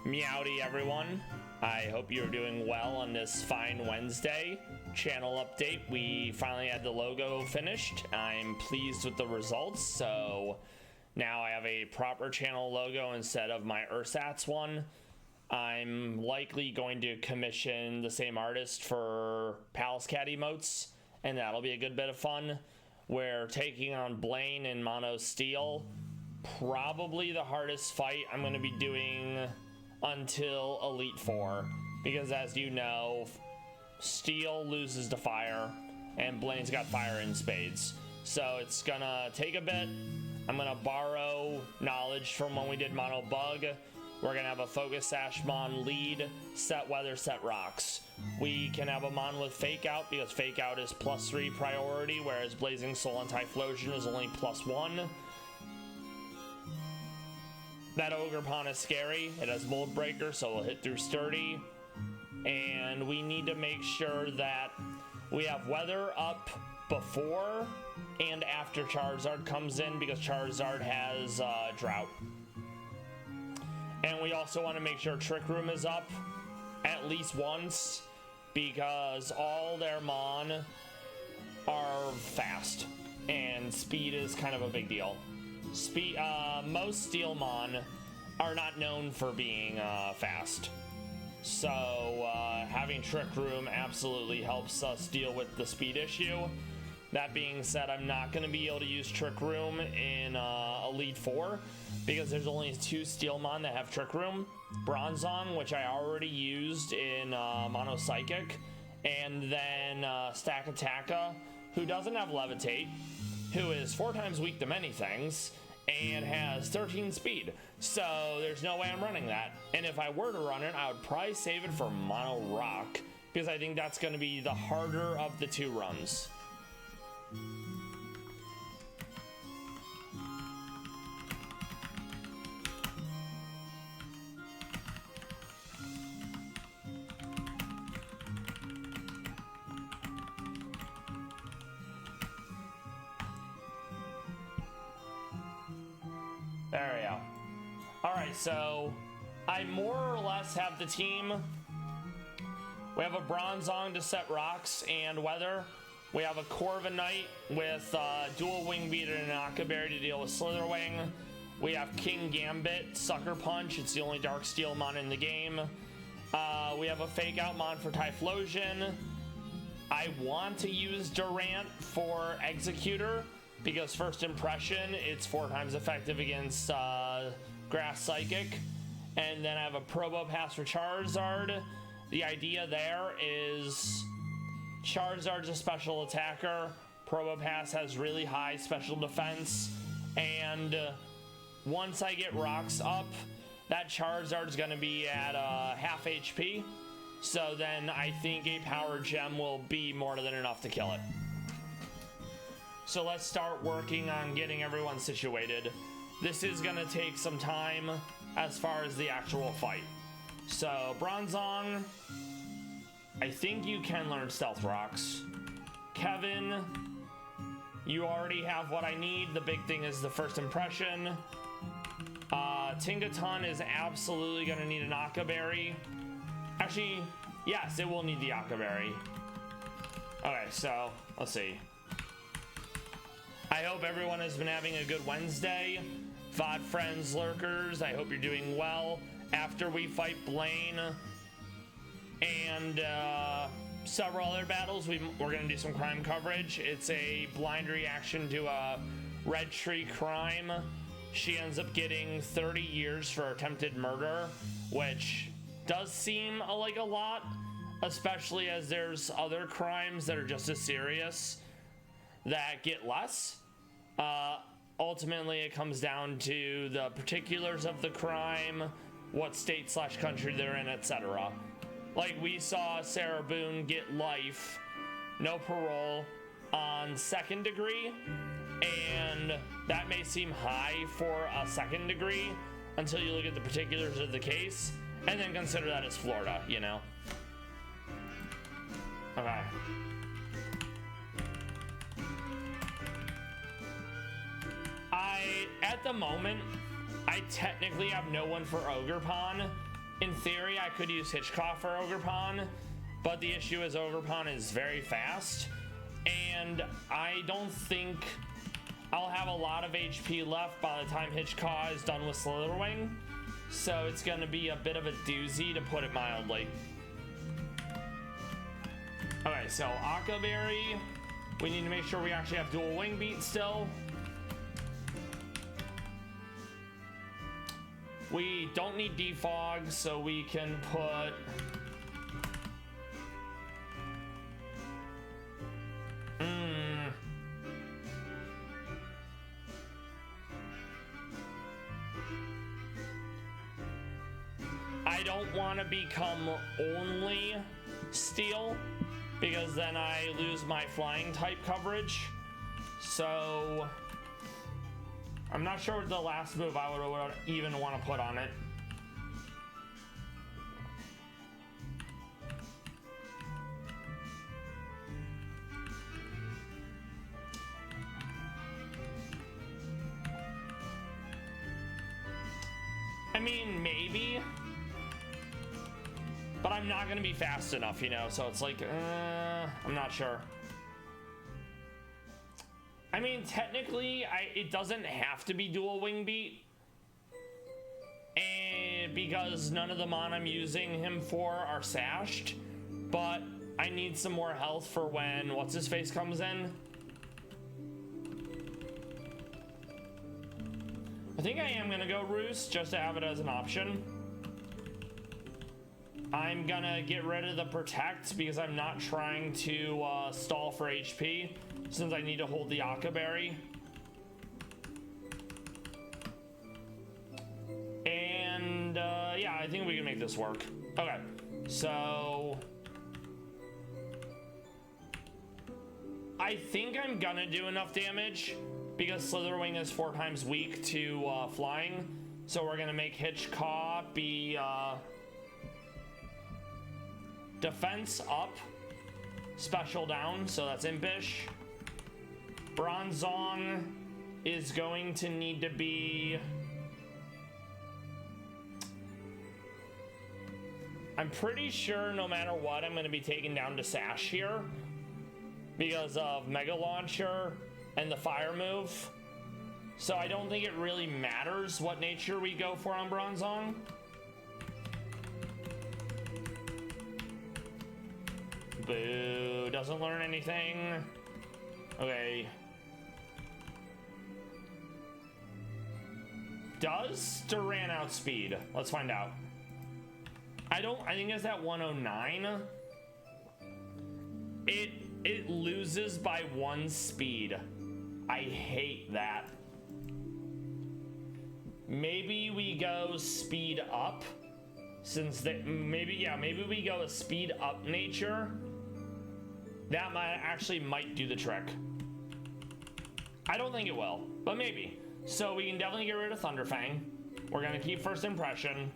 Meowdy everyone, I hope you're doing well on this fine Wednesday. Channel update, we finally had the logo finished. I'm pleased with the results, so now I have a proper channel logo instead of my ersatz one. I'm likely going to commission the same artist for Palace Cat emotes, and that'll be a good bit of fun. We're taking on Blaine in Mono Steel. Probably the hardest fight I'm going to be doing until Elite Four, because as you know, Steel loses to Fire, and Blaine's got Fire in spades. So it's gonna take a bit. I'm gonna borrow knowledge from when we did Mono Bug. We're gonna have a Focus Sash Mon lead, set weather, set rocks. We can have a Mon with Fake Out, because Fake Out is +3 priority, whereas Blazing Soul and Typhlosion is only +1. That Ogre Pawn is scary. It has Mold Breaker, so it'll hit through Sturdy. And we need to make sure that we have weather up before and after Charizard comes in, because Charizard has Drought. And we also want to make sure Trick Room is up at least once, because all their Mon are fast, and speed is kind of a big deal. Most Steel Mon are not known for being fast, so having Trick Room absolutely helps us deal with the speed issue. That being said, I'm not going to be able to use Trick Room in Elite Four, because there's only 2 Steel Mon that have Trick Room. Bronzong, which I already used in Mono Psychic, and then Stakataka, who doesn't have Levitate, who is 4 times weak to many things, and has 13 speed. So there's no way I'm running that. And if I were to run it, I would probably save it for Mono Rock, because I think that's going to be the harder of the 2 runs. There we go. Alright, so I more or less have the team. We have a Bronzong to set rocks and weather. We have a Corviknight with dual Wing Beater and an Akaberry to deal with Slitherwing. We have King Gambit, Sucker Punch. It's the only Dark Steel Mon in the game. We have a Fake Out Mon for Typhlosion. I want to use Durant for Executor, because First Impression, it's 4 times effective against Grass Psychic. And then I have a Probopass for Charizard. The idea there is Charizard's a special attacker. Probopass has really high special defense. And once I get rocks up, that Charizard's going to be at half HP. So then I think a Power Gem will be more than enough to kill it. So let's start working on getting everyone situated. This is going to take some time as far as the actual fight. So Bronzong, I think you can learn Stealth Rocks. Kevin, you already have what I need. The big thing is the First Impression. Tingaton is absolutely going to need an Akaberry. Actually, yes, it will need the Akaberry. Okay, so let's see. I hope everyone has been having a good Wednesday. VOD friends, lurkers, I hope you're doing well. After we fight Blaine and several other battles, we're going to do some crime coverage. It's a blind reaction to a Red Tree crime. She ends up getting 30 years for attempted murder, which does seem like a lot, especially as there's other crimes that are just as serious that get less. Ultimately, it comes down to the particulars of the crime, what state / country they're in, etc. Like we saw Sarah Boone get life, no parole, on 2nd degree, and that may seem high for a 2nd degree until you look at the particulars of the case, and then consider that as Florida, you know? Okay. At the moment, I technically have no one for Ogre Pawn In theory, I could use Hitchcock for Ogerpon, but the issue is Ogerpon is very fast, and I don't think I'll have a lot of HP left by the time Hitchcock is done with Slitherwing, so it's going to be a bit of a doozy, to put it mildly. Okay, so Akaberry, we need to make sure we actually have dual wing beat still. We don't need defog, so we can put I don't want to become only steel, because then I lose my flying type coverage. So I'm not sure what the last move I would even want to put on it. I mean, maybe, but I'm not going to be fast enough, you know, so it's like, I'm not sure. I mean, technically, it doesn't have to be dual wing beat, and because none of the mon I'm using him for are sashed, but I need some more health for when what's-his-face comes in. I think I am going to go Roost, just to have it as an option. I'm gonna get rid of the Protect because I'm not trying to stall for HP, since I need to hold the Akaberry. And yeah, I think we can make this work. Okay, so I think I'm gonna do enough damage because Slitherwing is 4 times weak to flying. So we're gonna make Hitchcock be defense up, special down, so that's impish. Bronzong is going to need to be, I'm pretty sure no matter what, I'm going to be taken down to Sash here because of Mega Launcher and the fire move. So I don't think it really matters what nature we go for on Bronzong. Boo, doesn't learn anything. Okay. Does Duran outspeed? Let's find out. I think it's at 109. It loses by 1 speed. I hate that. Maybe we go speed up, since maybe we go a speed up nature. That might do the trick. I don't think it will, but maybe. So we can definitely get rid of Thunderfang. We're gonna keep First Impression.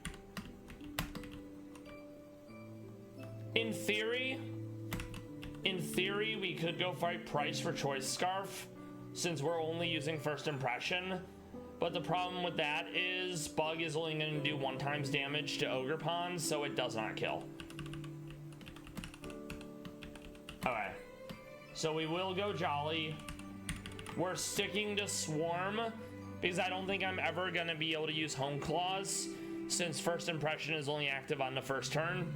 In theory, we could go fight Price for Choice Scarf, since we're only using First Impression. But the problem with that is Bug is only going to do 1 times damage to Ogerpon, so it does not kill. Okay, so we will go Jolly. We're sticking to Swarm because I don't think I'm ever going to be able to use Home Claws, since First Impression is only active on the first turn.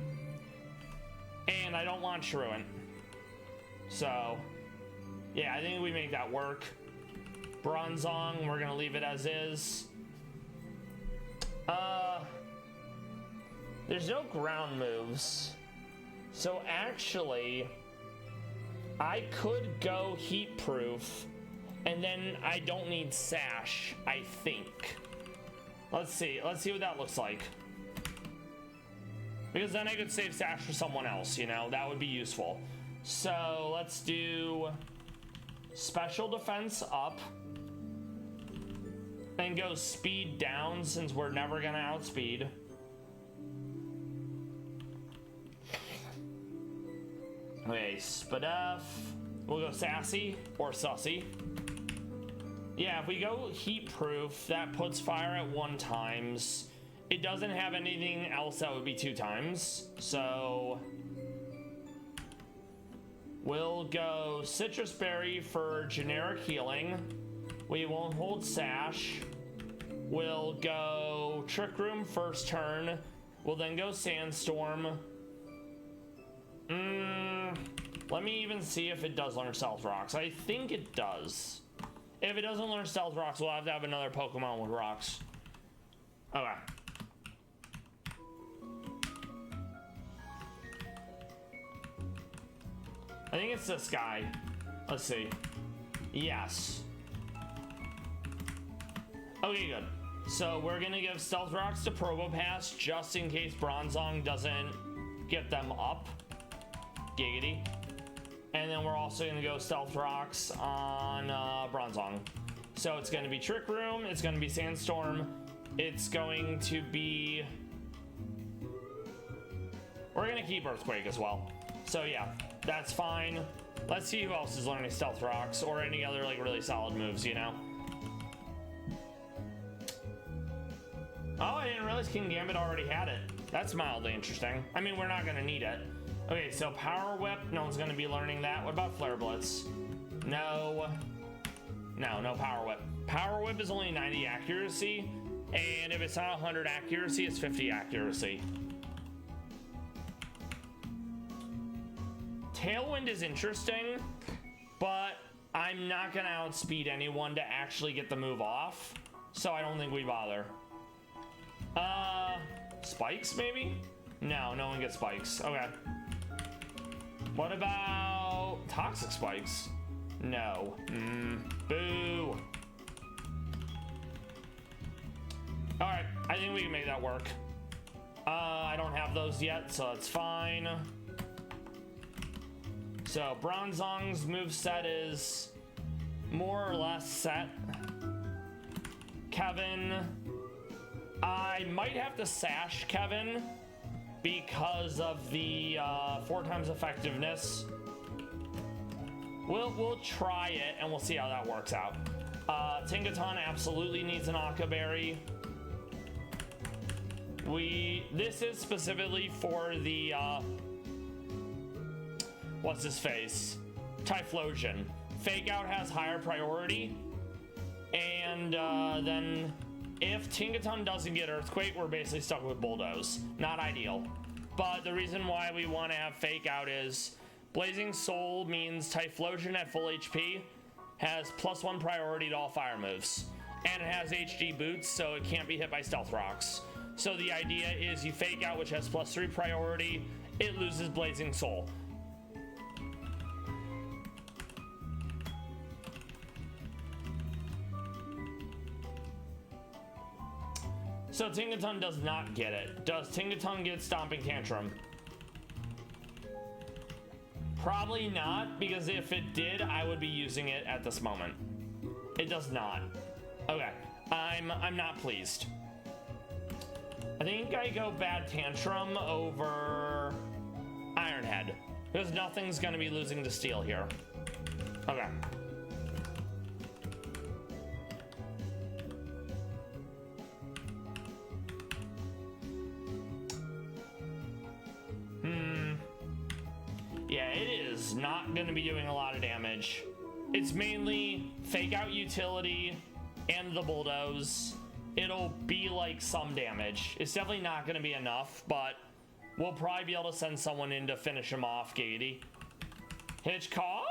And I don't want Truant. So, yeah, I think we make that work. Bronzong, we're gonna leave it as is. There's no ground moves, so actually I could go Heat Proof, and then I don't need Sash, I think. Let's see what that looks like, because then I could save Sash for someone else, you know, that would be useful. So let's do Special Defense up and go speed down, since we're never gonna outspeed. Okay, Spadef. We'll go Sassy or Sussy. Yeah, if we go Heat Proof, that puts fire at 1 times, It doesn't have anything else that would be 2 times, so we'll go Citrus Berry for generic healing. We won't hold Sash. We'll go Trick Room first turn. We'll then go Sandstorm. Let me even see if it does learn Stealth Rocks. I think it does. If it doesn't learn Stealth Rocks, we'll have to have another Pokemon with rocks. Okay. I think it's this guy. Let's see. Yes. Okay, good. So we're gonna give Stealth Rocks to Probopass just in case Bronzong doesn't get them up. Giggity. And then we're also gonna go Stealth Rocks on Bronzong. So it's gonna be Trick Room, it's gonna be Sandstorm, it's going to be... We're gonna keep Earthquake as well. So yeah, that's fine. Let's see who else is learning Stealth Rocks or any other like really solid moves, you know? Oh, I didn't realize King Gambit already had it. That's mildly interesting. I mean, we're not gonna need it. Okay, so Power Whip, no one's gonna be learning that. What about Flare Blitz? No. No Power Whip. Power Whip is only 90 accuracy, and if it's not 100 accuracy, it's 50 accuracy. Tailwind is interesting, but I'm not gonna outspeed anyone to actually get the move off, so I don't think we bother. Spikes maybe? No one gets spikes. Okay. What about Toxic Spikes? No. Boo. Alright, I think we can make that work. I don't have those yet, so that's fine. So Bronzong's moveset is more or less set. Kevin, I might have to sash Kevin because of the 4 times effectiveness. We'll try it and we'll see how that works out. Tinkaton absolutely needs an Aqua Berry. This is specifically for the what's his face? Typhlosion. Fake Out has higher priority, and then if Tinkaton doesn't get Earthquake, we're basically stuck with Bulldoze. Not ideal. But the reason why we want to have Fake Out is Blazing Soul means Typhlosion at full HP has +1 priority to all fire moves. And it has HD boots, so it can't be hit by Stealth Rocks. So the idea is you Fake Out, which has +3 priority, it loses Blazing Soul. So Tinkaton does not get it. Does Tinkaton get Stomping Tantrum? Probably not, because if it did, I would be using it at this moment. It does not. Okay, I'm not pleased. I think I go Bad Tantrum over Ironhead, because nothing's gonna be losing to Steel here. Okay. Yeah, it is not going to be doing a lot of damage. It's mainly Fake Out utility and the Bulldoze. It'll be like some damage. It's definitely not going to be enough, but we'll probably be able to send someone in to finish him off, Gaiety. Hitchcock.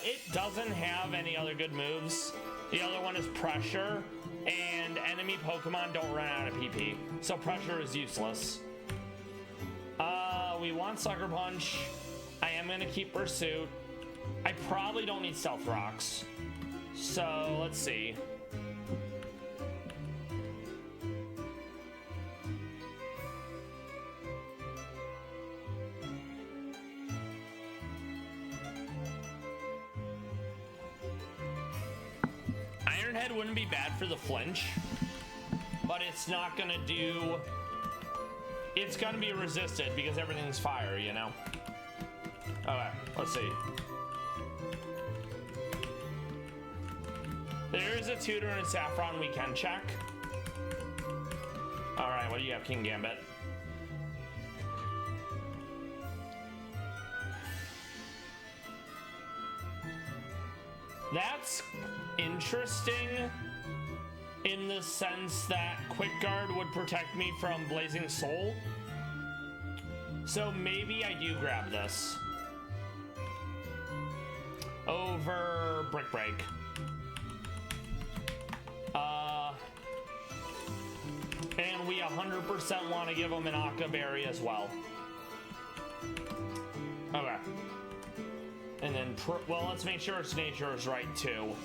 It doesn't have any other good moves. The other one is Pressure, and enemy Pokemon don't run out of PP, so Pressure is useless. We want Sucker Punch. I am going to keep Pursuit. I probably don't need Stealth Rocks. So, let's see. Ironhead wouldn't be bad for the flinch, but it's not going to do... It's gonna be resisted because everything's fire, you know? Okay, let's see. There is a Tutor and Saffron we can check. All right, what do you have, King Gambit? That's interesting in the sense that Quick Guard would protect me from Blazing Soul. So maybe I do grab this over Brick Break. And we 100% want to give him an Akka Berry as well. Okay. And then, well, let's make sure its nature is right too.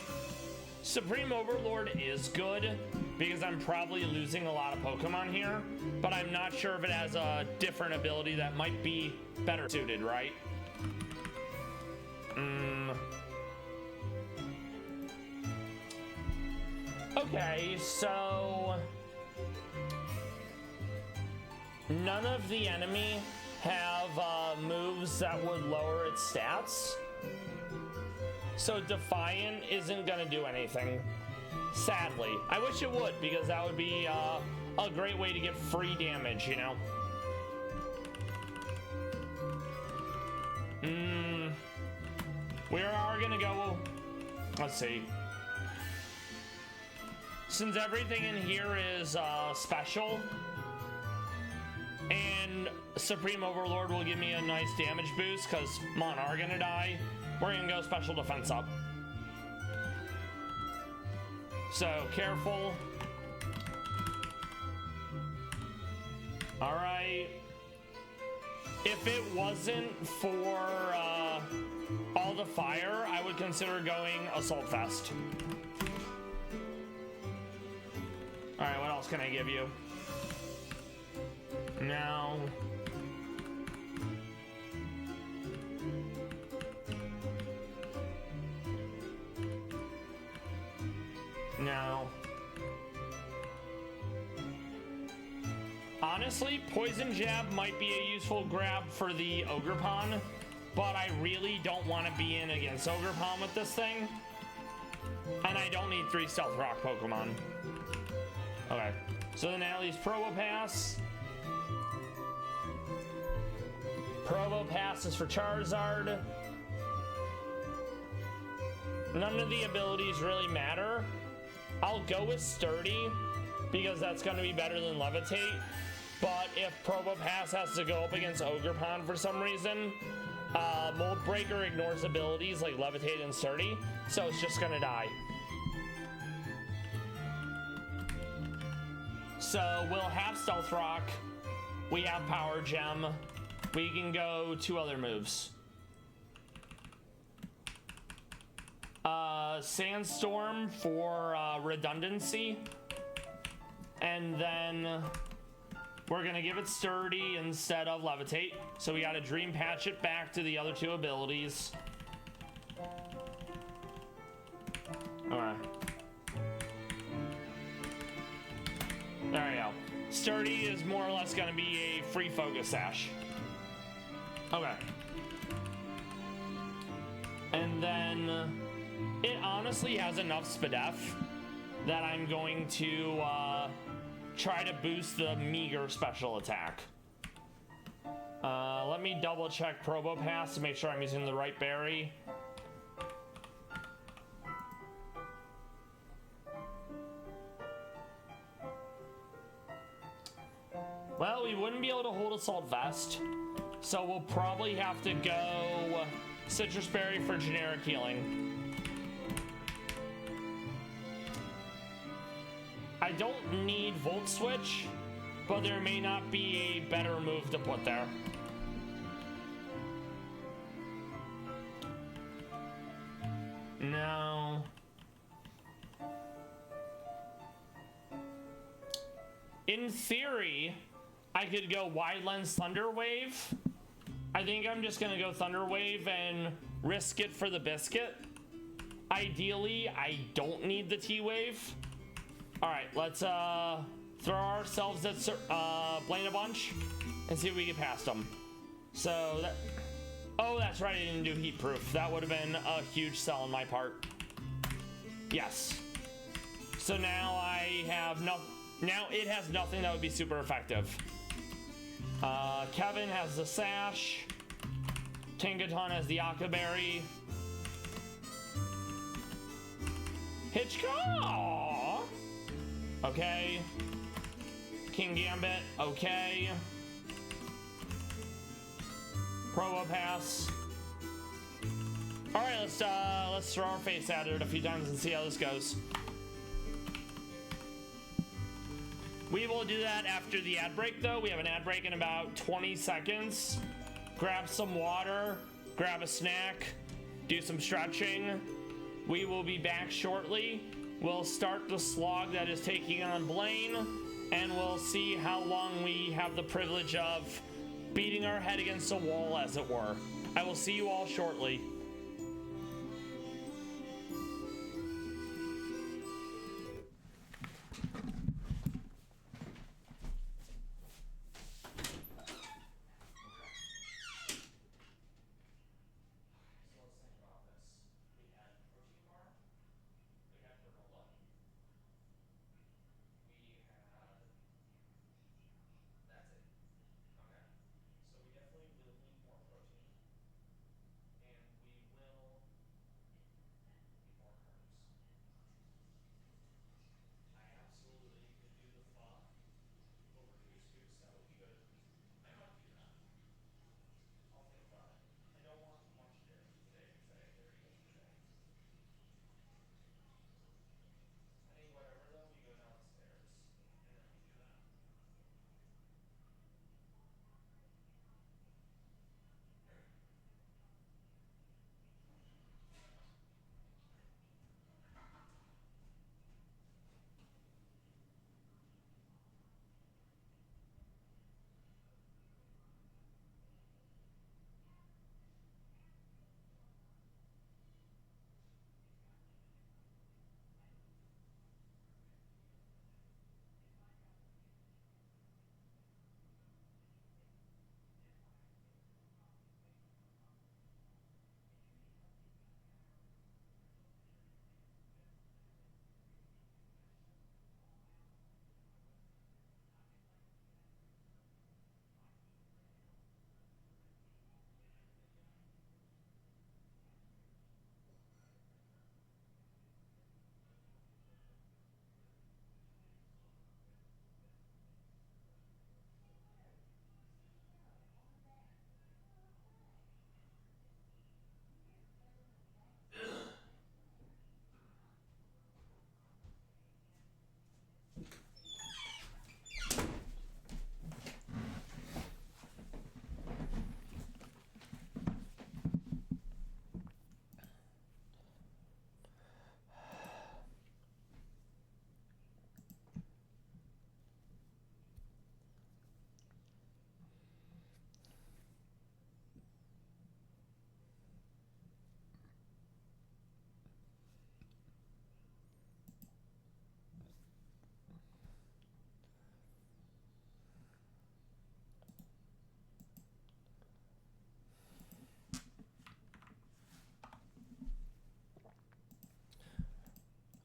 Supreme Overlord is good because I'm probably losing a lot of Pokemon here, but I'm not sure if it has a different ability that might be better suited, right? Okay, so none of the enemy have moves that would lower its stats. So Defiant isn't gonna do anything, sadly. I wish it would, because that would be a great way to get free damage, you know? We are gonna go, let's see. Since everything in here is special, and Supreme Overlord will give me a nice damage boost because Mon are gonna die, we're gonna go special defense up. So careful. All right. If it wasn't for all the fire, I would consider going Assault Vest. All right, what else can I give you? No. No. Honestly, Poison Jab might be a useful grab for the Ogerpon, but I really don't want to be in against Ogerpon with this thing. And I don't need 3 Stealth Rock Pokemon. Okay, so then at least Probopass. Probopass is for Charizard. None of the abilities really matter. I'll go with Sturdy because that's going to be better than Levitate. But if Probopass has to go up against Ogerpon for some reason, Mold Breaker ignores abilities like Levitate and Sturdy, so it's just going to die. So we'll have Stealth Rock. We have Power Gem. We can go 2 other moves. Sandstorm for redundancy. And then we're gonna give it Sturdy instead of Levitate. So we gotta Dream Patch it back to the other 2 abilities. Alright. There we go. Sturdy is more or less gonna be a free Focus Sash. Okay. And then it honestly has enough Spadef that I'm going to try to boost the meager special attack. Let me double check Probopass to make sure I'm using the right berry. Well, we wouldn't be able to hold Assault Vest, so we'll probably have to go Citrus Berry for generic healing. I don't need Volt Switch, but there may not be a better move to put there. No. In theory, I could go Wide Lens Thunder Wave. I think I'm just gonna go Thunder Wave and risk it for the biscuit. Ideally, I don't need the T-Wave. All right, let's throw ourselves at Blaine a bunch and see if we get past them. So that, oh, that's right, I didn't do Heat Proof. That would have been a huge sell on my part. Yes. So now I have Now it has nothing that would be super effective. Kevin has the sash. Tingaton has the Akaberry. Hitchcock! Okay. King Gambit, okay. Probopass. Alright, let's throw our face at it a few times and see how this goes. We will do that after the ad break though. We have an ad break in about 20 seconds. Grab some water, grab a snack, do some stretching. We will be back shortly. We'll start the slog that is taking on Blaine, and we'll see how long we have the privilege of beating our head against a wall, as it were. I will see you all shortly.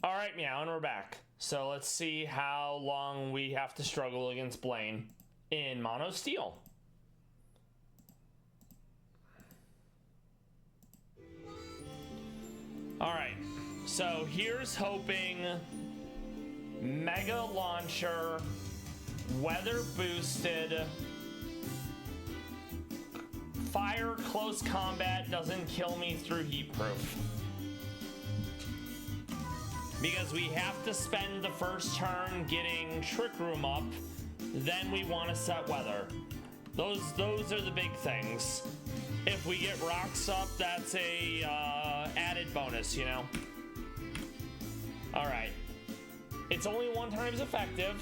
All right, Meow, and we're back. So let's see how long we have to struggle against Blaine in Mono Steel. All right, so here's hoping Mega Launcher, Weather Boosted, Fire Close Combat doesn't kill me through Heat Proof. Because we have to spend the first turn getting Trick Room up, then we want to set Weather. Those are the big things. If we get Rocks up, that's a added bonus, you know? Alright. It's only 1 times effective,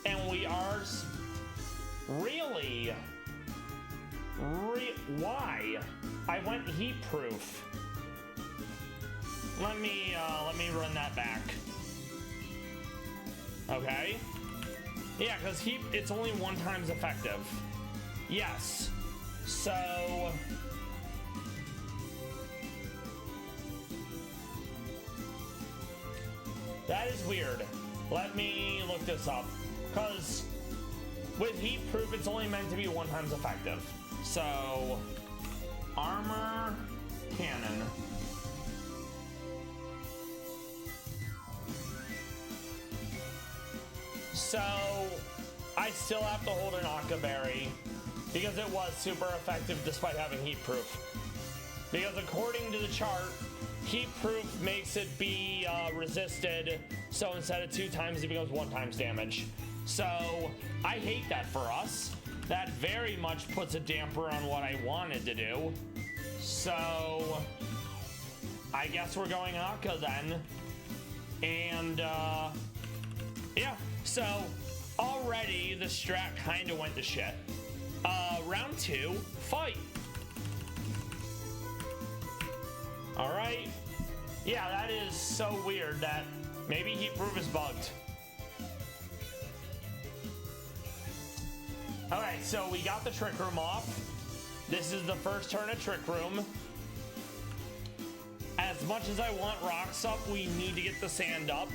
and we are... Really? Why? I went Heat Proof. Let me run that back. Okay. Yeah, because it's only 1 times effective. Yes. So... That is weird. Let me look this up. Because with heat proof, it's only meant to be 1 times effective. So, armor cannon. So, I still have to hold an Akka Berry because it was super effective despite having heat proof. Because according to the chart, heat proof makes it be resisted, so instead of 2 times, it becomes 1 times damage. So, I hate that for us. That very much puts a damper on what I wanted to do. So, I guess we're going Akka then. And, yeah. So, already the strat kind of went to shit. Round 2, fight. Alright. Yeah, that is so weird that maybe heat proof is bugged. Okay, so we got the Trick Room off. This is the first turn of Trick Room. As much as I want rocks up, we need to get the sand up.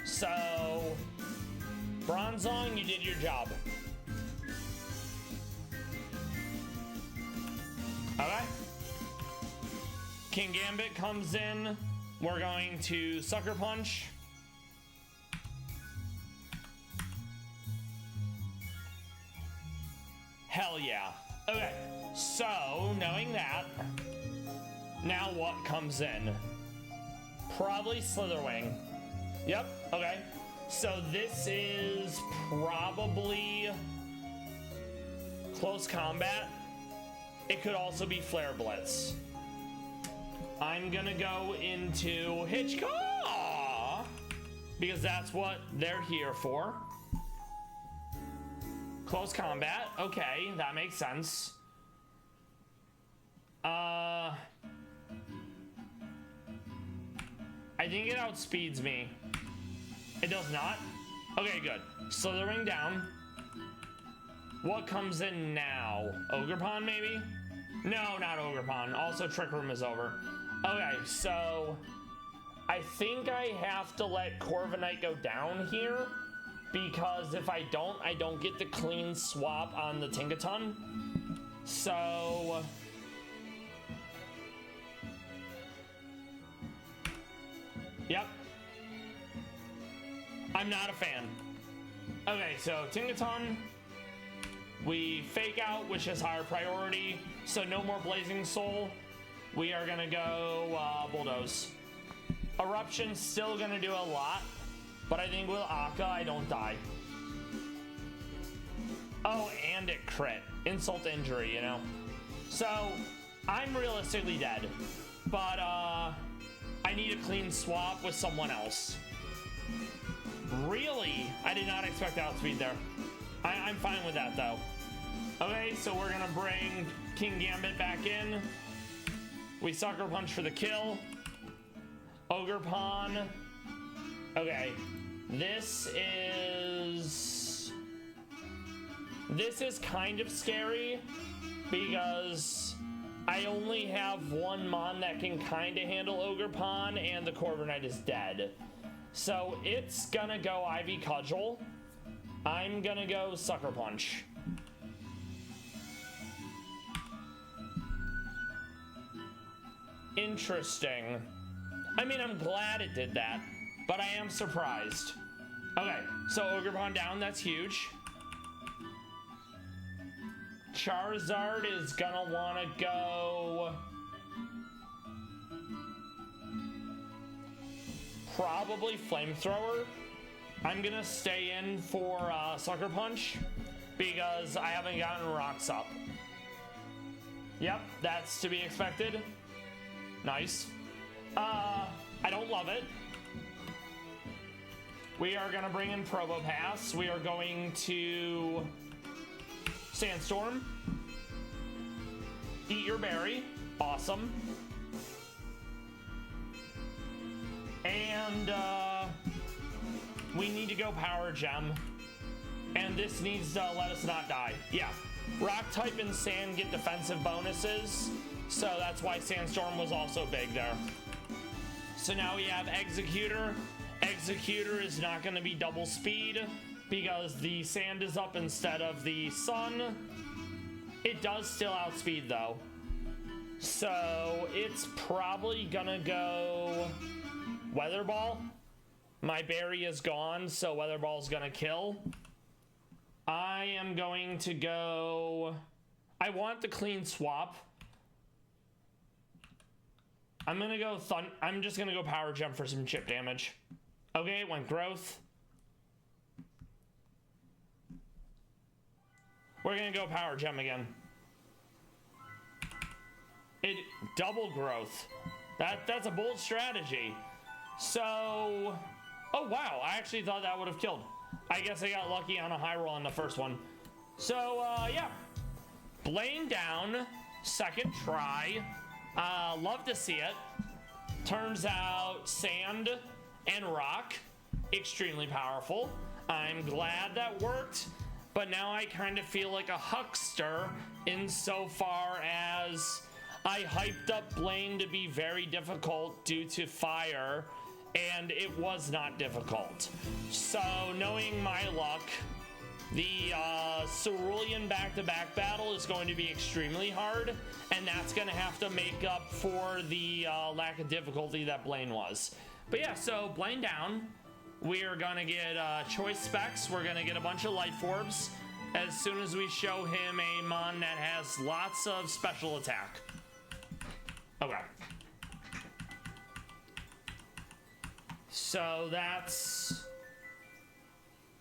So, Bronzong, you did your job. Okay. King Gambit comes in. We're going to Sucker Punch. Hell yeah. Okay, so knowing that, now what comes in? Probably Slitherwing. Yep, okay. So this is probably close combat. It could also be Flare Blitz. I'm gonna go into Hitchcaw because that's what they're here for. Close combat. Okay, that makes sense. I think it outspeeds me. It does not? Okay, good. Slithering down. What comes in now? Ogerpon, maybe? No, not Ogerpon. Also, Trick Room is over. Okay, so I think I have to let Corviknight go down here because if I don't get the clean swap on the Tinkaton. So yep. I'm not a fan. Okay, so Tinkaton. We fake out, which is higher priority. So no more Blazing Soul. We are gonna go Bulldoze. Eruption's still gonna do a lot, but I think with Akka, I don't die. Oh, and it crit. Insult to injury, you know? So, I'm realistically dead. But, I need a clean swap with someone else. Really? I did not expect outspeed there. I'm fine with that, though. Okay, so we're gonna bring King Gambit back in. We Sucker Punch for the kill. Ogerpon. Okay. This is kind of scary because I only have one Mon that can kind of handle Ogerpon and the Corviknight is dead. So it's gonna go Ivy Cudgel. I'm gonna go Sucker Punch. Interesting. I mean, I'm glad it did that, but I am surprised. Okay, so Ogerpon down, that's huge. Charizard is gonna wanna go probably Flamethrower. I'm gonna stay in for Sucker Punch because I haven't gotten rocks up. Yep, that's to be expected. Nice. I don't love it. We are gonna bring in Probopass. We are going to Sandstorm. Eat your berry. Awesome. And we need to go Power Gem. And this needs to let us not die. Yeah. Rock type and Sand get defensive bonuses. So that's why Sandstorm was also big there. So now we have Executor Executor is not going to be double speed because the sand is up instead of the sun. It does still outspeed though. So it's probably gonna go Weather Ball. My berry is gone, so Weather Ball's gonna kill. I am going to go... I want the clean swap. I'm gonna go I'm just gonna go Power Gem for some chip damage. Okay, it went Growth. We're gonna go Power Gem again. It double Growth. That's a bold strategy. So, oh wow, I actually thought that would have killed. I guess I got lucky on a high roll on the first one. So, yeah. Blaine down, second try. Love to see it. Turns out sand and rock, extremely powerful. I'm glad that worked, but now I kind of feel like a huckster insofar as I hyped up Blaine to be very difficult due to fire, and it was not difficult. So, knowing my luck, the Cerulean back-to-back battle is going to be extremely hard, and that's going to have to make up for the lack of difficulty that Blaine was. But yeah, so Blaine down. We're going to get choice specs. We're going to get a bunch of life orbs as soon as we show him a mon that has lots of special attack. Okay. So that's...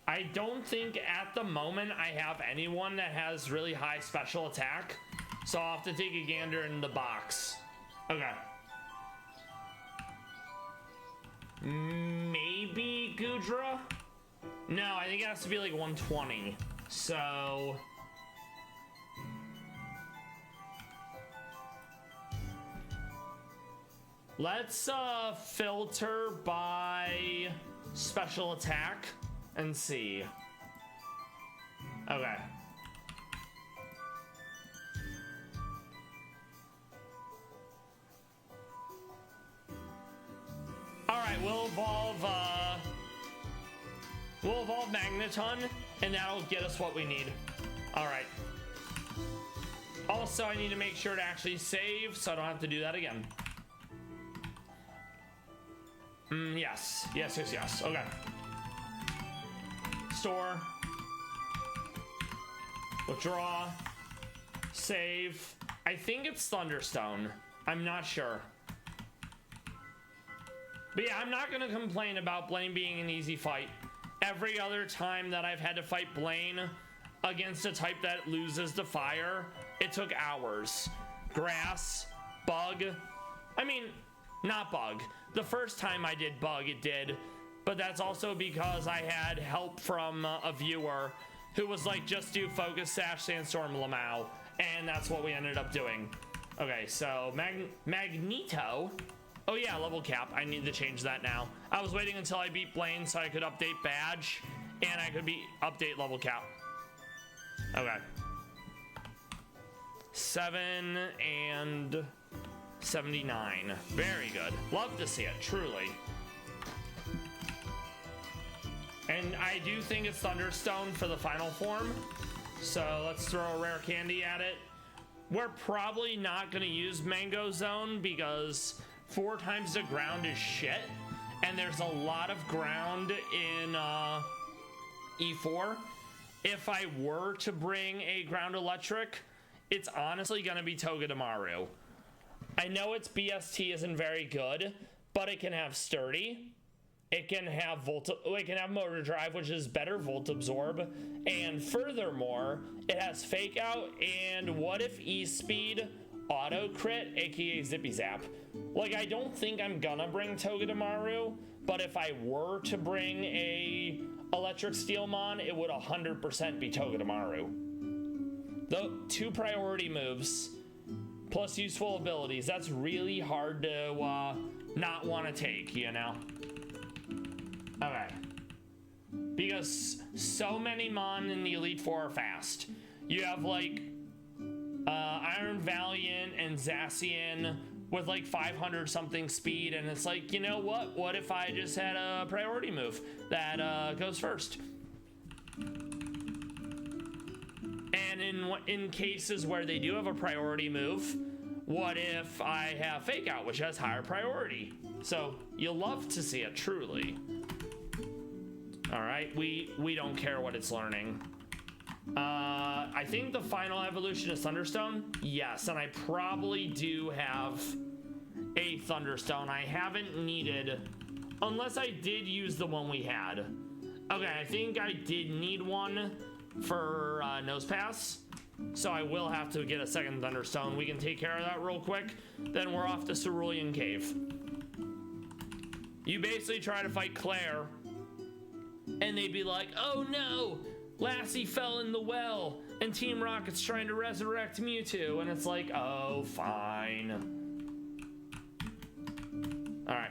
I don't think at the moment I have anyone that has really high special attack. So I'll have to take a gander in the box. Okay. Maybe Gudra? No, I think it has to be like 120. So... let's filter by special attack and see. Okay. Alright, we'll evolve Magneton, and that'll get us what we need. Alright. Also, I need to make sure to actually save, so I don't have to do that again. Yes. Okay. Store. Withdraw. Save. I think it's Thunderstone. I'm not sure. But yeah, I'm not going to complain about Blaine being an easy fight. Every other time that I've had to fight Blaine against a type that loses to fire, it took hours. Grass, bug. I mean, not bug. The first time I did bug, it did. But that's also because I had help from a viewer who was like, just do Focus Sash, Sandstorm, Lamau. And that's what we ended up doing. Okay, so Magneto. Oh yeah, level cap. I need to change that now. I was waiting until I beat Blaine so I could update badge. And I could update level cap. Okay. 7 and 79. Very good. Love to see it, truly. And I do think it's Thunderstone for the final form. So let's throw a rare candy at it. We're probably not going to use Mango Zone because 4 times the ground is shit. And there's a lot of ground in E4. If I were to bring a ground electric, it's honestly going to be Togedemaru. I know its BST isn't very good, but it can have Sturdy. It can have Motor Drive, which is better Volt Absorb. And furthermore, it has Fake Out and What If E-Speed Auto Crit, aka Zippy Zap. Like, I don't think I'm gonna bring Togedemaru, but if I were to bring a Electric Steel Mon, it would 100% be Togedemaru. The 2 priority moves plus useful abilities, that's really hard to not want to take, you know? Okay. Because so many Mon in the Elite Four are fast. You have like Iron Valiant and Zacian with like 500 something speed, and it's like, you know what if I just had a priority move that goes first? And in cases where they do have a priority move, what if I have fake out, which has higher priority? So you'll love to see it, truly. All right, we don't care what it's learning. I think the final evolution is Thunderstone. Yes, and I probably do have a Thunderstone. I haven't needed, unless I did use the one we had. Okay, I think I did need one for Nose Pass, so I will have to get a second Thunderstone. We can take care of that real quick. Then we're off to Cerulean Cave. You basically try to fight Claire, and they'd be like, oh no, Lassie fell in the well, and Team Rocket's trying to resurrect Mewtwo, and it's like, oh, fine. All right.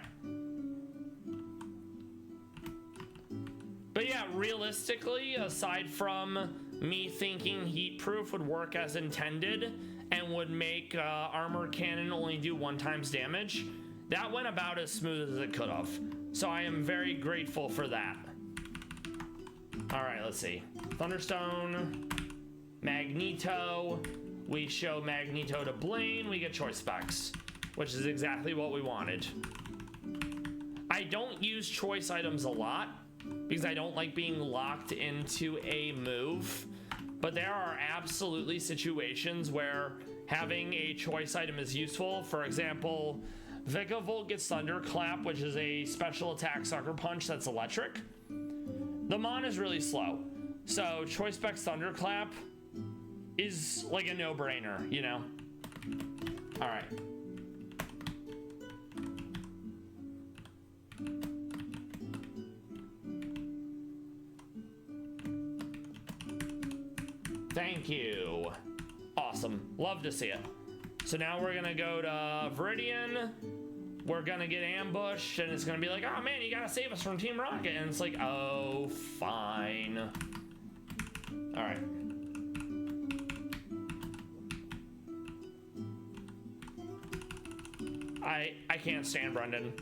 But yeah, realistically, aside from me thinking Heat Proof would work as intended and would make Armor Cannon only do 1x damage, that went about as smooth as it could have. So I am very grateful for that. All right, let's see. Thunderstone, Magneto. We show Magneto to Blaine. We get Choice Specs, which is exactly what we wanted. I don't use choice items a lot because I don't like being locked into a move. But there are absolutely situations where having a choice item is useful. For example, Vikavolt gets Thunderclap, which is a special attack Sucker Punch that's electric. The Mon is really slow, so Choice Specs Thunderclap is like a no-brainer, you know? All right. Thank you. Awesome. Love to see it. So now we're gonna go to Viridian. We're gonna get ambushed, and it's gonna be like, oh man, you gotta save us from Team Rocket. And it's like, oh, fine. All right. I can't stand Brendan.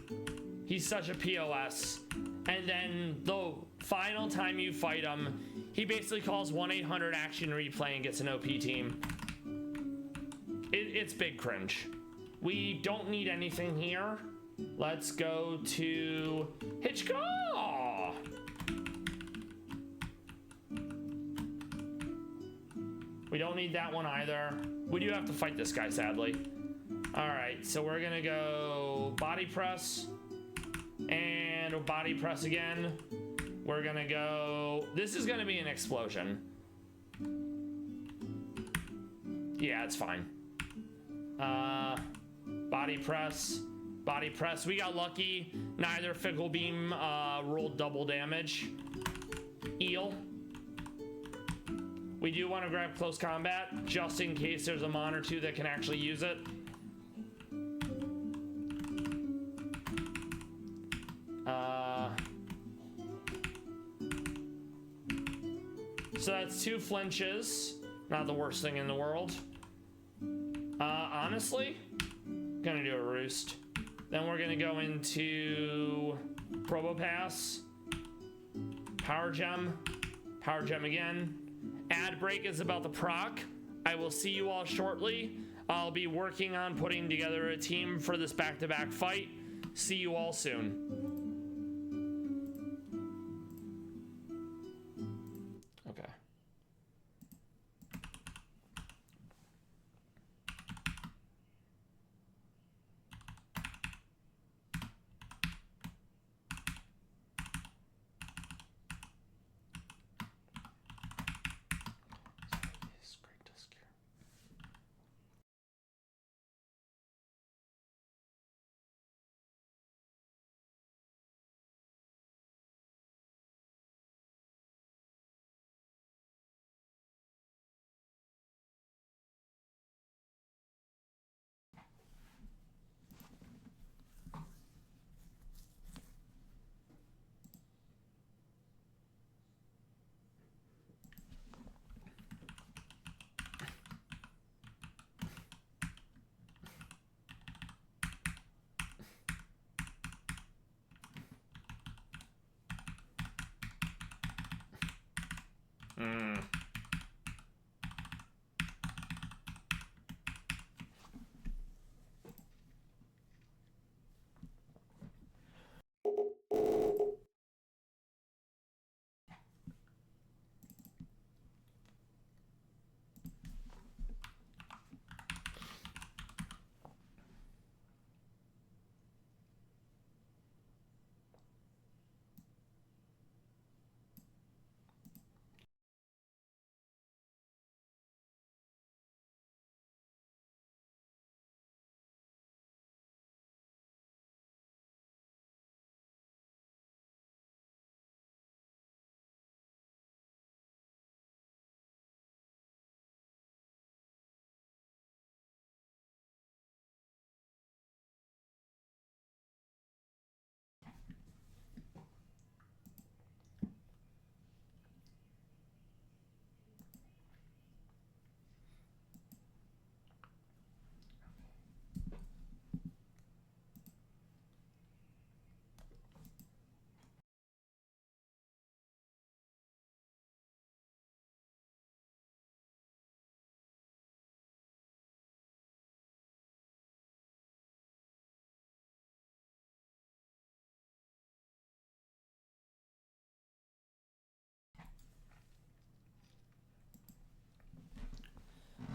He's such a POS. And then the final time you fight him, he basically calls 1-800 Action Replay and gets an OP team. It's big cringe. We don't need anything here. Let's go to Hitchcock. We don't need that one either. We do have to fight this guy, sadly. All right, so we're gonna go body press and body press again. We're gonna go, this is gonna be an explosion. Yeah, it's fine. Body press, body press. We got lucky. Neither Fickle Beam rolled double damage. Eel. We do want to grab close combat just in case there's a Mon or two that can actually use it. So that's 2 flinches. Not the worst thing in the world. Honestly, gonna do a roost. Then we're gonna go into Probopass, Power Gem again. Ad break is about the proc. I will see you all shortly. I'll be working on putting together a team for this back-to-back fight. See you all soon.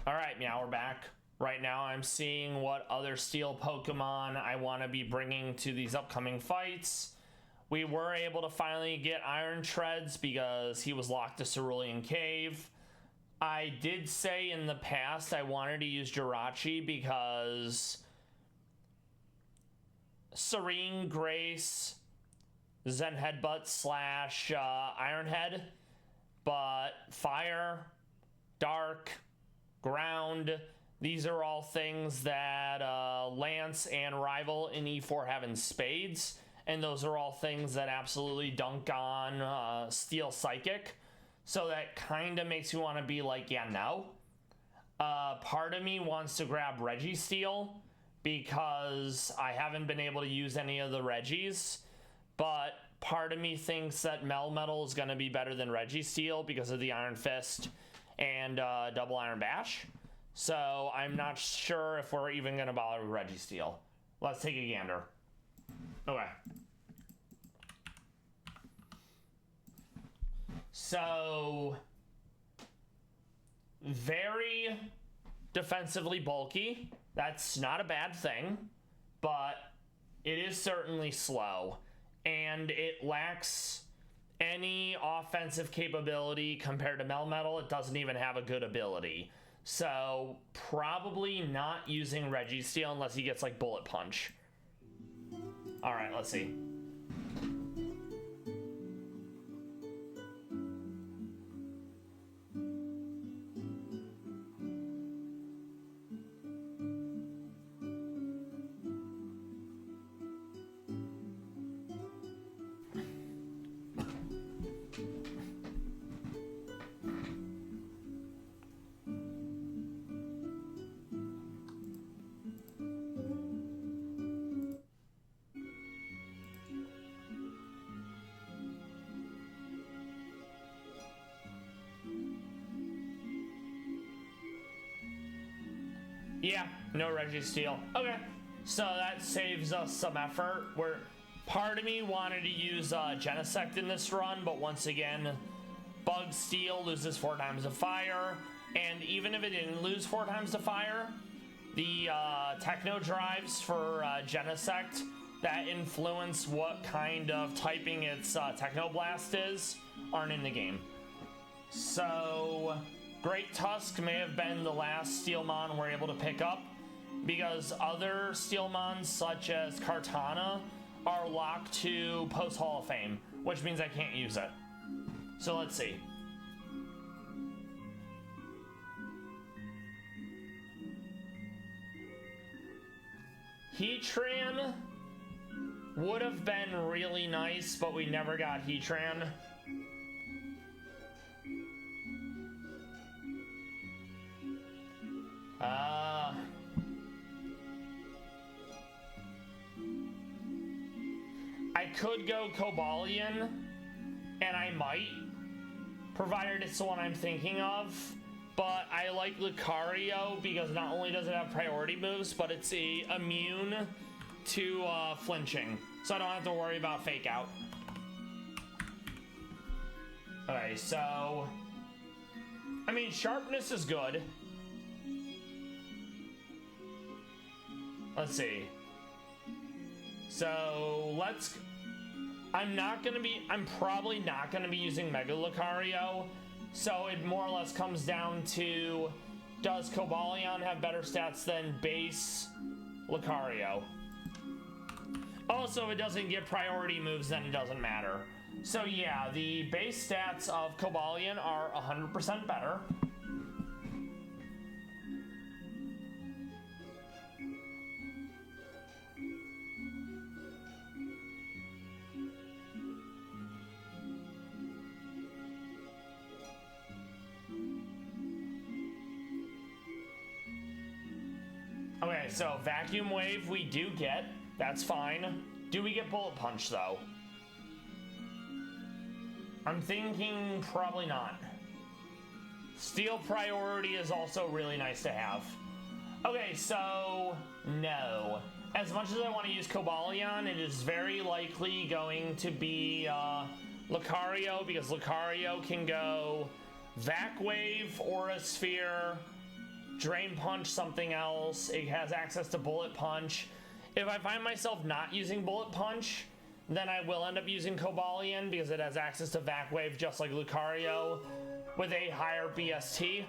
All right, Meow, we're back. Right now I'm seeing what other steel Pokemon I want to be bringing to these upcoming fights. We were able to finally get Iron Treads because he was locked to Cerulean Cave. I did say in the past I wanted to use Jirachi because Serene Grace, Zen Headbutt slash Iron Head, but Fire, Dark, Ground, these are all things that Lance and Rival in E4 have in spades, and those are all things that absolutely dunk on Steel Psychic, so that kind of makes you want to be like, yeah, no. Part of me wants to grab Registeel because I haven't been able to use any of the Regis, but part of me thinks that Melmetal is going to be better than Registeel because of the Iron Fist and Double Iron Bash. So I'm not sure if we're even going to bother with Registeel. Let's take a gander. Okay. So, very defensively bulky. That's not a bad thing, but it is certainly slow, and it lacks any offensive capability compared to Melmetal. It doesn't even have a good ability. So, probably not using Registeel unless he gets like Bullet Punch. Alright, let's see. Yeah, no Registeel. Okay, so that saves us some effort. Where part of me wanted to use Genesect in this run, but once again, Bug Steel loses 4 times to fire, and even if it didn't lose 4 times to fire, the Techno drives for Genesect that influence what kind of typing its Techno Blast is aren't in the game. So Great Tusk may have been the last Steelmon we're able to pick up because other Steelmons such as Kartana are locked to post Hall of Fame, which means I can't use it. So let's see. Heatran would have been really nice, but we never got Heatran. I could go Cobalion, and I might, provided it's the one I'm thinking of. But I like Lucario because not only does it have priority moves, but it's immune to flinching. So I don't have to worry about fake out. Okay, so... I mean, sharpness is good. Let's see. So, I'm probably not gonna be using Mega Lucario. So it more or less comes down to, does Cobalion have better stats than base Lucario? Also, if it doesn't get priority moves, then it doesn't matter. So yeah, the base stats of Cobalion are 100% better. Okay, so Vacuum Wave we do get. That's fine. Do we get Bullet Punch, though? I'm thinking probably not. Steel Priority is also really nice to have. Okay, so no. As much as I want to use Cobalion, it is very likely going to be Lucario, because Lucario can go Vac Wave, Aura Sphere, Drain Punch, something else. It has access to Bullet Punch. If I find myself not using Bullet Punch, then I will end up using Cobalion because it has access to Vac Wave just like Lucario with a higher BST.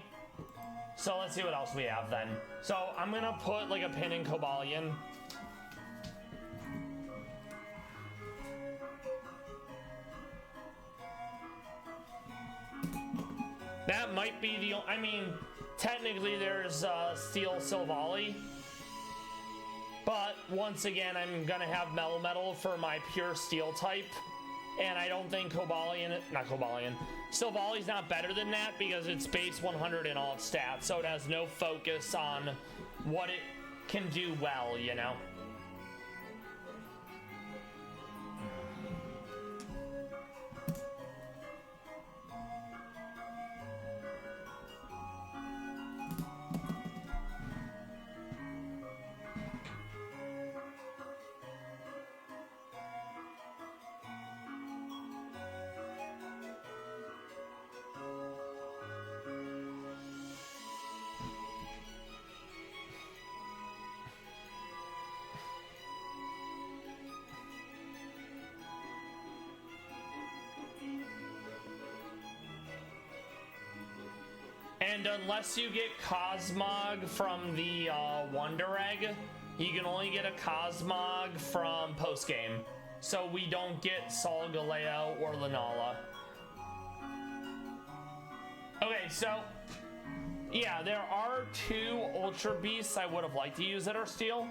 So let's see what else we have then. So I'm gonna put like a pin in Cobalion. That might be the, I mean, technically there's Steel Silvally. But once again, I'm gonna have Metal Metal for my pure Steel type. And I don't think Silvally's not better than that because it's base 100 in all its stats. So it has no focus on what it can do well, you know? And unless you get Cosmog from the Wonder Egg, you can only get a Cosmog from postgame. So we don't get Solgaleo or Lunala. Okay, so yeah, there are two Ultra Beasts I would have liked to use that are Steel.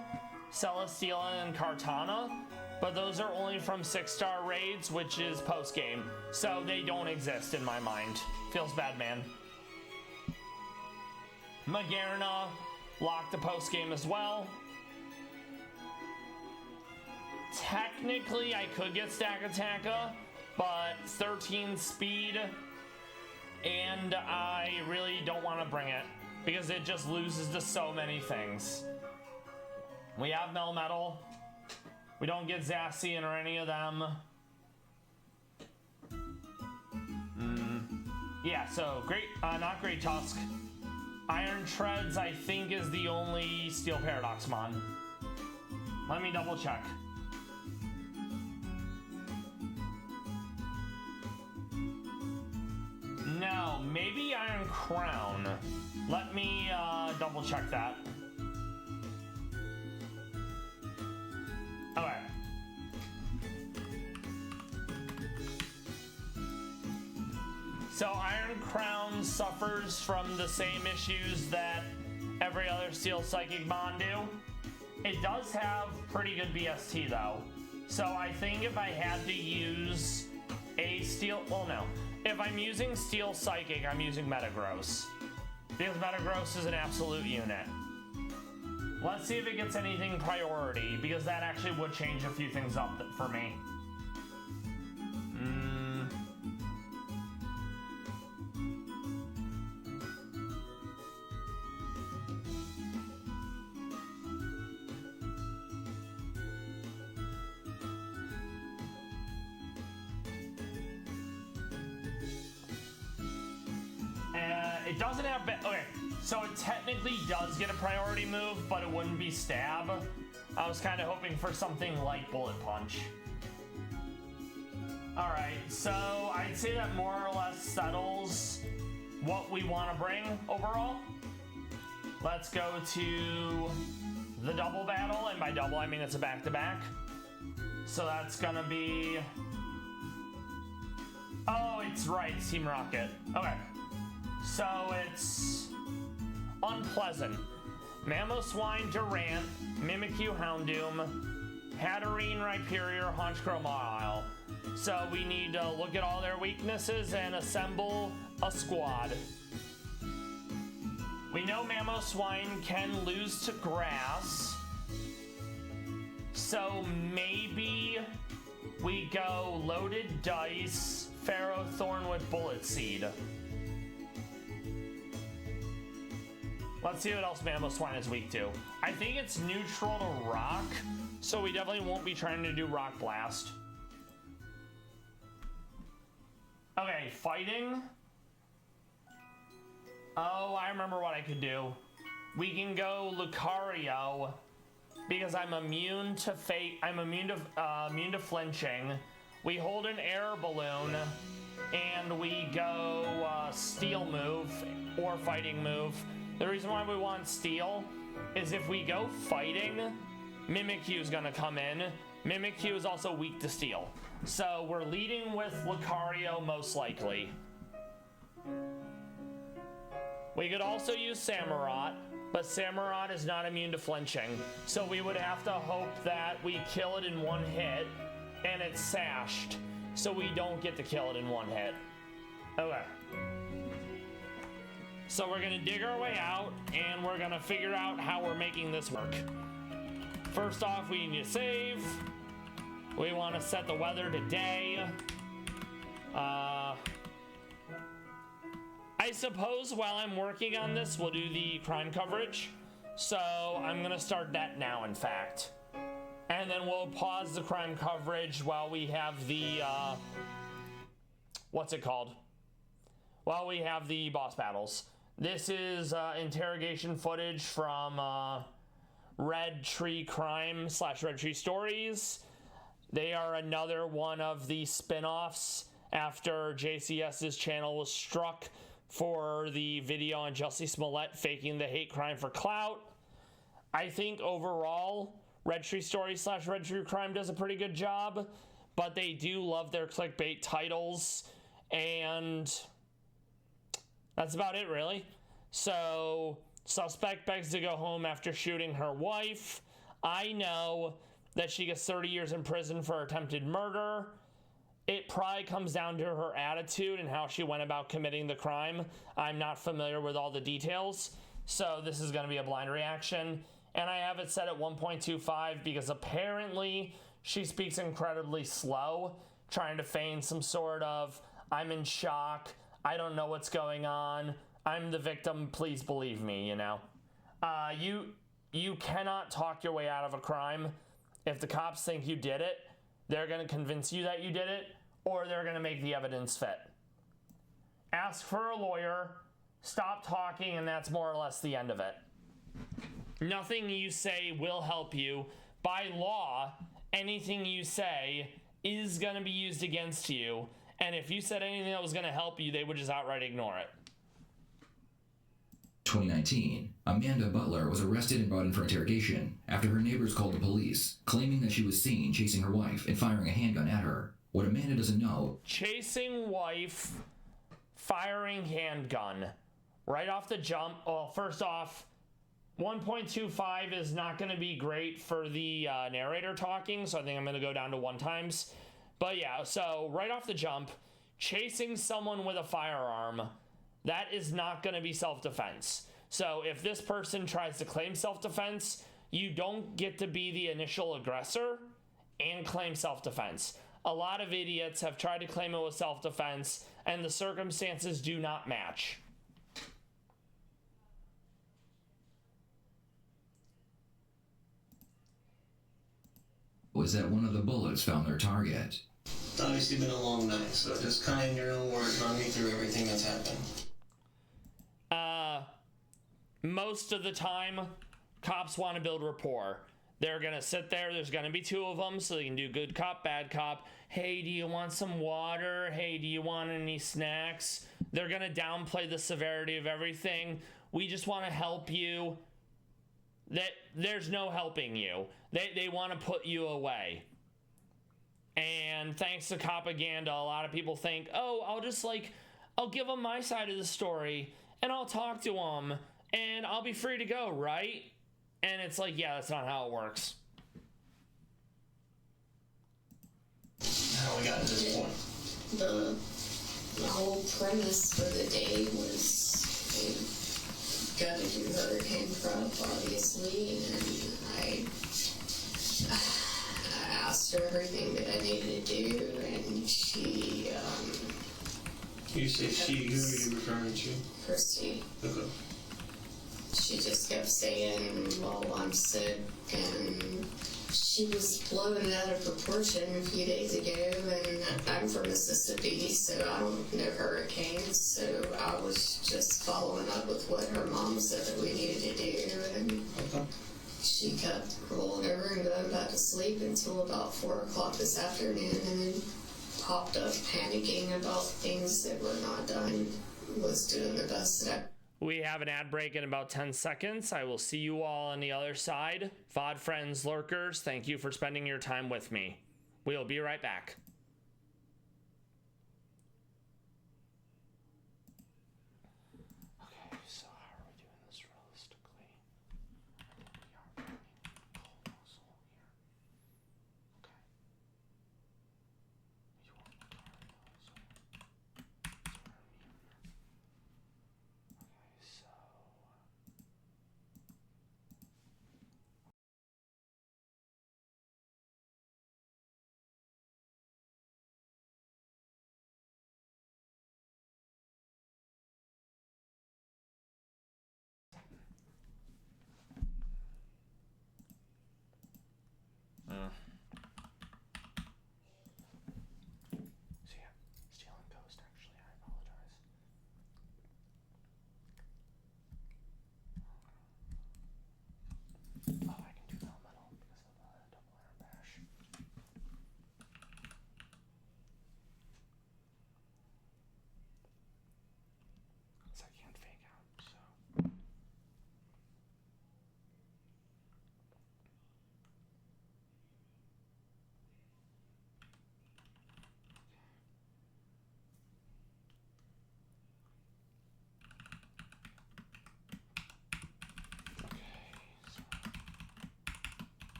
Celesteela and Kartana. But those are only from 6-star raids, which is postgame. So they don't exist in my mind. Feels bad, man. Magearna locked the post game as well. Technically, I could get Stakataka, but 13 speed, and I really don't want to bring it because it just loses to so many things. We have Melmetal. We don't get Zacian or any of them. Yeah, so great, not Great Tusk. Iron Treads, I think, is the only Steel Paradoxmon. Let me double check. No, maybe Iron Crown. Let me double check that. Okay. So Iron Crown suffers from the same issues that every other Steel Psychic Mon do. It does have pretty good BST though. So I think if I had to use a Steel, well no. If I'm using Steel Psychic, I'm using Metagross. Because Metagross is an absolute unit. Let's see if it gets anything priority, because that actually would change a few things up for me. it doesn't have... Okay, so it technically does get a priority move, but it wouldn't be stab. I was kind of hoping for something like bullet punch. Alright, so I'd say that more or less settles what we want to bring overall. Let's go to the double battle, and by double I mean it's a back-to-back. So that's gonna be... Oh, it's right, Team Rocket. Okay. So it's Unpleasant, Mamoswine, Durant, Mimikyu, Houndoom, Hatterene, Rhyperior, Honchkrow, Mawile. So we need to look at all their weaknesses and assemble a squad. We know Mamoswine can lose to grass. So maybe we go Loaded Dice, Ferrothorn with Bullet Seed. Let's see what else Mamoswine is weak to. I think it's neutral to Rock, so we definitely won't be trying to do Rock Blast. Okay, fighting. Oh, I remember what I could do. We can go Lucario because I'm immune to fate. I'm immune to flinching. We hold an air balloon, and we go Steel move or Fighting move. The reason why we want Steel is if we go Fighting, Mimikyu is gonna come in. Mimikyu is also weak to Steel. So we're leading with Lucario most likely. We could also use Samurott, but Samurott is not immune to flinching. So we would have to hope that we kill it in one hit and it's sashed, so we don't get to kill it in one hit. Okay. So we're gonna dig our way out and we're gonna figure out how we're making this work. First off, we need to save. We want to set the weather to day. I suppose while I'm working on this, we'll do the crime coverage. So I'm gonna start that now, in fact. And then we'll pause the crime coverage while we have the, what's it called? While we have the boss battles. This is interrogation footage from Red Tree Crime / Red Tree Stories. They are another one of the spin-offs after JCS's channel was struck for the video on Jussie Smollett faking the hate crime for clout. I think overall, Red Tree Stories / Red Tree Crime does a pretty good job, but they do love their clickbait titles, and that's about it, really. So, suspect begs to go home after shooting her wife. I know that she gets 30 years in prison for attempted murder. It probably comes down to her attitude and how she went about committing the crime. I'm not familiar with all the details, so this is going to be a blind reaction. And I have it set at 1.25 because apparently she speaks incredibly slow, trying to feign some sort of, I'm in shock, I don't know what's going on, I'm the victim, please believe me, you know. You cannot talk your way out of a crime. If the cops think you did it, they're going to convince you that you did it, or they're going to make the evidence fit. Ask for a lawyer, stop talking, and that's more or less the end of it. Nothing you say will help you. By law, anything you say is going to be used against you, and if you said anything that was going to help you, they would just outright ignore it. 2019, Amanda Butler was arrested and brought in for interrogation after her neighbors called the police, claiming that she was seen chasing her wife and firing a handgun at her. What Amanda doesn't know... Chasing wife, firing handgun. Right off the jump, well, first off, 1.25 is not going to be great for the narrator talking, so I think I'm going to go down to 1 times. But yeah, so right off the jump, chasing someone with a firearm, that is not going to be self-defense. So if this person tries to claim self-defense, you don't get to be the initial aggressor and claim self-defense. A lot of idiots have tried to claim it was self-defense, and the circumstances do not match. Was that one of the bullets found their target? It's obviously been a long night, so just kind of in your own words, run me through everything that's happened. most of the time, cops want to build rapport. They're gonna sit there, there's gonna be two of them, so they can do good cop, bad cop. Hey, do you want some water? Hey, do you want any snacks? They're gonna downplay the severity of everything. We just want to help you. There's no helping you. They want to put you away. And thanks to propaganda, a lot of people think, oh, I'll give them my side of the story, and I'll talk to them, and I'll be free to go, right? And it's like, yeah, that's not how it works. How we got to this point? The whole premise for the day was got to do hurricane prep, obviously, and I asked her everything that I needed to do, and she, You say she, who are you referring to? Christy, Okay. she just kept saying, well, I'm sick, and she was blown out of proportion a few days ago, and I'm from Mississippi, so I don't know hurricanes, so I was just following up with what her mom said that we needed to do, and Okay. she kept rolling over and going back to sleep until about 4 o'clock this afternoon, and then popped up panicking about things that were not done, was doing the best that I We have an ad break in about 10 seconds. I will see you all on the other side. VOD friends, lurkers, thank you for spending your time with me. We'll be right back. Okay, so how are we doing this realistically? I think we are bringing coal nozzle here. Okay. You want the car nozzle. Okay, so so yeah, Steel and Ghost, actually, I apologize. Oh, I can do Meownwell because of the double air bash. Because I can't fake out, so.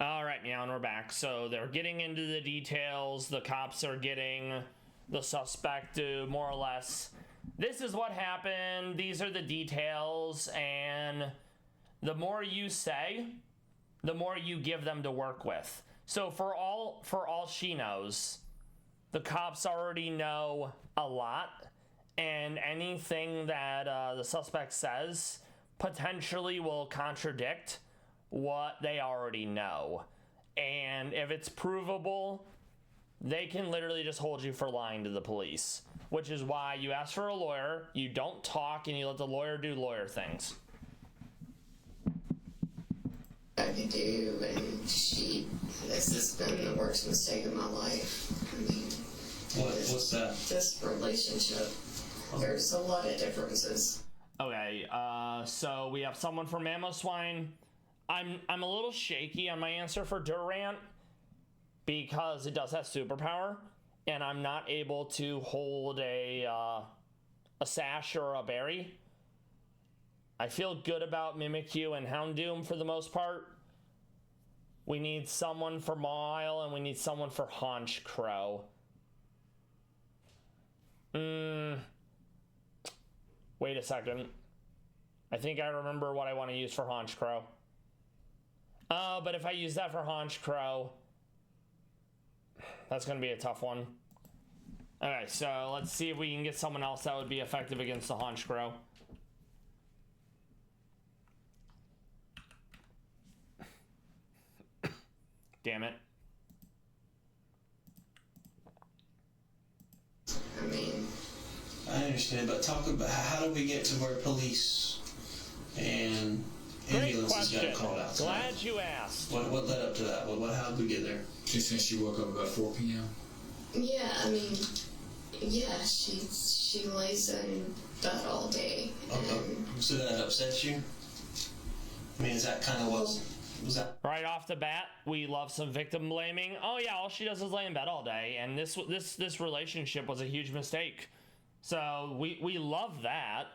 All right, Meow, and we're back. So they're getting into the details. The cops are getting the suspect to more or less, this is what happened. These are the details. And the more you say, the more you give them to work with. So for all she knows, the cops already know a lot. And anything that the suspect says potentially will contradict what they already know. And if it's provable, they can literally just hold you for lying to the police, which is why you ask for a lawyer, you don't talk, and you let the lawyer do lawyer things. I could do, and this has been the worst mistake of my life. I mean, What's that? this relationship, there's a lot of differences. Okay, so we have someone from Mammo Swine. I'm a little shaky on my answer for Durant because it does have superpower, and I'm not able to hold a sash or a berry. I feel good about Mimikyu and Houndoom for the most part. We need someone for Mile, and we need someone for Haunch Crow. Wait a second. I think I remember what I want to use for Haunch Crow. But if I use that for Haunch Crow, that's going to be a tough one. Okay, so let's see if we can get someone else that would be effective against the Haunch Crow. Damn it. I mean, I understand, but talk about how do we get to where police and Great ambulances got question. called out tonight? Glad you asked. What led up to that? How did we get there? She said she woke up about 4 p.m. yeah, I mean, yeah, she lays in bed all day. And So that upsets you? I mean, is that kind of what was that? Right off the bat, we love some victim blaming. Oh yeah, all she does is lay in bed all day, and this relationship was a huge mistake. So we love that.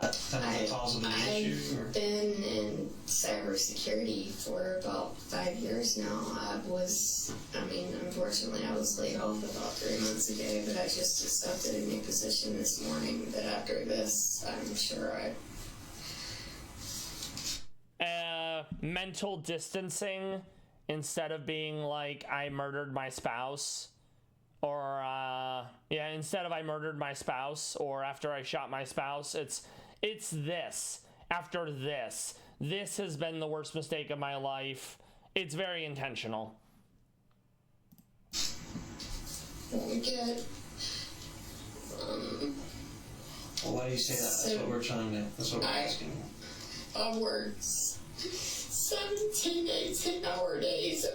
Kind of the cause of the issue? Or? I've been in cybersecurity for about 5 years now. Unfortunately, I was laid off about 3 months ago, but I just accepted a new position this morning that after this, I'm sure mental distancing instead of being like I murdered my spouse, or instead of I murdered my spouse or after I shot my spouse, it's this. After this has been the worst mistake of my life. It's very intentional. get. Well, why do you say that? That's what we're trying to. That's what we're asking. I worked 17, 18-hour days.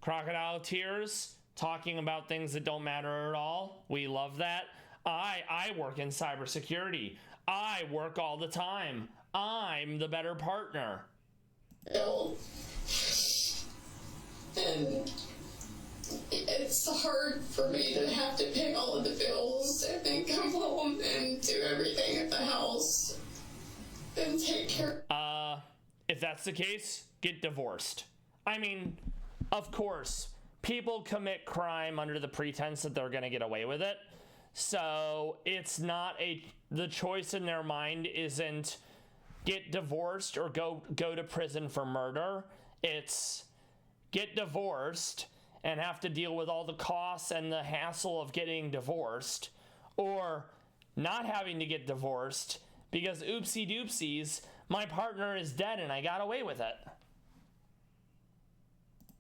Crocodile tears, talking about things that don't matter at all. We love that. I work in cybersecurity. I work all the time. I'm the better partner. And it's hard for me to have to pay all of the bills and then come home and do everything at the house and take care. If that's the case, get divorced. I mean, of course, people commit crime under the pretense that they're gonna get away with it. So it's not the choice in their mind isn't get divorced or go to prison for murder. It's get divorced and have to deal with all the costs and the hassle of getting divorced, or not having to get divorced because oopsie doopsies, my partner is dead and I got away with it.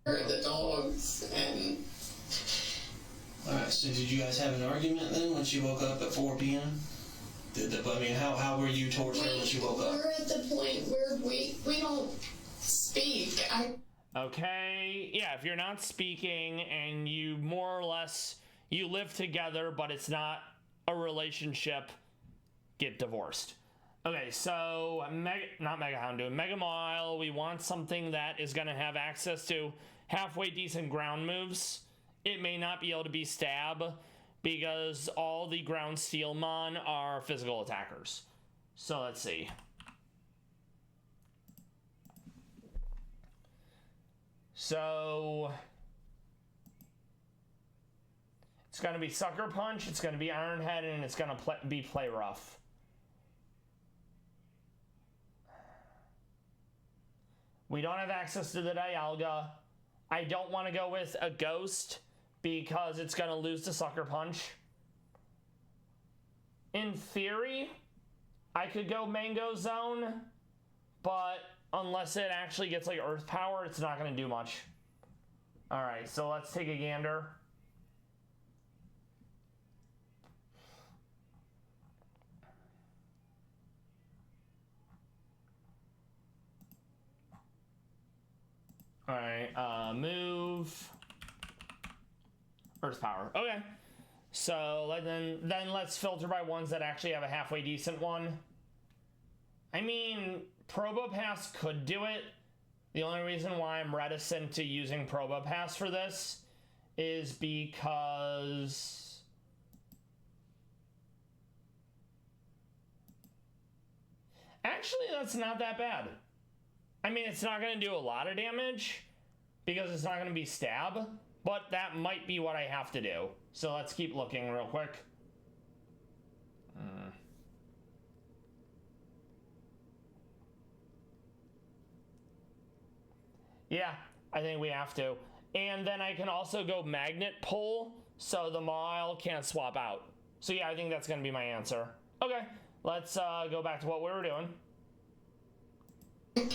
The dogs and. Alright, so did you guys have an argument then when she woke up at 4 p.m.? How were you towards her when she woke up? We're at the point where we don't speak. Okay, yeah, if you're not speaking and you more or less, you live together, but it's not a relationship, get divorced. Okay, so, not Mega Houndoom, Mega Mile, we want something that is going to have access to halfway decent ground moves. It may not be able to be stab, because all the ground Steelmon are physical attackers. So let's see. So it's going to be Sucker Punch, it's going to be Iron Head, and it's going to be Play Rough. We don't have access to the Dialga. I don't want to go with a Ghost because it's going to lose to Sucker Punch. In theory, I could go Mango Zone, but unless it actually gets like Earth Power, it's not going to do much. All right, so let's take a gander. All right, move. Earth power. Okay. So then let's filter by ones that actually have a halfway decent one. I mean, Probopass could do it. The only reason why I'm reticent to using Probopass for this is because actually that's not that bad. I mean, it's not going to do a lot of damage because it's not going to be stab, but that might be what I have to do. So let's keep looking real quick. Yeah, I think we have to. And then I can also go magnet pull, so the Maw can't swap out. So yeah, I think that's going to be my answer. Okay, let's go back to what we were doing.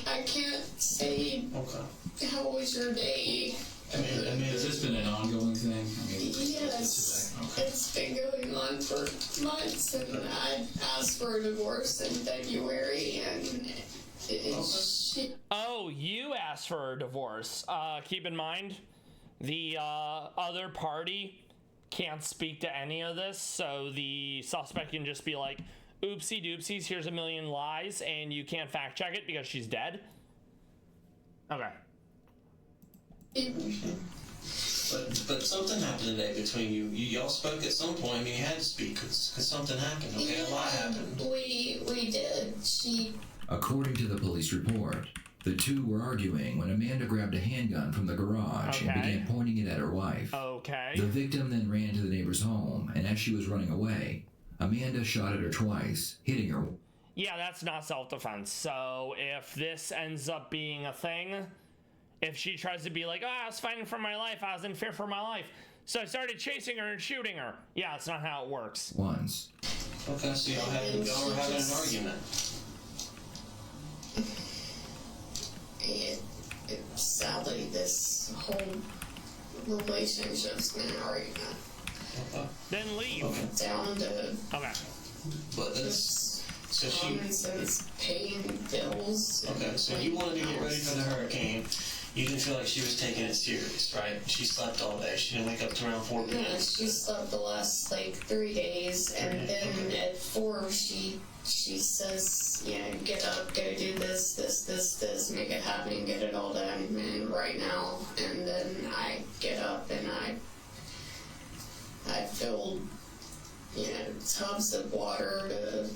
I can't say. Okay. How was your day? I mean, Has this been an ongoing thing? I mean, Yes, okay. it's been going on for months, and I asked for a divorce in February, and she. Oh, you asked for a divorce. Keep in mind, the other party can't speak to any of this, so the suspect can just be like, oopsie doopsies, here's a million lies, and you can't fact check it because she's dead. Okay. But something happened today between you. Y'all spoke at some point. I mean, you had to speak because something happened. Okay, a lot happened. We did. According to the police report, the two were arguing when Amanda grabbed a handgun from the garage and began pointing it at her wife. Okay. The victim then ran to the neighbor's home, and as she was running away, Amanda shot at her twice, hitting her. Yeah, that's not self-defense. So if this ends up being a thing, if she tries to be like, oh, I was fighting for my life, I was in fear for my life, so I started chasing her and shooting her. Yeah, that's not how it works. Once. Okay, so y'all were having an argument. Sadly, this whole relationship's been an argument. Okay. Then leave. Okay. Down to Okay. But that's so she. common sense paying bills. Okay, so you wanted to get ready for the hurricane. You didn't feel like she was taking it serious, right? She slept all day. She didn't wake up till around 4 p.m. Yeah, she slept the last 3 days, and then at 4 she says, get up, go do this, make it happen, get it all done, and right now. And then I get up and I filled, tubs of water to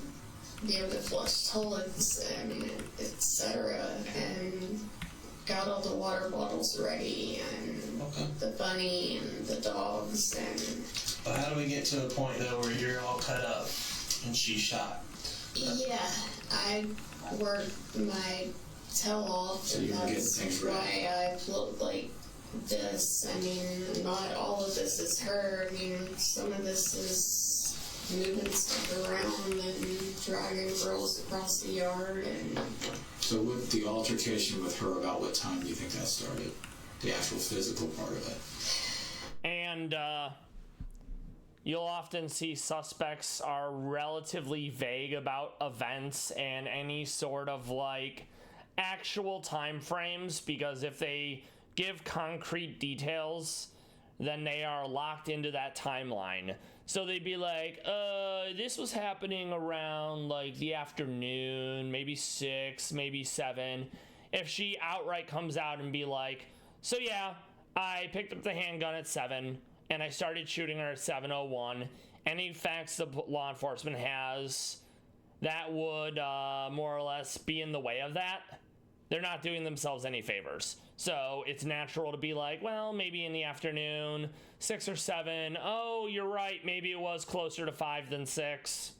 be able to flush toilets and etc. and got all the water bottles ready and the bunny and the dogs and. But how do we get to a point though where you're all cut up and she's shot? Yeah, I worked my tail off, So and you were getting that's things why ready. I look like this. I mean, not all of this is her. I mean, some of this is moving stuff around and dragging girls across the yard. And So with the altercation with her, about what time do you think that started? The actual physical part of it. And you'll often see suspects are relatively vague about events and any sort of actual time frames, because if they give concrete details, then they are locked into that timeline. So they'd be like, this was happening around the afternoon, maybe 6, maybe 7. If she outright comes out and be like, so yeah, I picked up the handgun at 7 and I started shooting her at 7:01. Any facts the law enforcement has that would more or less be in the way of that, they're not doing themselves any favors. So it's natural to be like, well, maybe in the afternoon, 6 or 7. Oh, you're right. Maybe it was closer to 5 than 6.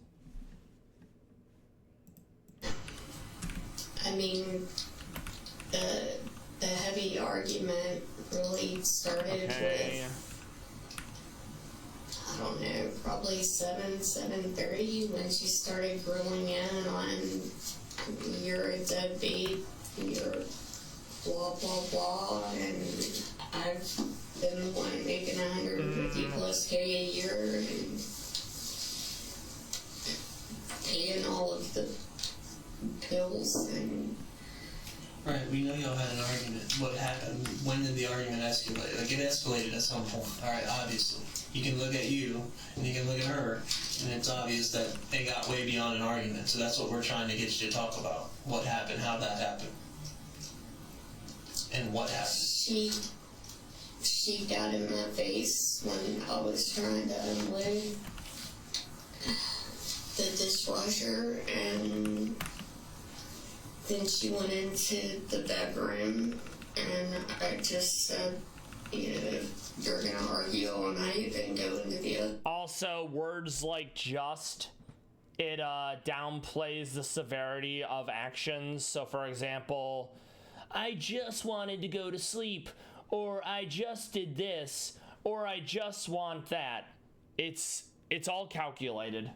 I mean, the heavy argument really started with, I don't know, probably 7:30 when she started grilling in on, you're a deadbeat, you're blah, blah, blah, and I've been the one making 150 plus K a year and paying all of the bills and. Right, we know y'all had an argument. What happened? When did the argument escalate? Like, it escalated at some point. Alright, obviously. You can look at you, and you can look at her, and it's obvious that it got way beyond an argument. So that's what we're trying to get you to talk about. What happened, how that happened. And what happened. She got in my face when I was trying to unload the dishwasher, and then she went into the bedroom, and I just said, you know, if you're gonna argue all night, then go into the other. Also, words like just, it downplays the severity of actions. So, for example, I just wanted to go to sleep, or I just did this, or I just want that. It's all calculated.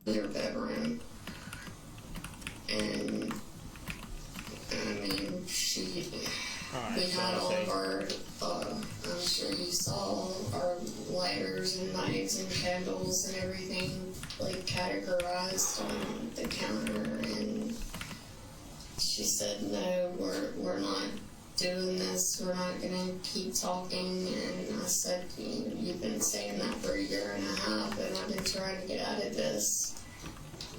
Their bedroom. And I mean, we had all of our, I'm sure you saw our lighters and knives and candles and everything like categorized on the counter, and she said, no, we're not doing this, we're not gonna keep talking. And I said, you've been saying that for 1.5 years, and I've been trying to get out of this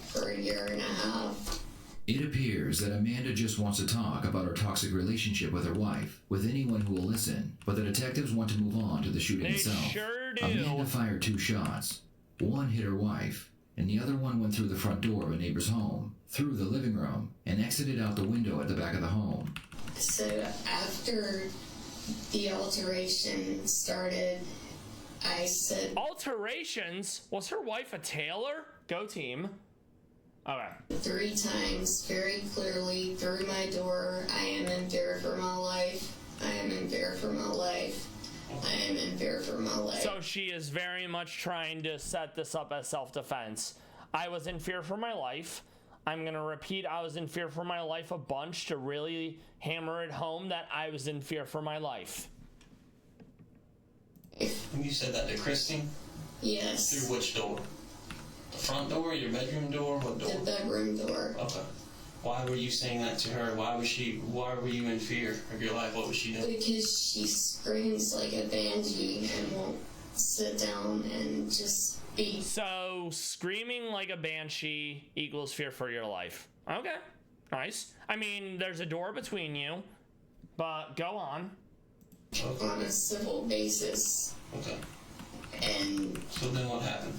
for 1.5 years. It appears that Amanda just wants to talk about her toxic relationship with her wife, with anyone who will listen, but the detectives want to move on to the shooting They itself. sure do. Amanda fired 2 shots. One hit her wife, and the other one went through the front door of a neighbor's home, through the living room, and exited out the window at the back of the home. So after the altercation started, I said... Alterations? Was her wife a tailor? Go team. Okay. 3 times, very clearly, through my door, I am in fear for my life. I am in fear for my life. I am in fear for my life. So she is very much trying to set this up as self-defense. I was in fear for my life. I'm going to repeat, I was in fear for my life a bunch to really hammer it home that I was in fear for my life. And you said that to Christine? Yes. Through which door? The front door, your bedroom door, what door? The bedroom door. Okay. Why were you saying that to her? Why were you in fear of your life? What was she doing? Because she screams like a banshee and won't sit down and just be. So, screaming like a banshee equals fear for your life. Okay, nice. I mean, there's a door between you, but go on. Okay. On a civil basis. Okay. And... So then what happened?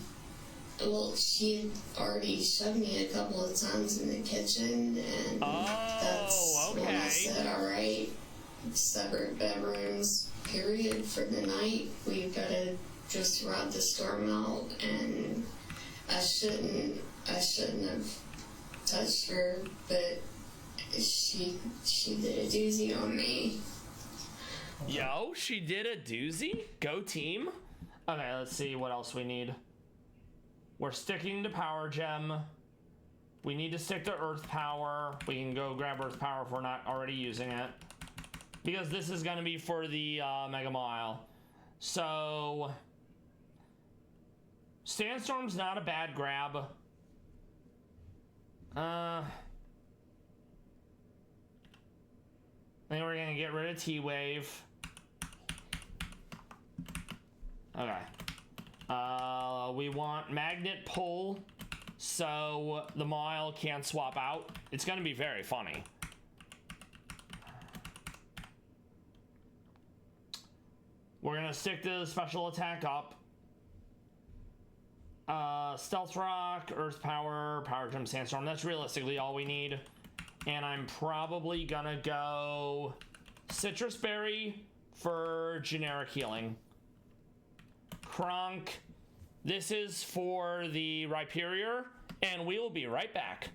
Well, she had already shoved me a couple of times in the kitchen, and that's when I said, alright, separate bedrooms, period, for the night. We've got to just ride the storm out, and I shouldn't have touched her, but she did a doozy on me. Yo, she did a doozy? Go team. Okay, let's see what else we need. We're sticking to power gem. We need to stick to earth power. We can go grab earth power if we're not already using it, because this is going to be for the Mega Mile. So Sandstorm's not a bad grab. I think we're going to get rid of T-Wave. Okay. We want magnet pull, so the mile can't swap out. It's gonna be very funny. We're gonna stick the special attack up. Stealth rock, earth power, power gem, sandstorm. That's realistically all we need. And I'm probably gonna go citrus berry for generic healing. Kronk. This is for the Rhyperior, and we will be right back.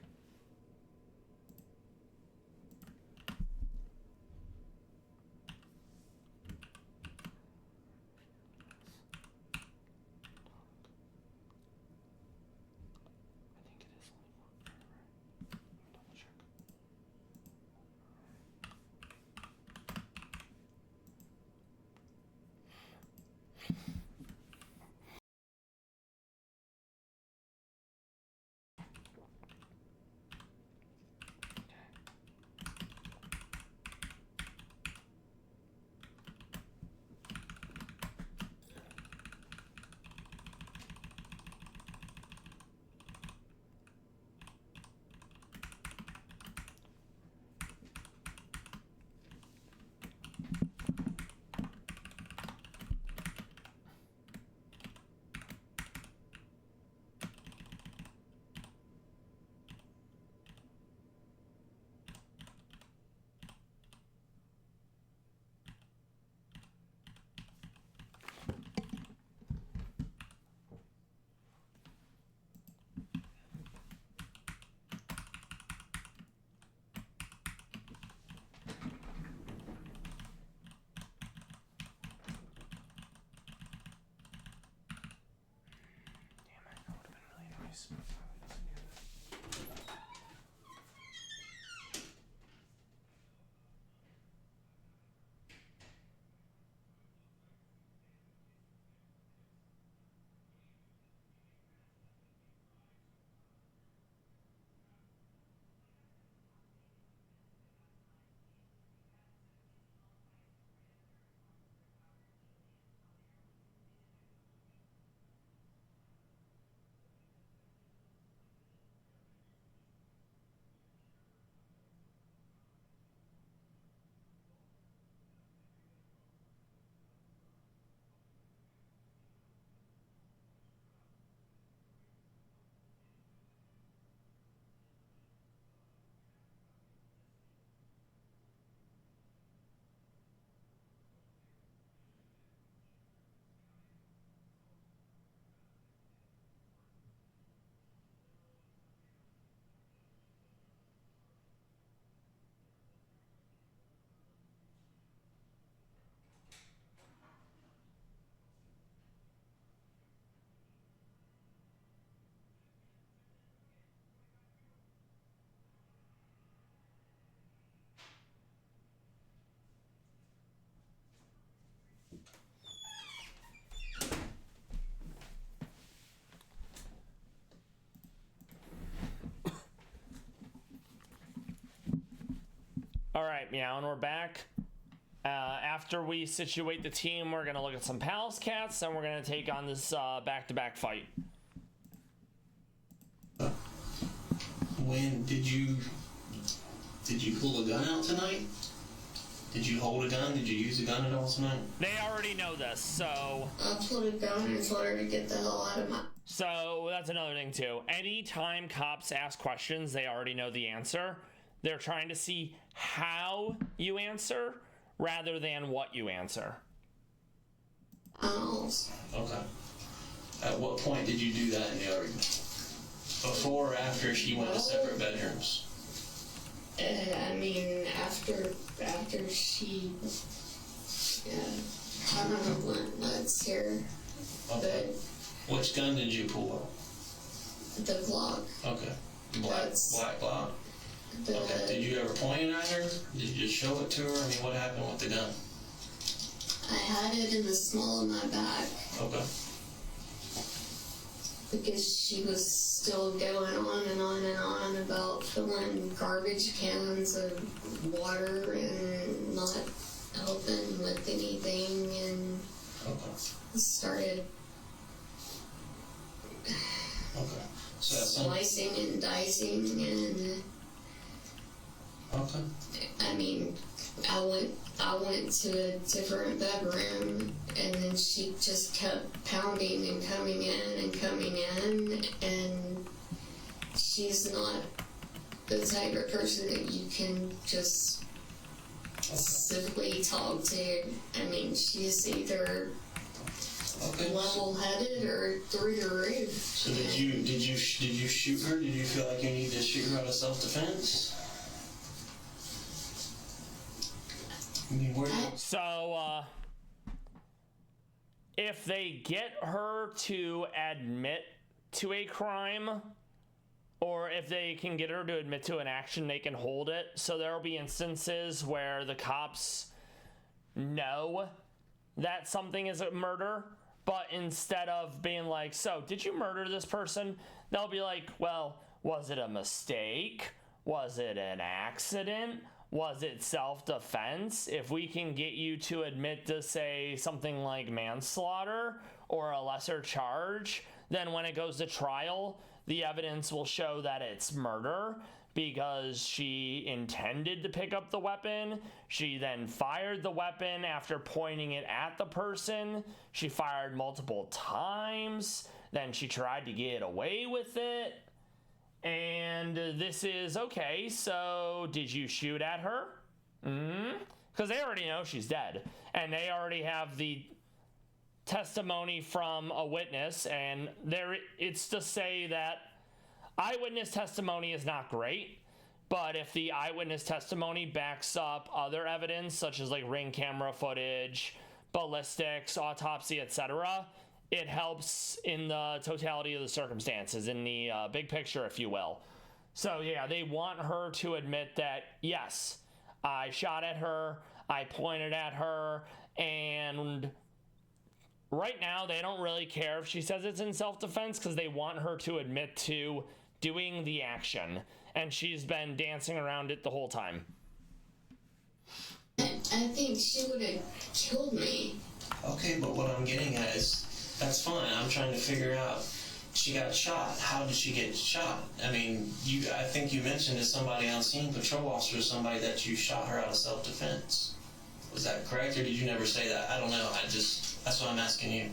All right, Meow, and we're back. After we situate the team, we're going to look at some Palace Cats, and we're going to take on this back-to-back fight. When did you pull a gun out tonight? Did you hold a gun? Did you use a gun at all tonight? They already know this, so... I pulled a gun and told her to get the hell out of my... So, that's another thing, too. Anytime cops ask questions, they already know the answer. They're trying to see how you answer rather than what you answer. Oh. Okay. At what point did you do that in the argument? Before or after she went to separate bedrooms? I mean, after she... I don't know what nuts here. Okay. But Which gun did you pull out? the Glock. Okay. Black Glock. Okay. Did you ever point it at her? Did you just show it to her? I mean, what happened with the gun? I had it in the small of my back Okay. because she was still going on and on and on about filling garbage cans of water and not helping with anything, and Okay. started Okay. So that's slicing and dicing, and okay. I mean, I went to a different bedroom, and then she just kept pounding and coming in, and she's not the type of person that you can just simply talk to. I mean, she's either level-headed or through the roof. So did you shoot her? Did you feel like you needed to shoot her out of self-defense? I mean, So, if they get her to admit to a crime, or if they can get her to admit to an action, they can hold it. So there will be instances where the cops know that something is a murder, but instead of being like, so did you murder this person? They'll be like, well, was it a mistake? Was it an accident? Was it self-defense? If we can get you to admit to, say, something like manslaughter or a lesser charge, then when it goes to trial, the evidence will show that it's murder because she intended to pick up the weapon. She then fired the weapon after pointing it at the person. She fired multiple times. Then she tried to get away with it. And this is, okay, so did you shoot at her? Because they already know she's dead. And they already have the testimony from a witness. And it's to say that eyewitness testimony is not great. But if the eyewitness testimony backs up other evidence, such as like ring camera footage, ballistics, autopsy, etc., it helps in the totality of the circumstances, in the big picture, if you will. So yeah, they want her to admit that, yes, I shot at her, I pointed at her, and right now they don't really care if she says it's in self-defense because they want her to admit to doing the action, and she's been dancing around it the whole time. I think she would have killed me. Okay, but what I'm getting at is, that's fine. I'm trying to figure out, she got shot. How did she get shot? I mean, I think you mentioned as somebody on scene, patrol officer, somebody that you shot her out of self-defense. Was that correct, or did you never say that? I don't know. That's what I'm asking you.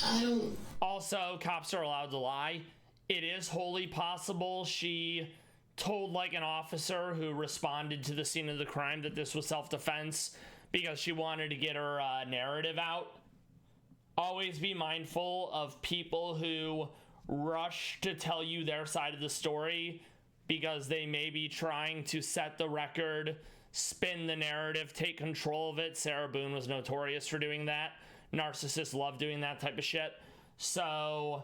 I don't... Also, cops are allowed to lie. It is wholly possible she told like an officer who responded to the scene of the crime that this was self-defense because she wanted to get her narrative out. Always be mindful of people who rush to tell you their side of the story because they may be trying to set the record, spin the narrative, take control of it. Sarah Boone was notorious for doing that. Narcissists love doing that type of shit. So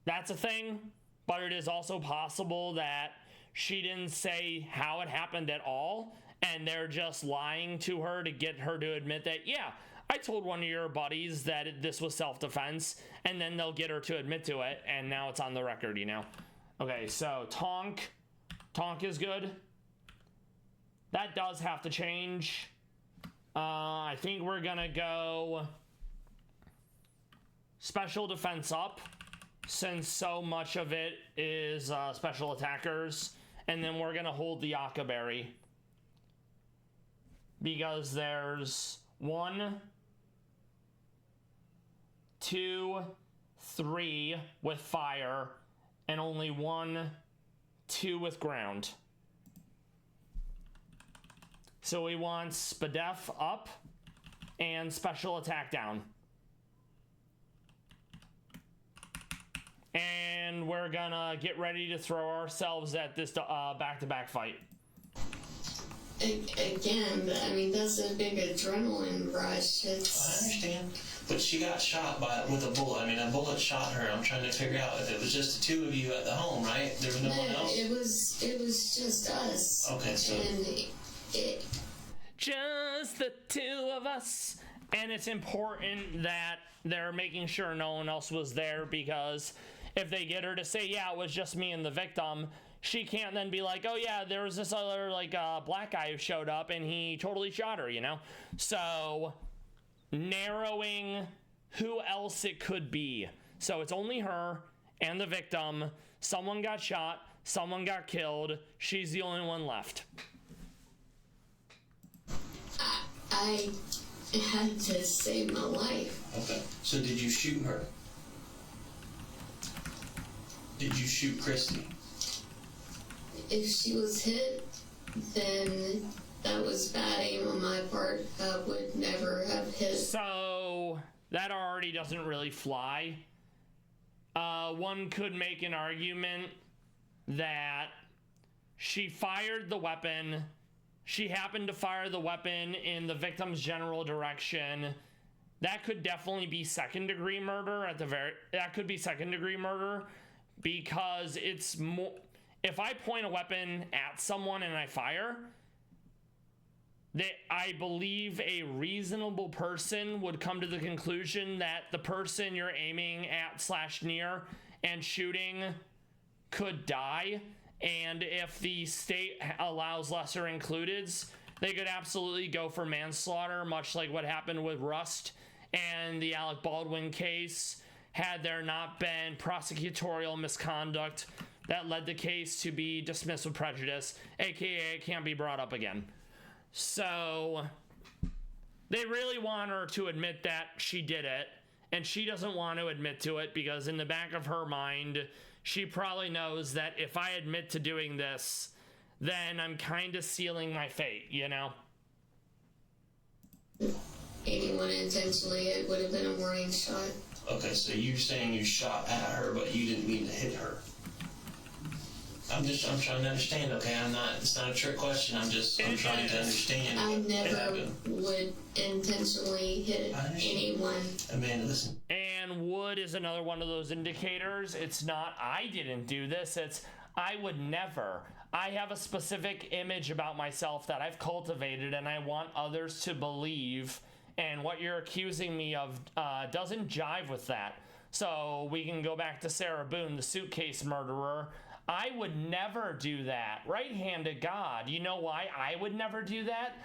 that's a thing, but it is also possible that she didn't say how it happened at all, and they're just lying to her to get her to admit that, yeah, I told one of your buddies that this was self-defense, and then they'll get her to admit to it, and now it's on the record, you know? Okay, so Tonk is good. That does have to change. I think we're gonna go special defense up, since so much of it is special attackers, and then we're gonna hold the Akaberry because there's 1, 2, 3 with fire and only 1, 2 with ground. So we want Spadef up and special attack down. And we're gonna get ready to throw ourselves at this back-to-back fight. Again, I mean, that's a big adrenaline rush. I understand, but she got shot with a bullet. I mean, a bullet shot her. I'm trying to figure out if it was just the two of you at the home, right? There was no one else? It was just us. Okay, so... And just the two of us. And it's important that they're making sure no one else was there, because if they get her to say, yeah, it was just me and the victim, she can't then be like, oh yeah, there was this other like black guy who showed up and he totally shot her, you know? So narrowing who else it could be. So it's only her and the victim. Someone got shot, someone got killed. She's the only one left. I had to save my life. Okay. So did you shoot her? Did you shoot Christy? If she was hit, then that was bad aim on my part. I would never have hit. So that already doesn't really fly. One could make an argument that she fired the weapon. She happened to fire the weapon in the victim's general direction. That could definitely be second-degree murder at the that could be second-degree murder, because it's more, if I point a weapon at someone and I fire, that I believe a reasonable person would come to the conclusion that the person you're aiming at / near and shooting could die. And if the state allows lesser includeds, they could absolutely go for manslaughter, much like what happened with Rust and the Alec Baldwin case, had there not been prosecutorial misconduct that led the case to be dismissed with prejudice, aka it can't be brought up again. So they really want her to admit that she did it, and she doesn't want to admit to it because in the back of her mind, she probably knows that if I admit to doing this, then I'm kind of sealing my fate, you know? Anyone intentionally, it would have been a warning shot. Okay, so you're saying you shot at her, but you didn't mean to hit her. I'm trying to understand, okay? It's not a trick question. I'm trying to understand. I what never happened. would intentionally hit anyone. Amanda, listen. And wood is another one of those indicators. It's not, I didn't do this. It's, I would never. I have a specific image about myself that I've cultivated and I want others to believe. And what you're accusing me of doesn't jive with that. So we can go back to Sarah Boone, the suitcase murderer. I would never do that. Right hand to God. You know why I would never do that?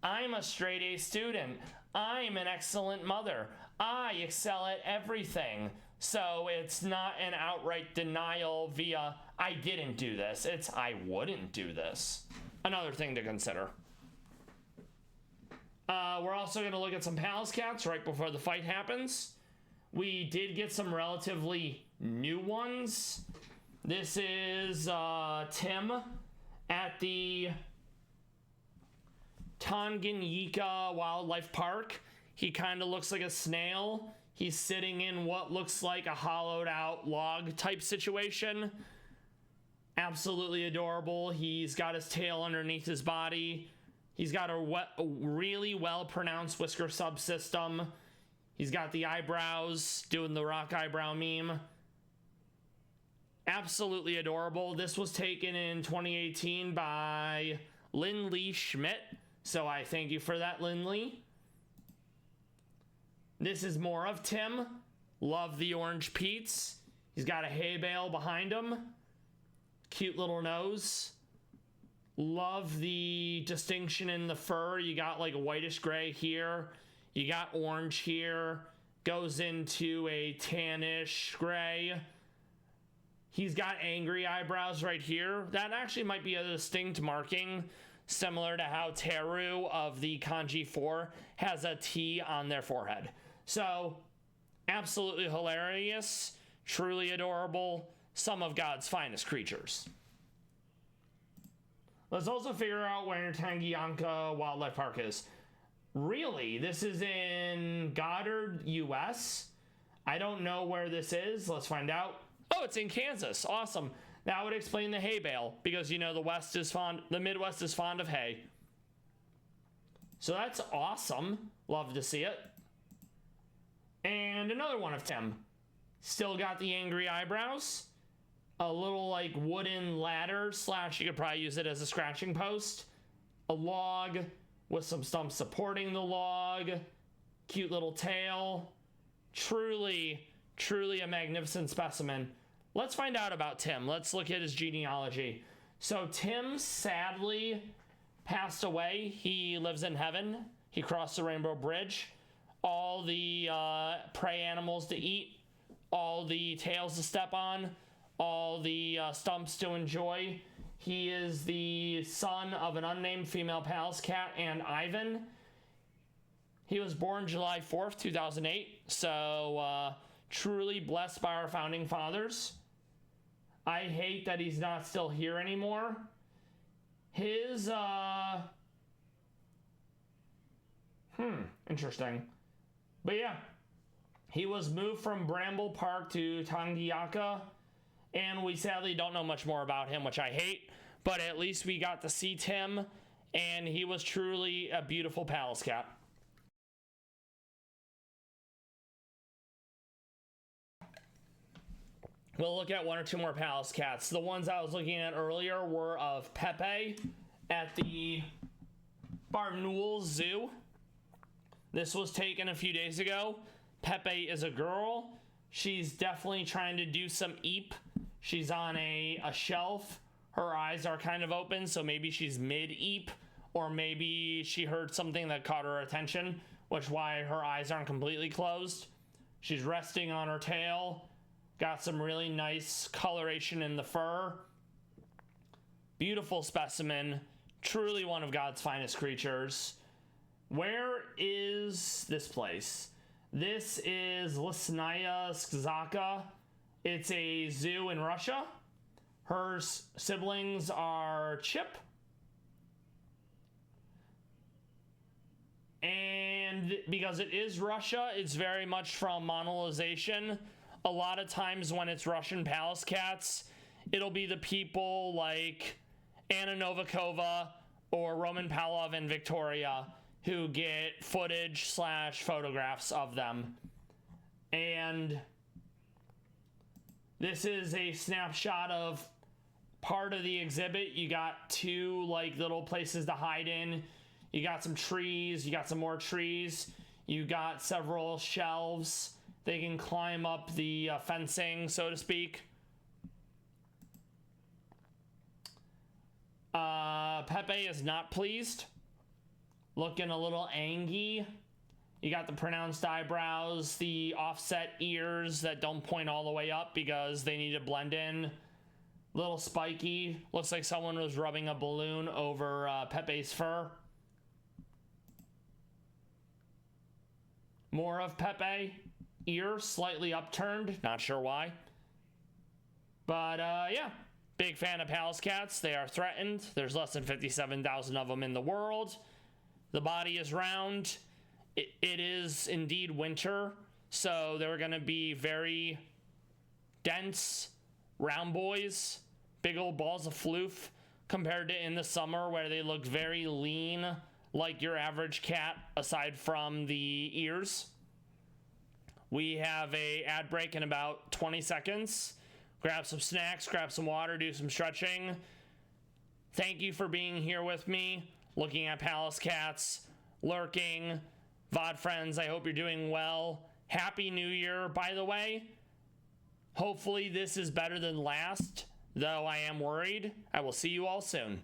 I'm a straight A student. I'm an excellent mother. I excel at everything. So it's not an outright denial via I didn't do this. It's I wouldn't do this. Another thing to consider. We're also going to look at some Palace Cats right before the fight happens. We did get some relatively new ones. This is Tim at the Tanganyika Wildlife Park. He kind of looks like a snail. He's sitting in what looks like a hollowed out log type situation. Absolutely adorable. He's got his tail underneath his body. He's got a really well pronounced whisker subsystem. He's got the eyebrows, doing the rock eyebrow meme. Absolutely adorable. This was taken in 2018 by Lynn Lee Schmidt. So I thank you for that, Lynn Lee. This is more of Tim. Love the orange Pete's. He's got a hay bale behind him. Cute little nose. Love the distinction in the fur. You got like a whitish gray here. You got orange here. Goes into a tannish gray. He's got angry eyebrows right here. That actually might be a distinct marking, similar to how Teru of the Kanji 4 has a T on their forehead. So, absolutely hilarious, truly adorable, some of God's finest creatures. Let's also figure out where Tanganyika Wildlife Park is. Really? This is in Goddard, US? I don't know where this is. Let's find out. Oh, it's in Kansas. Awesome. That would explain the hay bale, because you know the Midwest is fond of hay. So that's awesome. Love to see it. And another one of Tim. Still got the angry eyebrows. A little like wooden ladder / you could probably use it as a scratching post. A log with some stumps supporting the log. Cute little tail. Truly a magnificent specimen. Let's find out about Tim. Let's look at his genealogy. So Tim sadly passed away. He lives in heaven. He crossed the Rainbow Bridge. All the prey animals to eat. All the tails to step on. All the stumps to enjoy. He is the son of an unnamed female Palace Cat and Ivan. He was born July 4th, 2008. So truly blessed by our founding fathers. I hate that he's not still here anymore. His, interesting. But yeah, he was moved from Bramble Park to Tanganyika, and we sadly don't know much more about him, which I hate, but at least we got to see Tim, and he was truly a beautiful Palace Cat. We'll look at one or two more Palace Cats. The ones I was looking at earlier were of Pepe at the Barnwell Zoo. This was taken a few days ago. Pepe is a girl. She's definitely trying to do some eep. She's on a shelf. Her eyes are kind of open, so maybe she's mid-eep, or maybe she heard something that caught her attention, which is why her eyes aren't completely closed. She's resting on her tail. Got some really nice coloration in the fur. Beautiful specimen. Truly one of God's finest creatures. Where is this place? This is Lesnaya Skzaka. It's a zoo in Russia. Her siblings are Chip. And because it is Russia, it's very much from monetization. A lot of times when it's Russian Palace Cats, it'll be the people like Anna Novikova or Roman Palov and Victoria who get footage / photographs of them. And this is a snapshot of part of the exhibit. You got two like little places to hide in. You got some trees, you got some more trees, you got several shelves. They can climb up the fencing, so to speak. Pepe is not pleased. Looking a little angry. You got the pronounced eyebrows, the offset ears that don't point all the way up because they need to blend in. Little spiky. Looks like someone was rubbing a balloon over Pepe's fur. More of Pepe. Ear slightly upturned. Not sure why. But yeah. Big fan of Pallas cats. They are threatened. There's less than 57,000 of them in the world. The body is round. It is indeed winter. So they're going to be very dense, round boys. Big old balls of floof compared to in the summer where they look very lean like your average cat aside from the ears. We have a ad break in about 20 seconds. Grab some snacks, grab some water, do some stretching. Thank you for being here with me, looking at Pallas cats, lurking. VOD friends, I hope you're doing well. Happy New Year, by the way. Hopefully this is better than last, though I am worried. I will see you all soon.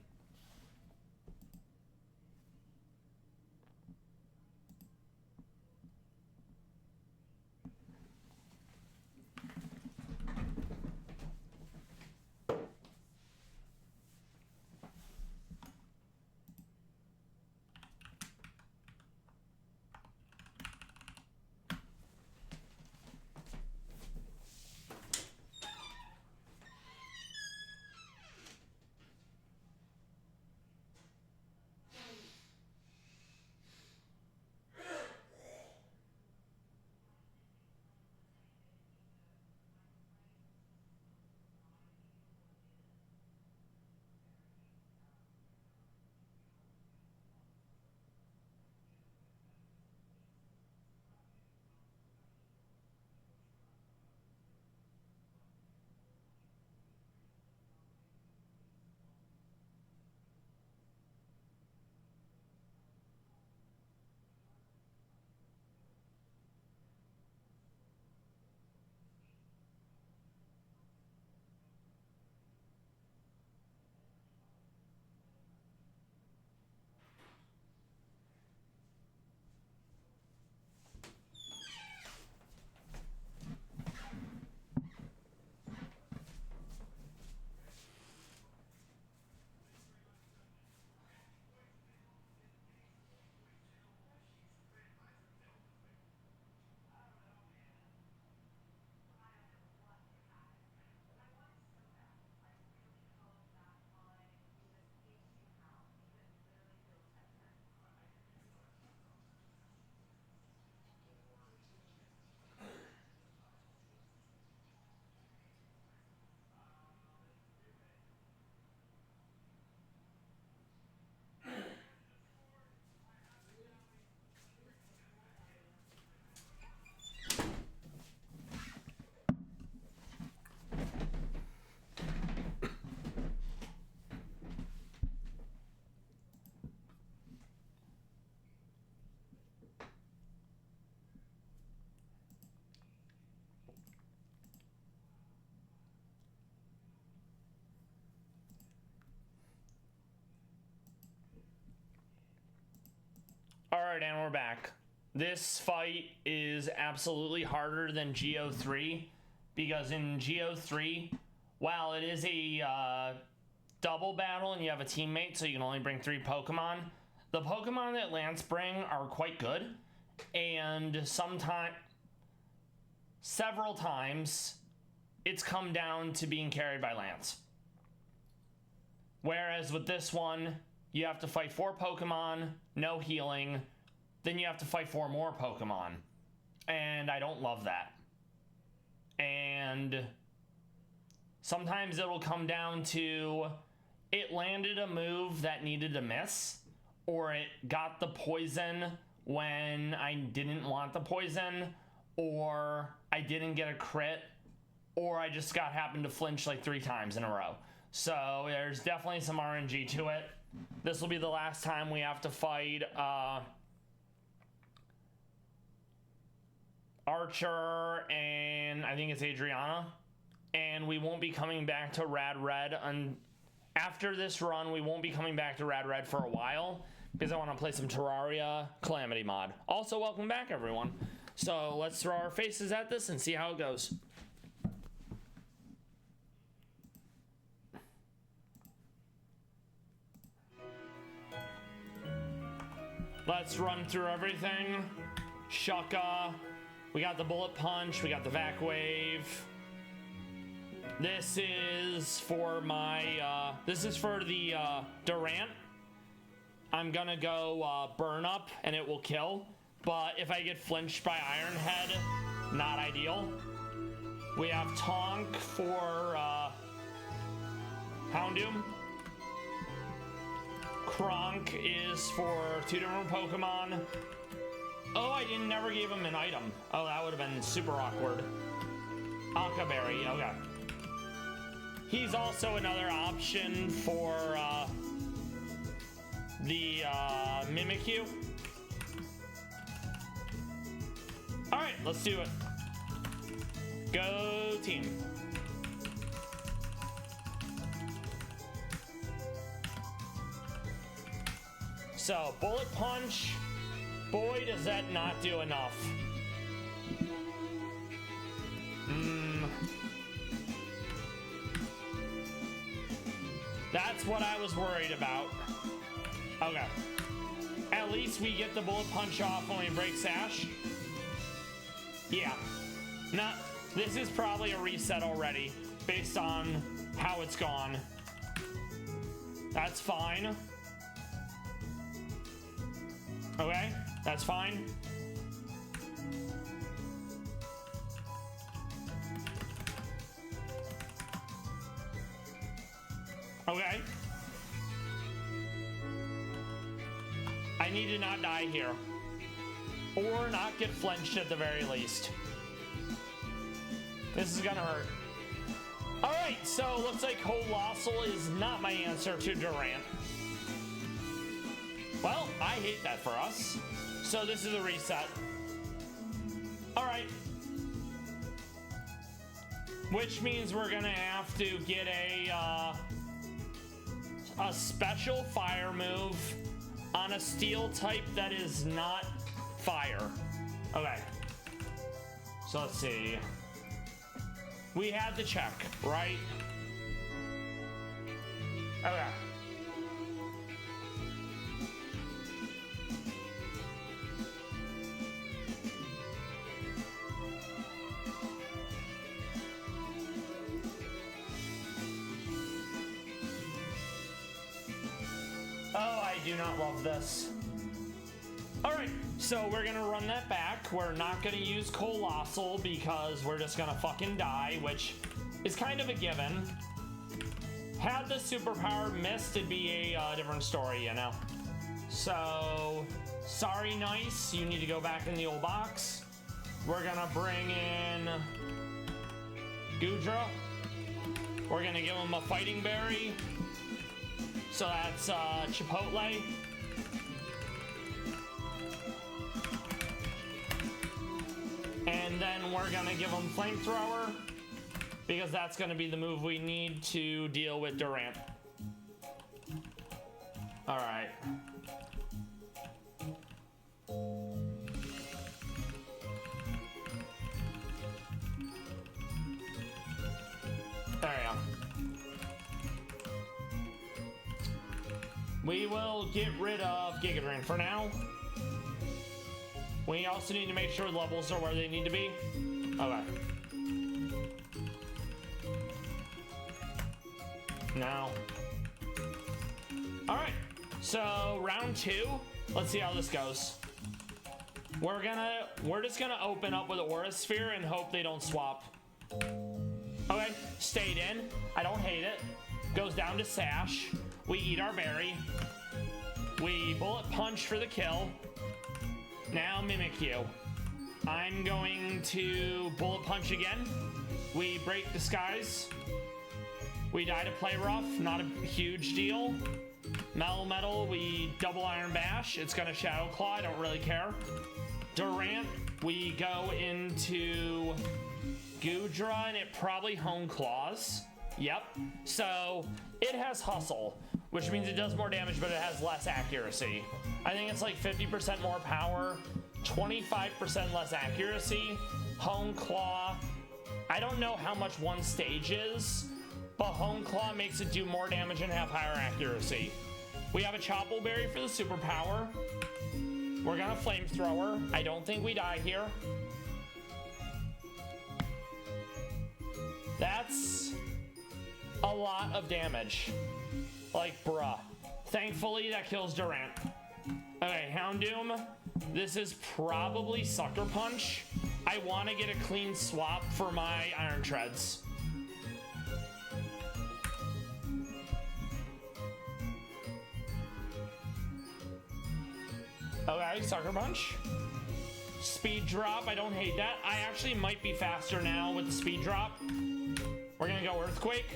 All right, and we're back. This fight is absolutely harder than GO3 because in GO3, while it is a double battle and you have a teammate, so you can only bring 3 Pokemon, the Pokemon that Lance bring are quite good, and several times, it's come down to being carried by Lance. Whereas with this one, you have to fight 4 Pokemon, no healing, then you have to fight 4 more Pokemon. And I don't love that. And Sometimes it'll come down to it landed a move that needed to miss, or it got the poison when I didn't want the poison, or I didn't get a crit, or I just happened to flinch like 3 times in a row. So there's definitely some RNG to it. This will be the last time we have to fight Archer and I think it's Adriana. And we won't be coming back to Rad Red. After this run, we won't be coming back to Rad Red for a while because I want to play some Terraria Calamity mod. Also, welcome back, everyone. So let's throw our faces at this and see how it goes. Let's run through everything. Shaka. We got the Bullet Punch. We got the Vac Wave. This is for my, this is for the Durant. I'm gonna go Burn Up and it will kill. But if I get flinched by Iron Head, not ideal. We have Tonk for Houndoom. Kronk is for 2 different Pokemon. Oh, I never gave him an item. Oh, that would have been super awkward. Akaberry, okay. He's also another option for the Mimikyu. Alright, let's do it. Go team. So, Bullet Punch. Boy, does that not do enough. That's what I was worried about. Okay. At least we get the Bullet Punch off when we break Sash. Yeah. This is probably a reset already, based on how it's gone. That's fine. Okay, that's fine. Okay. I need to not die here. Or not get flinched at the very least. This is gonna hurt. Alright, so looks like Colossal is not my answer to Durant. Well, I hate that for us. So this is a reset. Alright. Which means we're gonna have to get a special fire move on a steel type that is not fire. Okay. So let's see. We had to check, right? Okay. Oh, I do not love this. Alright, so we're gonna run that back. We're not gonna use Colossal because we're just gonna fucking die, which is kind of a given. Had the superpower missed, it'd be a different story, you know? So, sorry, Nice, you need to go back in the old box. We're gonna bring in Gudra. We're gonna give him a Fighting Berry. So that's Chipotle. And then we're gonna give him Flamethrower because that's gonna be the move we need to deal with Durant. Alright. There we go. We will get rid of Giga Drain for now. We also need to make sure levels are where they need to be. Okay. Now. Alright. So, round 2. Let's see how this goes. We're just gonna open up with Aura Sphere and hope they don't swap. Okay, stayed in. I don't hate it. Goes down to Sash. We eat our berry. We bullet punch for the kill. Now mimic you. I'm going to bullet punch again. We break disguise. We die to play rough, not a huge deal. Metal, we double iron bash. It's gonna shadow claw, I don't really care. Durant, we go into Gudra and it probably hone claws. Yep, so it has hustle, which means it does more damage, but it has less accuracy. I think it's like 50% more power, 25% less accuracy, hone claw. I don't know how much one stage is, but hone claw makes it do more damage and have higher accuracy. We have a choppleberry for the superpower. We're gonna flamethrower. I don't think we die here. That's a lot of damage. Like, bruh. Thankfully, that kills Durant. Okay, Houndoom. This is probably Sucker Punch. I want to get a clean swap for my Iron Treads. Okay, Sucker Punch. Speed drop, I don't hate that. I actually might be faster now with the speed drop. We're gonna go Earthquake.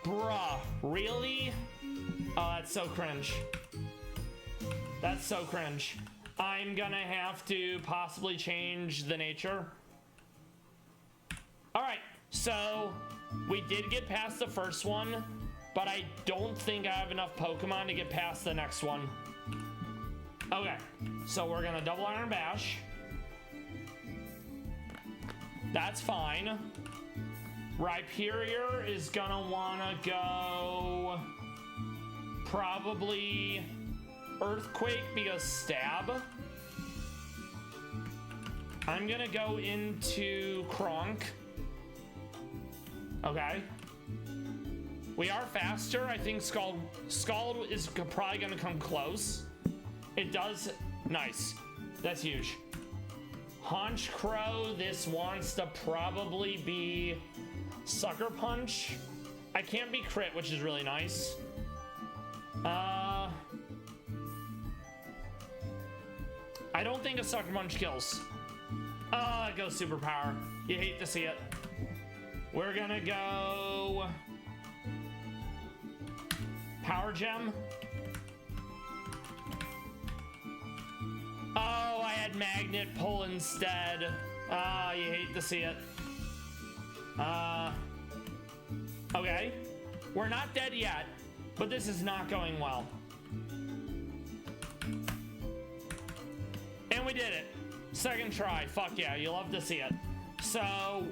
Bruh, really? Oh, that's so cringe. That's so cringe. I'm gonna have to possibly change the nature. Alright, so we did get past the first one, but I don't think I have enough Pokemon to get past the next one. Okay, so we're gonna double iron bash. That's fine. Rhyperior is gonna wanna go probably Earthquake because stab. I'm gonna go into Kronk. Okay. We are faster. I think Scald is probably gonna come close. It does. Nice. That's huge. Haunch Crow, this wants to probably be Sucker Punch. I can't be crit, which is really nice. I don't think a Sucker Punch kills. It goes Superpower. You hate to see it. We're gonna go Power Gem. Oh, I had Magnet Pull instead. You hate to see it. Okay. We're not dead yet, but this is not going well. And we did it. Second try. Fuck yeah, you love to see it. So,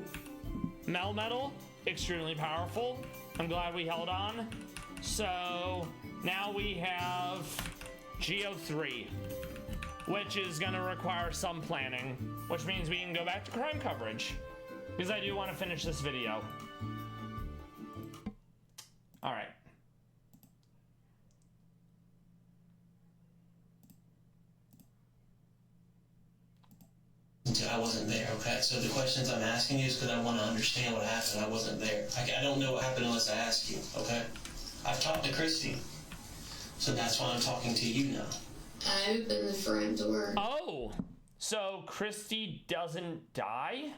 Metal, extremely powerful. I'm glad we held on. So, now we have Geo3, which is going to require some planning, which means we can go back to crime coverage, because I do want to finish this video. All right. I wasn't there, okay? So the questions I'm asking you is because I want to understand what happened. I wasn't there. I don't know what happened unless I ask you, okay? I've talked to Christy, so that's why I'm talking to you now. I opened the front door. Oh, so Christy doesn't die?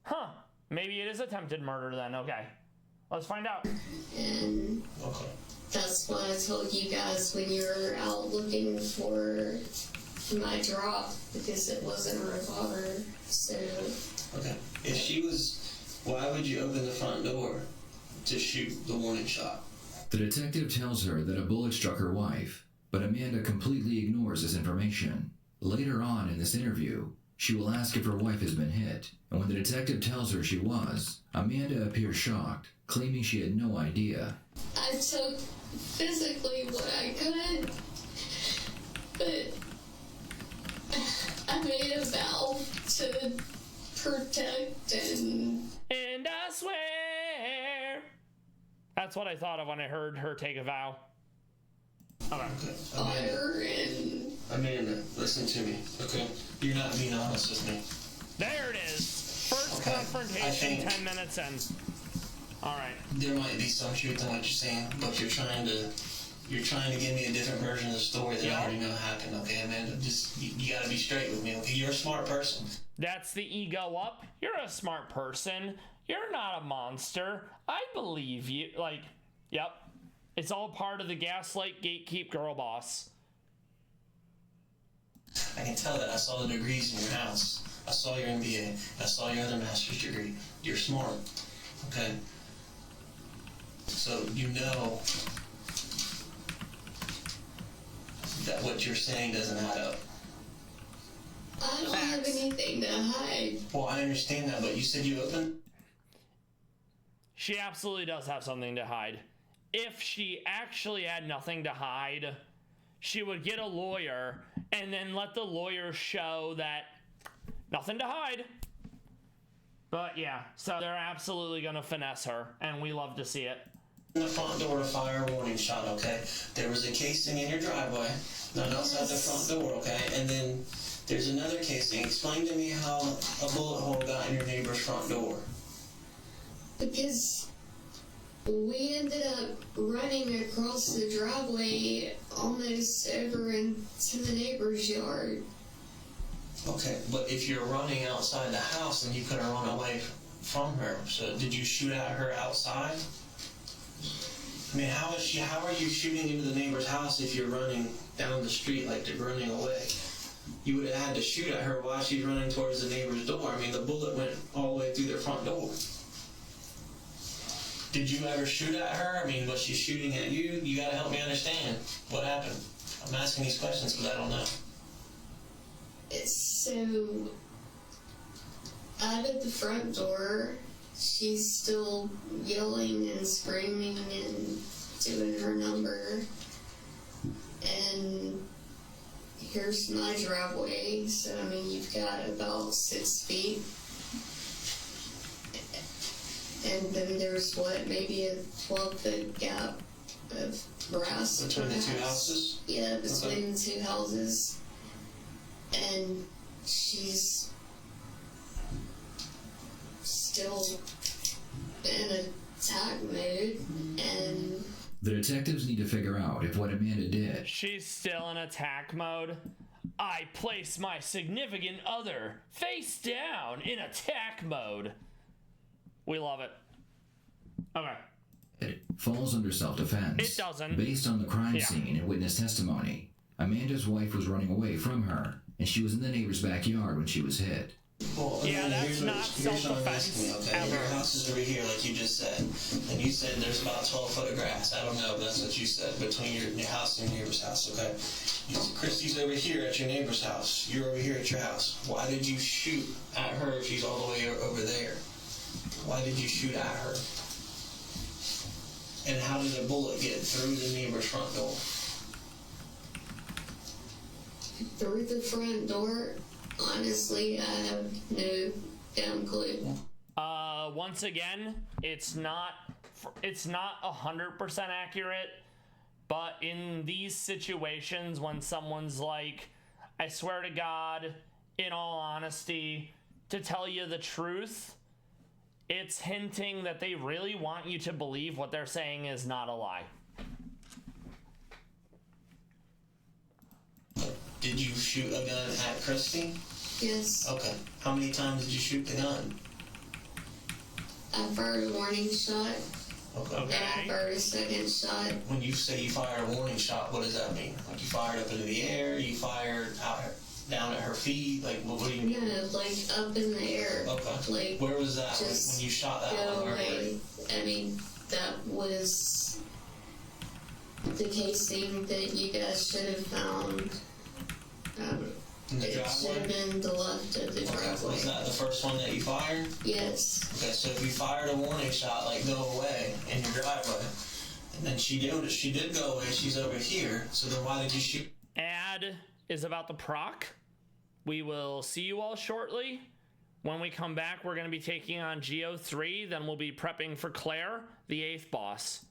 Huh. Maybe it is attempted murder then. Okay. Let's find out. And Okay. that's what I told you guys when you were out looking for my drop, because it wasn't a revolver. So. Okay. If she was, why would you open the front door to shoot the warning shot? The detective tells her that a bullet struck her wife, but Amanda completely ignores this information. Later on in this interview, she will ask if her wife has been hit, and when the detective tells her she was, Amanda appears shocked, claiming she had no idea. I took physically what I could, but I made a vow to protect and I swear. That's what I thought of when I heard her take a vow. Okay. honor and... Amanda, listen to me, okay? You're not being honest with me. There it is. First Okay. confrontation I think 10 minutes in. All right. there might be some truth in what you're saying, but you're trying to give me a different version of the story that I already know happened. Okay, Amanda, just you gotta be straight with me. Okay, you're a smart person. That's the ego up. You're a smart person. You're not a monster. I believe you. Like, yep. It's all part of the gaslight gatekeep girl boss. I can tell that. I saw the degrees in your house. I saw your MBA. I saw your other master's degree. You're smart. Okay? So you know that what you're saying doesn't add up. I don't have anything to hide. Well, I understand that, but you said you opened. She absolutely does have something to hide. If she actually had nothing to hide, she would get a lawyer and then let the lawyer show that nothing to hide. But yeah, so they're absolutely gonna finesse her, and we love to see it. The front door to fire a warning shot, okay? There was a casing in your driveway, not outside the front door, okay? And then there's another casing. Explain to me how a bullet hole got in your neighbor's front door. Because we ended up running across the driveway almost over into the neighbor's yard. Okay, but if you're running outside the house, then you could have run away from her. So did you shoot at her outside? I mean, how are you shooting into the neighbor's house if you're running down the street like they're running away? You would have had to shoot at her while she's running towards the neighbor's door. I mean, the bullet went all the way through their front door. Did you ever shoot at her? I mean, was she shooting at you? You gotta help me understand what happened. I'm asking these questions because I don't know. So, out of the front door, she's still yelling and screaming and doing her number. And here's my driveway, so I mean, you've got about 6 feet. And then there's maybe a 12-foot gap of grass Between the two houses? Yeah, between the two houses. And she's still in attack mode, and The detectives need to figure out if what Amanda did. She's still in attack mode. I place my significant other face down in attack mode. We love it. Okay. It falls under self-defense. It doesn't. Based on the crime scene and witness testimony, Amanda's wife was running away from her, and she was in the neighbor's backyard when she was hit. Well, Yeah, that's not self-defense okay? ever. Your house is over here, like you just said. And you said there's about 12 foot of grass. I don't know, but that's what you said, between your house and your neighbor's house, okay? Christy's over here at your neighbor's house. You're over here at your house. Why did you shoot at her if she's all the way over there? Why did you shoot at her? And how did a bullet get through the neighbor's front door? through the front door, honestly, I have no damn clue. Once again, it's not 100% accurate, but in these situations when someone's like, I swear to God, in all honesty, to tell you the truth, it's hinting that they really want you to believe what they're saying is not a lie. Did you shoot a gun at Christy? Yes. Okay. How many times did you shoot the gun? I fired a warning shot, Okay. and I fired a second shot. When you say you fired a warning shot, what does that mean? Like you fired up into the air, you fired out down at her feet? Like, what do you mean? No, like up in the air. Okay. Like, Where was that just when you shot that go one? Where were away. you? I mean, that was the casing that you guys should have found. In the It should have driveway? been the left of the Okay. driveway. Was that the first one that you fired? Yes. Okay, so if you fired a warning shot, like go away in your driveway, and then she did go away, she's over here, so then why did you shoot? Ad is about the proc. We will see you all shortly. When we come back, we're going to be taking on Geo3. Then we'll be prepping for Claire, the 8th boss.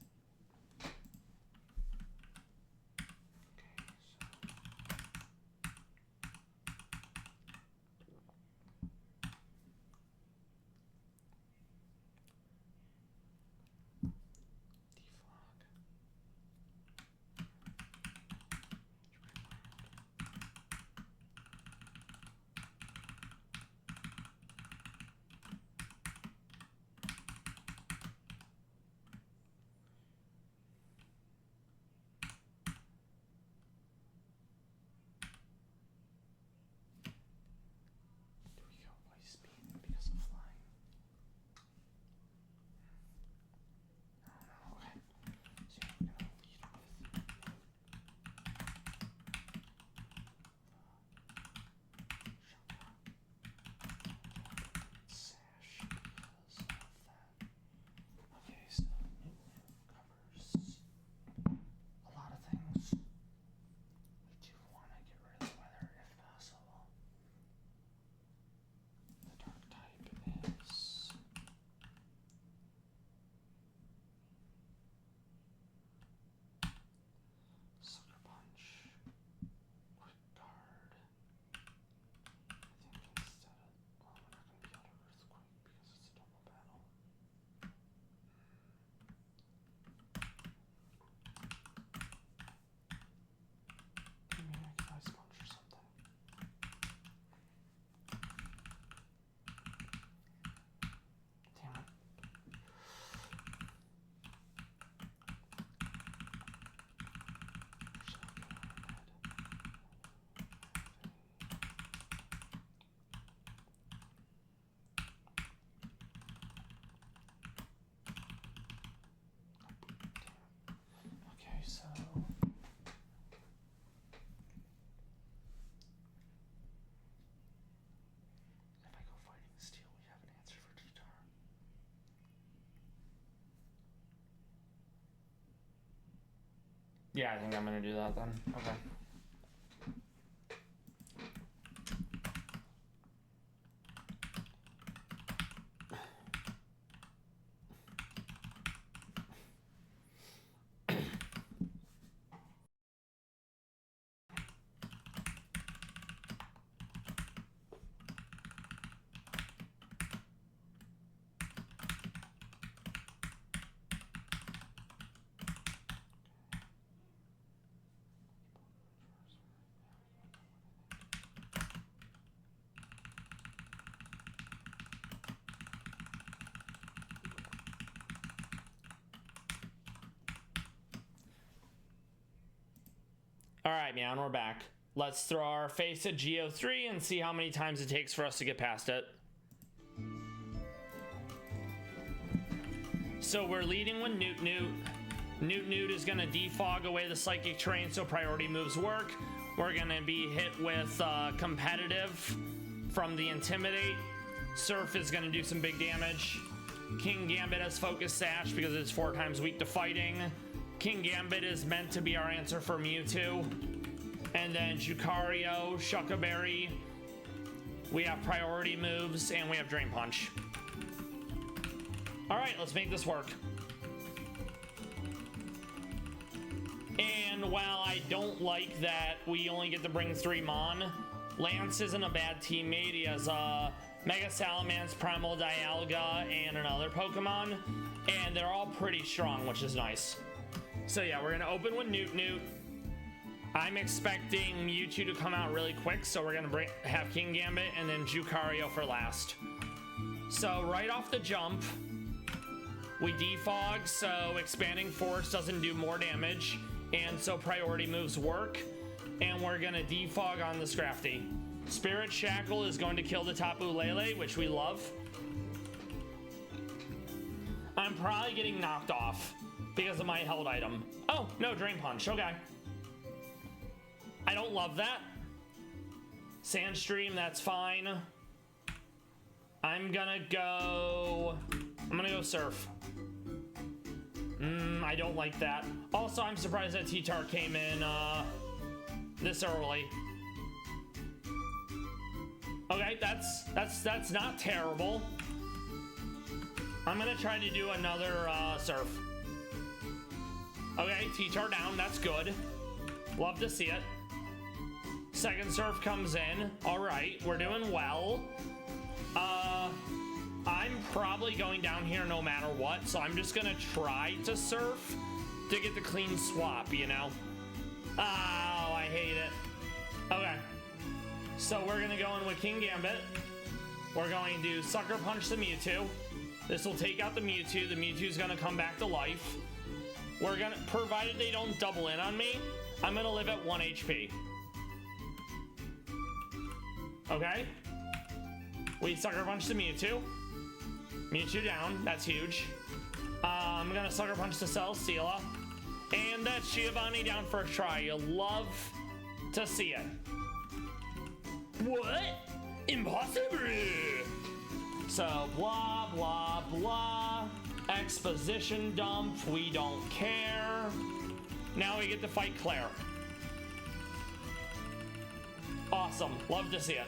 so. If I go fighting steel, we have an answer for T-Tar. Yeah, I think I'm gonna do that then. Okay. Alright, man, we're back. Let's throw our face at Geo3 and see how many times it takes for us to get past it. So we're leading with Newt Newt. Newt Newt is gonna defog away the psychic terrain so priority moves work. We're gonna be hit with competitive from the Intimidate. Surf is gonna do some big damage. King Gambit has Focus Sash because it's 4 times weak to fighting. King Gambit is meant to be our answer for Mewtwo. And then Jucario, Shuckaberry. We have priority moves and we have Drain Punch. Alright, let's make this work. And while I don't like that we only get to bring 3 Mon, Lance isn't a bad teammate. He has Mega Salamence, Primal Dialga, and another Pokemon. And they're all pretty strong, which is nice. So yeah, we're gonna open with Newt Newt. I'm expecting Mewtwo to come out really quick, so we're gonna have King Gambit and then Jucario for last. So right off the jump, we defog, so Expanding Force doesn't do more damage, and so priority moves work, and we're gonna defog on the Scrafty. Spirit Shackle is going to kill the Tapu Lele, which we love. I'm probably getting knocked off because of my held item. Oh, no, Drain Punch, okay. I don't love that. Sandstream, that's fine. I'm gonna go Surf. I don't like that. Also, I'm surprised that T-Tar came in this early. Okay, that's not terrible. I'm gonna try to do another Surf. Okay, T-Tar down, that's good. Love to see it. Second Surf comes in. Alright, we're doing well. I'm probably going down here no matter what, so I'm just gonna try to Surf to get the clean swap, you know? Oh, I hate it. Okay. So we're gonna go in with King Gambit. We're going to Sucker Punch the Mewtwo. This will take out the Mewtwo. The Mewtwo's gonna come back to life. We're gonna, provided they don't double in on me, I'm gonna live at 1 HP. Okay. We Sucker Punch the Mewtwo. Mewtwo down, that's huge. I'm gonna Sucker Punch the Celesteela. And that's Giovanni down first try. You'll love to see it. What? Impossible! So, blah, blah, blah. Exposition dump, we don't care. Now we get to fight Claire. Awesome, love to see it.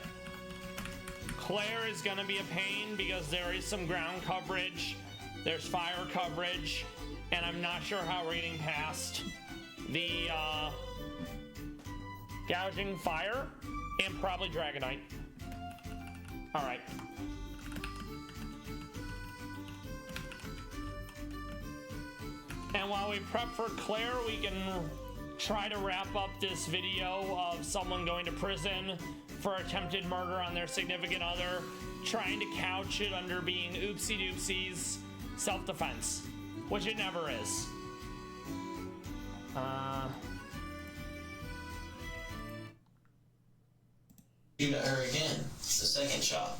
Claire is gonna be a pain because there is some ground coverage, there's fire coverage, and I'm not sure how we're getting past the gouging fire and probably Dragonite. Alright. And while we prep for Claire, we can try to wrap up this video of someone going to prison for attempted murder on their significant other, trying to couch it under being oopsie doopsies self-defense, which it never is. Shoot at her again. It's the second shot.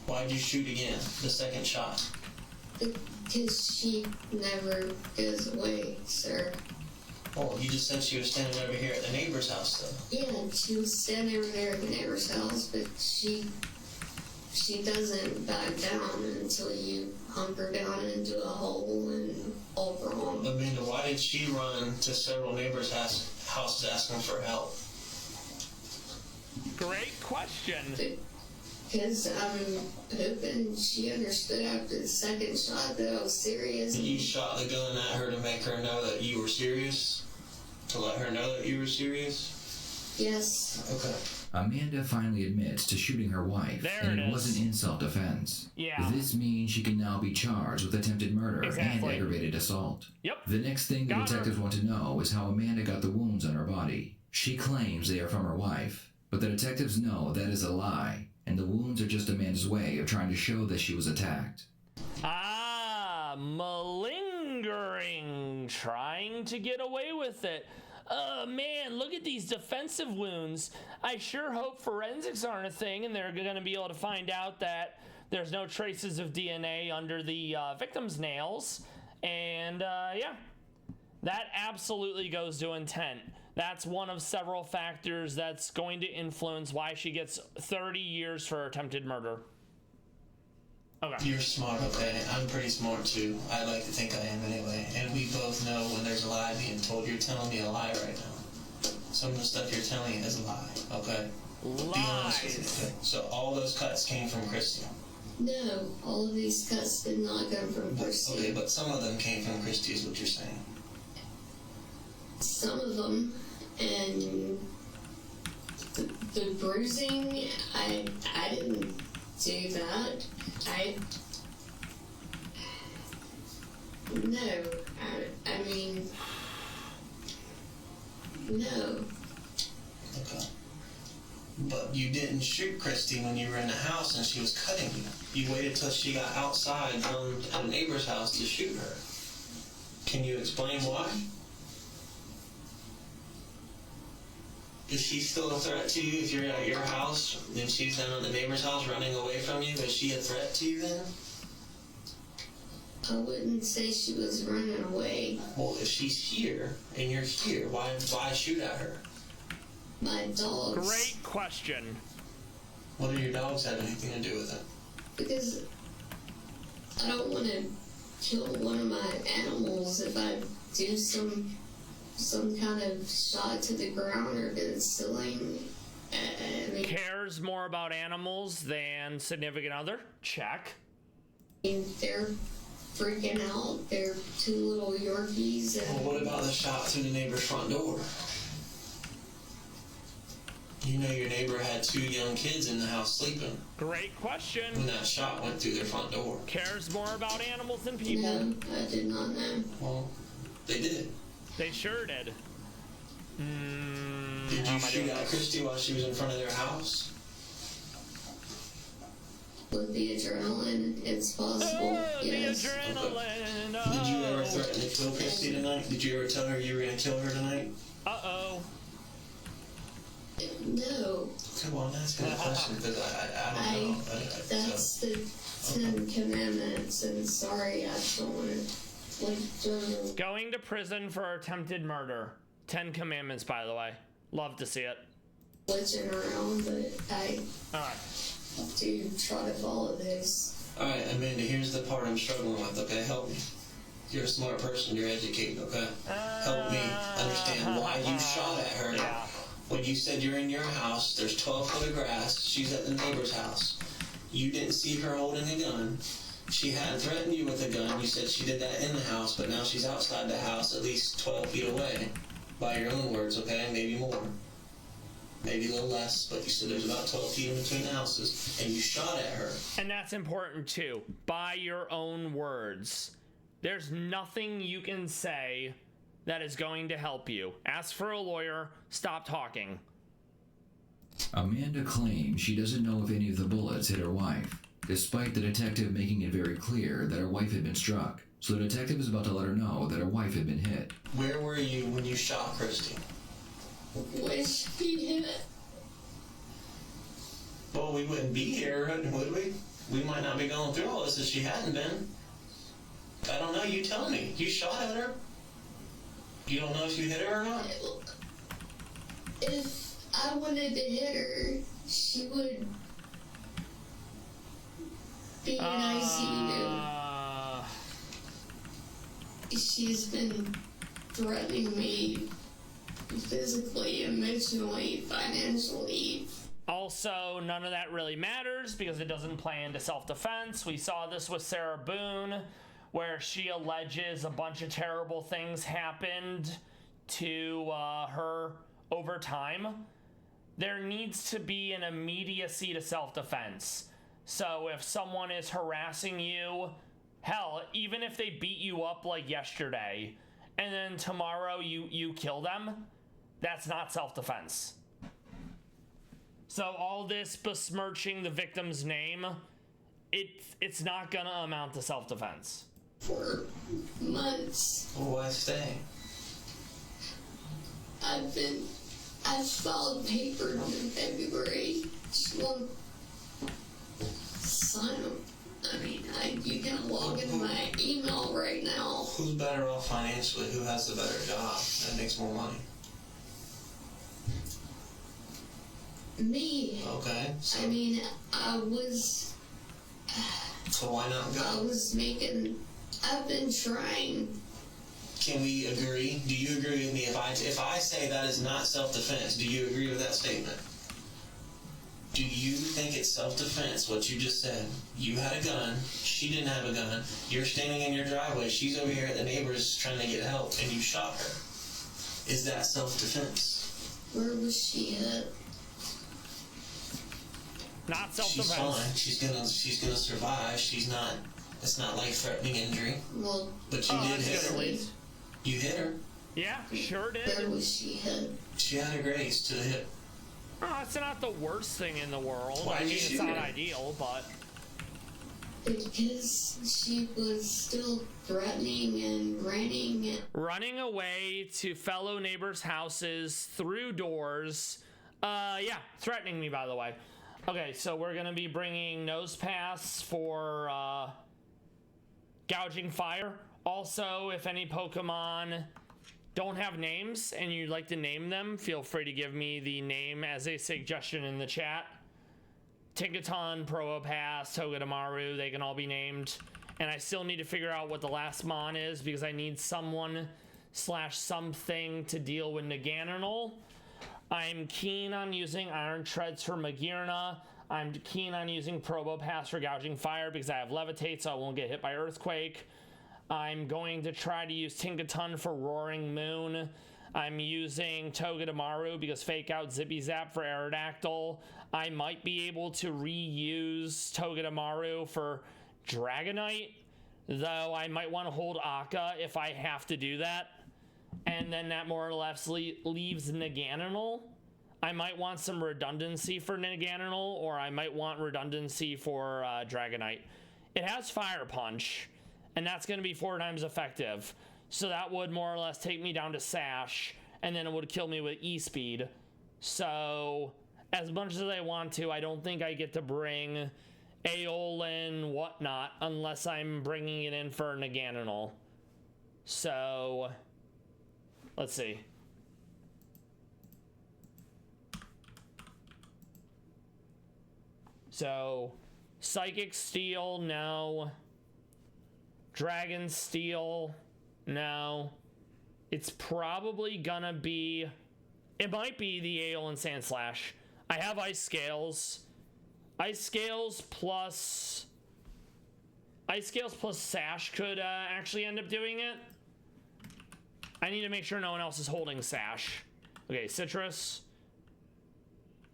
Why'd you shoot again? The second shot. Because she never goes away, sir. Oh, you just said she was standing over here at the neighbor's house, though. Yeah, she was standing over there at the neighbor's house, but she doesn't back down until you hunker down into a hole and all wrong. Amanda, why did she run to several neighbors' houses asking for help? Great question. Because I'm hoping she understood after the second shot that I was serious. You shot the gun at her to make her know that you were serious? To let her know that you were serious? Yes. Okay. Amanda finally admits to shooting her wife, There and it it is. wasn't in self-defense. Yeah. This means she can now be charged with attempted murder and Exactly. aggravated assault. Yep. The next thing the Got her. detectives want to know is how Amanda got the wounds on her body. She claims they are from her wife, but the detectives know that is a lie, and the wounds are just Amanda's way of trying to show that she was attacked. Ah, malingering, trying to get away with it. Man, look at these defensive wounds. I sure hope forensics aren't a thing and they're going to be able to find out that there's no traces of DNA under the victim's nails. And, yeah, that absolutely goes to intent. That's one of several factors that's going to influence why she gets 30 years for attempted murder. Okay. You're smart, okay? I'm pretty smart too. I like to think I am anyway. And we both know when there's a lie being told. You're telling me a lie right now. Some of the stuff you're telling me is a lie, okay? Be honest with me, okay? So all those cuts came from Christy. No, all of these cuts did not come from Christy. Okay, but some of them came from Christy is what you're saying. Some of them, and the bruising, I didn't do that. I mean, no. Okay. But you didn't shoot Christy when you were in the house and she was cutting you. You waited till she got outside at a neighbor's house to shoot her. Can you explain why? Is she still a threat to you if you're at your house and she's down at the neighbor's house running away from you? Is she a threat to you then? I wouldn't say she was running away. Well, if she's here and you're here, why shoot at her? My dogs. Great question. What do your dogs have anything to do with it? Because I don't want to kill one of my animals if I do some kind of shot to the ground or concealing. I mean, Cares more about animals than significant other? Check. they're freaking out. They're two little Yorkies. And Well, what about the shot through the neighbor's front door? You know your neighbor had 2 young kids in the house sleeping Great question. when that shot went through their front door. Cares more about animals than people. no, I did not know. Well, they did. They sure did. Did how you am I shoot doing at this? Christy while she was in front of their house? With the adrenaline, it's possible. Oh, Yes. the adrenaline. Oh. Did you ever threaten to kill Christy tonight? Did you ever tell her you were going to kill her tonight? Uh-oh. No, Come on, that's a good question because I don't know. that's the 10 Commandments, and sorry, I don't want to like Going to prison for attempted murder. 10 Commandments, by the way. Love to see it. glitching around, but I Alright. do try to follow those. Alright, Amanda, here's the part I'm struggling with, okay? Help me. You're a smart person, you're educated, okay? Help me understand why you shot at her. Yeah. When you said you're in your house, there's 12 foot of grass, she's at the neighbor's house. You didn't see her holding a gun. She had threatened you with a gun. You said she did that in the house, but now she's outside the house at least 12 feet away. By your own words, okay? Maybe more. Maybe a little less, but you said there's about 12 feet in between the houses, and you shot at her. And that's important too. By your own words. There's nothing you can say that is going to help you. Ask for a lawyer. Stop talking. Amanda claims she doesn't know if any of the bullets hit her wife, despite the detective making it very clear that her wife had been struck. So the detective is about to let her know that her wife had been hit. Where were you when you shot Christy? Wish he hit it. Well, we wouldn't be here, would we? We might not be going through all this if she hadn't been. I don't know. You tell me. You shot at her. You don't know if you hit her or not? If I wanted to hit her, she would be in ICU. She's been threatening me physically, emotionally, financially. Also, none of that really matters because it doesn't play into self-defense. We saw this with Sarah Boone, where she alleges a bunch of terrible things happened to her over time. There needs to be an immediacy to self-defense. So if someone is harassing you, hell, even if they beat you up like yesterday, and then tomorrow you kill them, that's not self-defense. So all this besmirching the victim's name, it's not gonna amount to self-defense. For months. Well, why stay? I filed papers in February. She won't sign them. I mean, you can log into my email right now. Who's better off financially? Who has the better job that makes more money? Me. Okay. So, I mean, I was. so why not go? I've been trying. Can we agree? Do you agree with me? If I say that is not self-defense, do you agree with that statement? Do you think it's self-defense, what you just said? You had a gun, she didn't have a gun, you're standing in your driveway, she's over here at the neighbor's trying to get help, and you shot her. Is that self-defense? Where was she at? Not self-defense. She's fine. She's gonna survive. It's not life-threatening injury. Well, but you did hit her. You hit her. Yeah, sure did. Where was she hit? She had a graze to the hip. Oh, it's not the worst thing in the world. Why did you it's shoot not her? ideal, but Because she was still threatening and running away to fellow neighbors' houses through doors. Yeah, threatening me, by the way. Okay, so we're gonna be bringing nose pass for gouging fire. Also, if any Pokemon don't have names and you'd like to name them, feel free to give me the name as a suggestion in the chat. Tinkaton, Probopass, Togedemaru, they can all be named. And I still need to figure out what the last mon is because I need someone / something to deal with Naganadel. I'm keen on using Iron Treads for Magearna. I'm keen on using Probopass for gouging fire because I have Levitate so I won't get hit by Earthquake. I'm going to try to use Tinkaton for Roaring Moon. I'm using Togedemaru because Fake Out Zippy Zap for Aerodactyl. I might be able to reuse Togedemaru for Dragonite, though I might want to hold Akka if I have to do that. And then that more or less leaves Naganadel. I might want some redundancy for Naganadel, or I might want redundancy for Dragonite. It has Fire Punch, and that's going to be 4 times effective. So that would more or less take me down to Sash, and then it would kill me with E-Speed. So, as much as I want to, I don't think I get to bring Aeolin, whatnot, unless I'm bringing it in for Naganadel. So, let's see. So, Psychic Steel, no. Dragon Steel, no. It's probably gonna be... It might be the Aeolin Sandslash. I have Ice Scales. Ice Scales plus Sash could actually end up doing it. I need to make sure no one else is holding Sash. Okay, Citrus.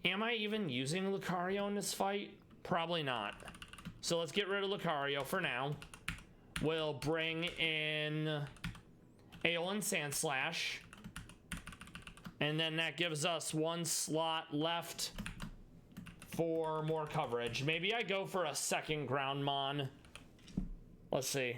Am I even using Lucario in this fight? Probably not. So let's get rid of Lucario for now. We'll bring in Aeolin Sandslash. And then that gives us 1 slot left for more coverage. Maybe I go for a second Groundmon. Let's see.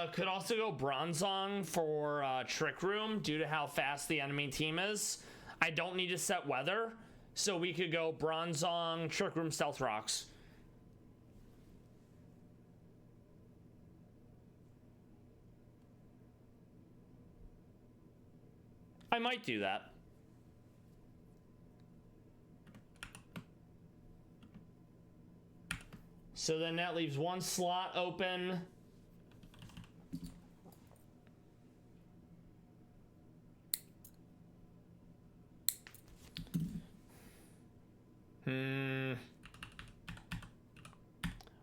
could also go Bronzong for Trick Room due to how fast the enemy team is. I don't need to set weather, so we could go Bronzong, Trick Room, Stealth Rocks. I might do that. So then that leaves one slot open.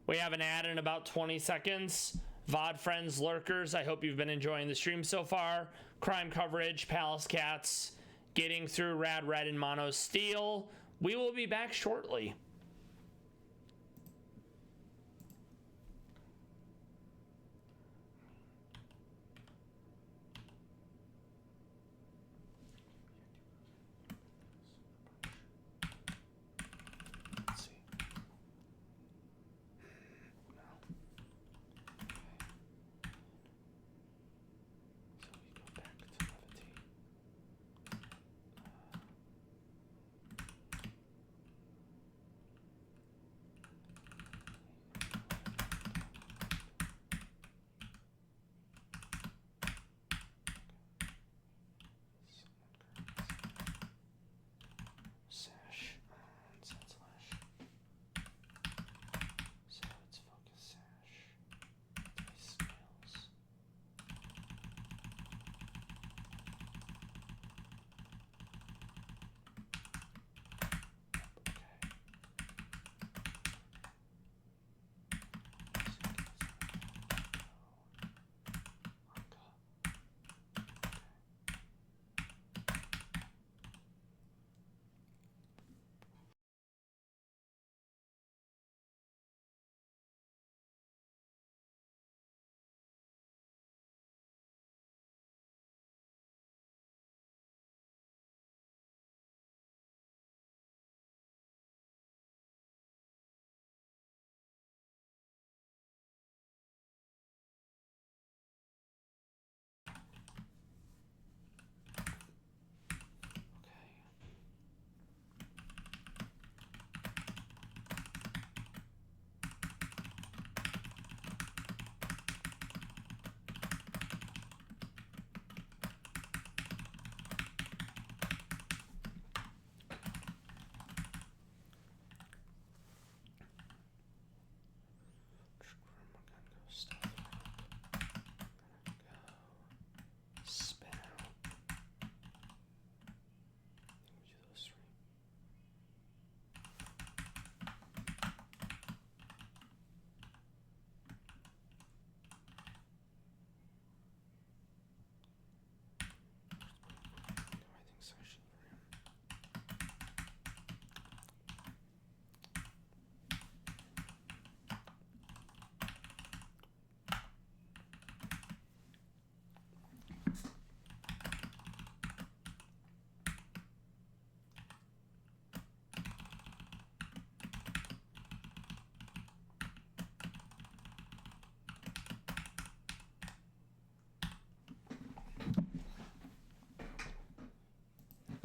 We have an ad in about 20 seconds. VOD friends, lurkers, I hope you've been enjoying the stream so far. Crime coverage, Palace Cats, getting through Rad Red and Mono Steel. We will be back shortly.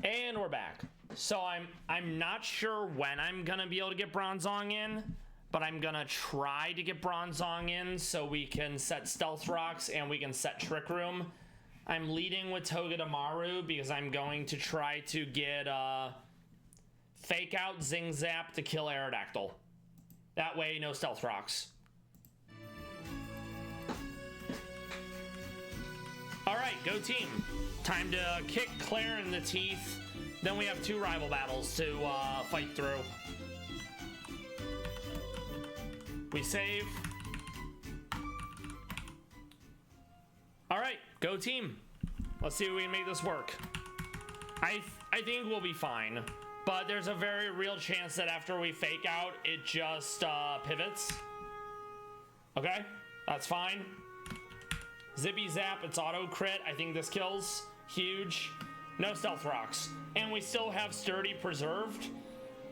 And we're back. So I'm not sure when I'm gonna be able to get Bronzong in, but I'm gonna try to get Bronzong in so we can set Stealth Rocks and we can set Trick Room. I'm leading with Togedemaru because I'm going to try to get Fake Out Zing Zap to kill Aerodactyl. That way, no Stealth Rocks. Alright, go team. Time to kick Claire in the teeth. Then we have 2 rival battles to fight through. We save. Alright, go team. Let's see if we can make this work. I think we'll be fine. But there's a very real chance that after we fake out, it just pivots. Okay, that's fine. Zippy Zap, it's auto crit. I think this kills. Huge. No Stealth Rocks. And we still have Sturdy preserved.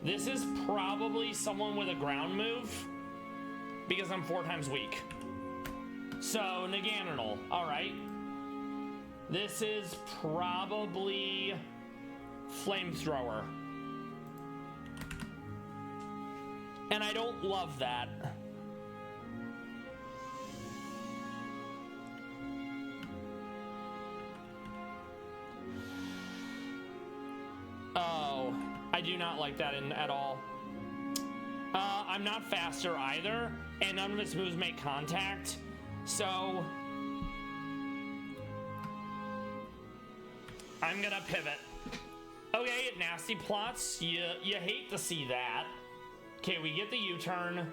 This is probably someone with a ground move because I'm 4 times weak. So, Naganadal. Alright. This is probably Flamethrower. And I don't love that. Oh, I do not like that at all. I'm not faster either, and none of its moves make contact, so I'm gonna pivot. Okay, nasty plots. You hate to see that. Okay, we get the U-turn.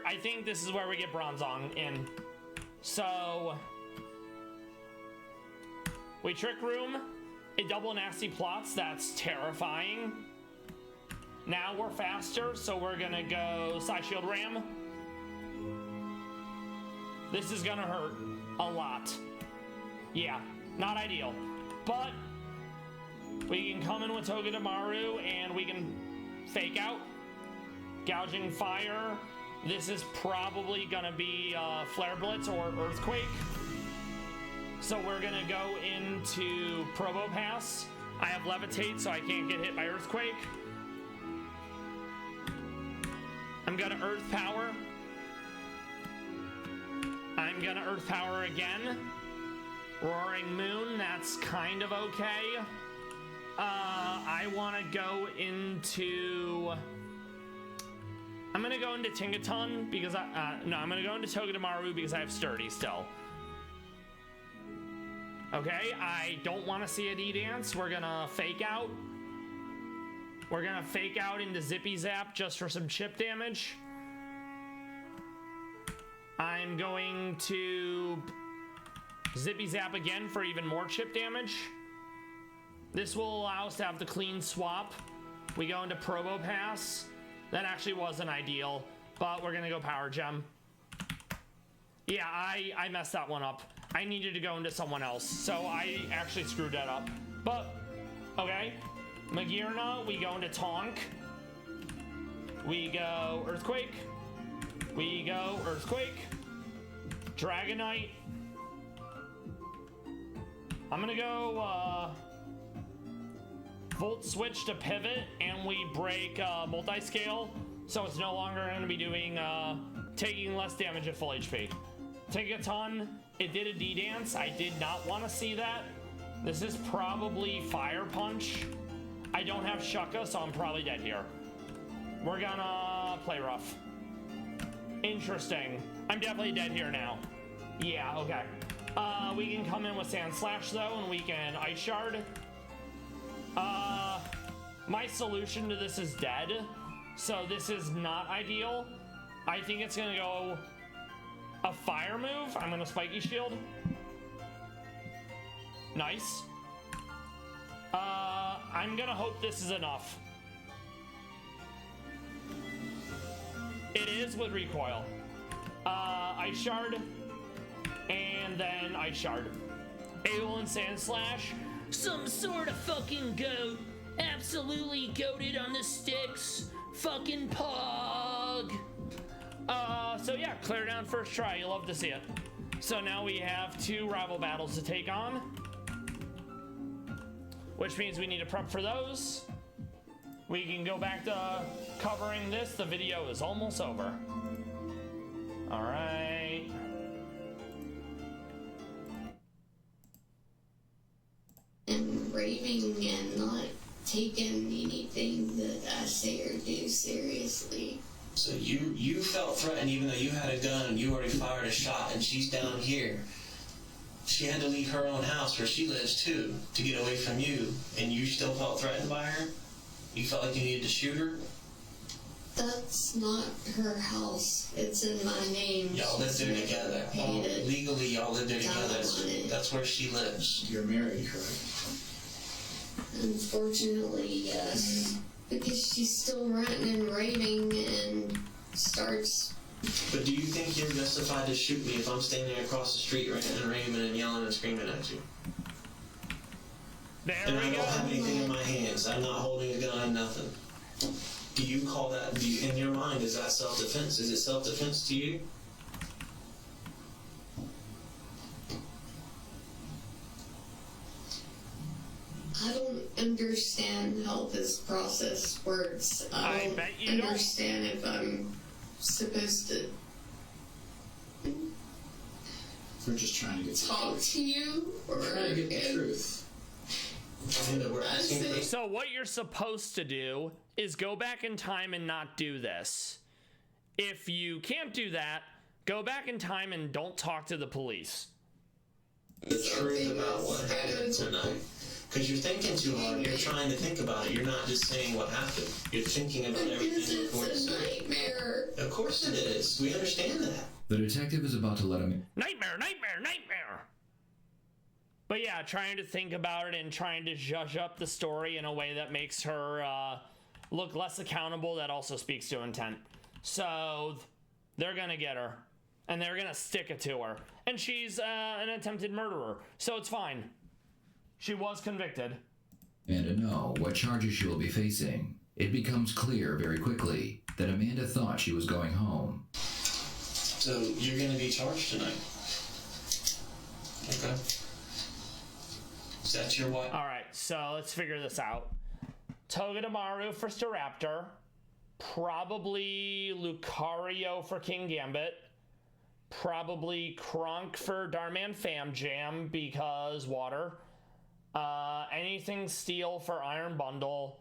I think this is where we get Bronzong in. So we Trick Room. A double nasty plots. That's terrifying. Now we're faster, so we're gonna go Side Shield Ram. This is gonna hurt a lot. Yeah, not ideal. But we can come in with Togedemaru and we can fake out. Gouging Fire. This is probably gonna be Flare Blitz or Earthquake. So we're gonna go into Probo Pass. I have Levitate, so I can't get hit by Earthquake. I'm gonna Earth Power. I'm gonna Earth Power again. Roaring Moon, that's kind of okay. I wanna go into... I'm gonna go into Tingaton because no, I'm gonna go into Togedemaru because I have Sturdy still. Okay, I don't want to see a D-Dance. We're gonna fake out. We're gonna fake out into Zippy Zap just for some chip damage. I'm going to Zippy Zap again for even more chip damage. This will allow us to have the clean swap. We go into Probo Pass. That actually wasn't ideal, but we're gonna go Power Gem. Yeah, I messed that one up. I needed to go into someone else, so I actually screwed that up. But, okay. Magirna, we go into Tonk. We go Earthquake. We go Earthquake. Dragonite. I'm gonna go, Volt Switch to pivot, and we break, Multiscale, so it's no longer gonna be doing, taking less damage at full HP. Tinkaton, it did a D-Dance. I did not want to see that. This is probably Fire Punch. I don't have Shucka, so I'm probably dead here. We're gonna play rough. Interesting. I'm definitely dead here now. Yeah, okay. We can come in with Sand Slash, though, and we can Ice Shard. My solution to this is dead, so this is not ideal. I think it's gonna go a fire move. I'm gonna Spiky Shield. Nice. I'm gonna hope this is enough. It is with recoil. Ice Shard, and then Ice Shard. Alolan Sand Slash. Some sort of fucking goat. Absolutely goated on the sticks. Fucking pog. So yeah, clear down first try. You love to see it. So now we have 2 rival battles to take on, which means we need to prep for those. We can go back to covering this. The video is almost over. All right. And raving and not taking anything that I say or do seriously. So you felt threatened even though you had a gun and you already fired a shot, and she's down here. She had to leave her own house where she lives too to get away from you, and you still felt threatened by her? You felt like you needed to shoot her? That's not her house. It's in my name. Y'all live there together. Legally, y'all live there together. That's where she lives. You're married, correct? Unfortunately, yes. Because she's still ranting and raving and starts... But do you think you're justified to shoot me if I'm standing across the street ranting and raving and yelling and screaming at you? There and we I go. don't have anything in my hands. I'm not holding a gun, nothing. Do you call that, in your mind, is that self-defense? Is it self-defense to you? don't understand how this process works. I bet you don't. Understand if I'm supposed to We're just trying to get the talk truth. to you, or We're trying to get the truth. Amanda, we're asking for So what you're supposed to do is go back in time and not do this. If you can't do that, go back in time and don't talk to the police. the truth about what happened tonight. Because you're thinking too hard. You're trying to think about it. You're not just saying what happened. You're thinking about Because everything before you it's a say it. nightmare. Of course it is. We understand that. The detective is about to let him Nightmare, nightmare, nightmare. But yeah, trying to think about it and trying to judge up the story in a way that makes her look less accountable, that also speaks to intent. So they're gonna get her, and they're gonna stick it to her. And she's an attempted murderer, so it's fine. She was convicted. Amanda know what charges she will be facing. It becomes clear very quickly that Amanda thought she was going home. So you're going to be charged tonight. Okay. Is that your what? All right, so let's figure this out. Togedemaru for Staraptor, probably Lucario for King Gambit, probably Kronk for Darman Fam Jam because water, anything steel for Iron Bundle,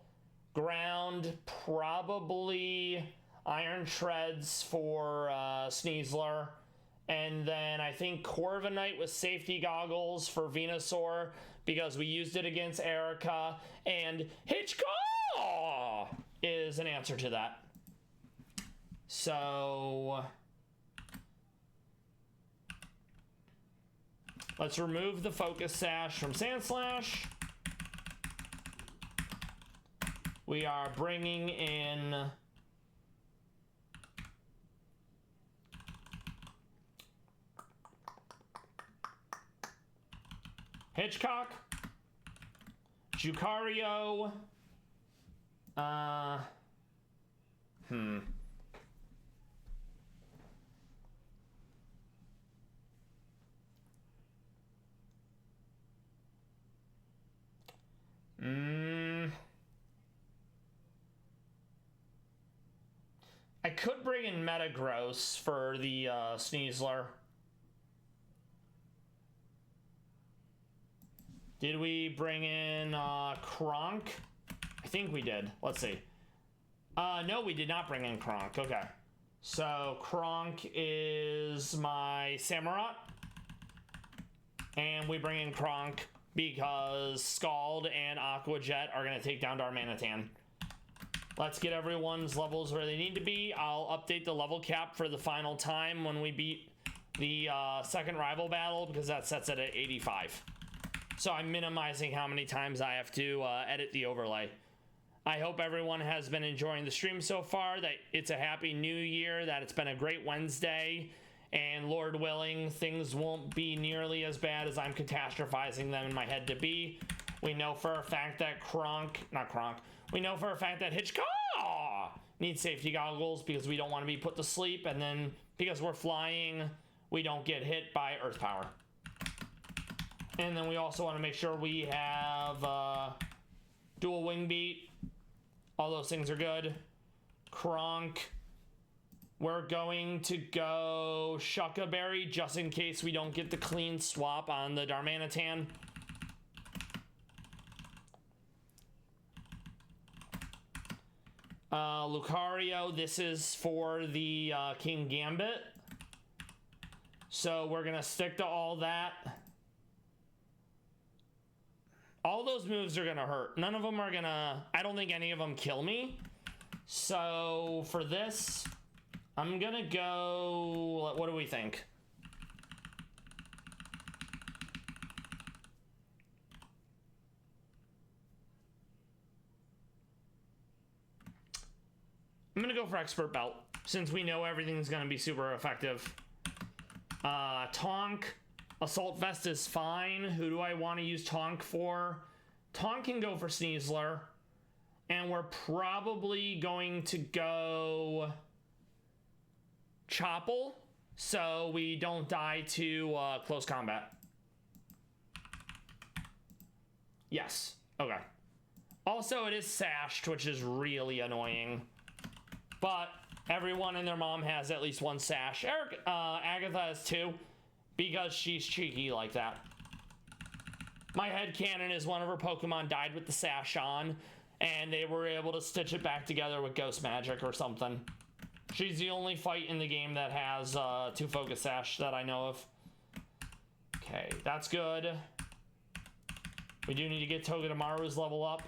ground probably Iron Shreds for Sneasler, and then I think Corviknight with safety goggles for Venusaur because we used it against Erica, and Hitchcock is an answer to that. So let's remove the Focus Sash from Sandslash. We are bringing in Hitchcock, Jucario, I could bring in Metagross for the Sneasler. Did we bring in Kronk? I think we did. Let's see. No, we did not bring in Kronk. Okay. So Kronk is my Samurott. And we bring in Kronk because Scald and Aqua Jet are going to take down Darmanitan. Let's get everyone's levels where they need to be. I'll update the level cap for the final time when we beat the second rival battle because that sets it at 85. So I'm minimizing how many times I have to edit the overlay. I hope everyone has been enjoying the stream so far, that it's a happy new year, that it's been a great Wednesday, and Lord willing, things won't be nearly as bad as I'm catastrophizing them in my head to be. We know for a fact that we know for a fact that Hitchcock needs safety goggles because we don't want to be put to sleep, and then because we're flying, we don't get hit by Earth Power. And then we also want to make sure we have dual wing beat. All those things are good. Kronk. We're going to go Shuckaberry just in case we don't get the clean swap on the Darmanitan. Lucario, this is for the King Gambit. So we're going to stick to all that. All those moves are going to hurt. None of them are going to... I don't think any of them kill me. So for this, I'm going to go... What do we think? I'm going to go for Expert Belt since we know everything's going to be super effective. Tonk. Assault Vest is fine. Who do I want to use Tonk for? Tonk can go for Sneasler. And we're probably going to go Chopple so we don't die to close combat. Yes. Okay. Also, it is sashed, which is really annoying. But everyone and their mom has at least one sash. Agatha has two, because she's cheeky like that. My headcanon is one of her Pokemon died with the sash on, and they were able to stitch it back together with ghost magic or something. She's the only fight in the game that has two focus sash that I know of. Okay, that's good. We do need to get Togedemaru's level up.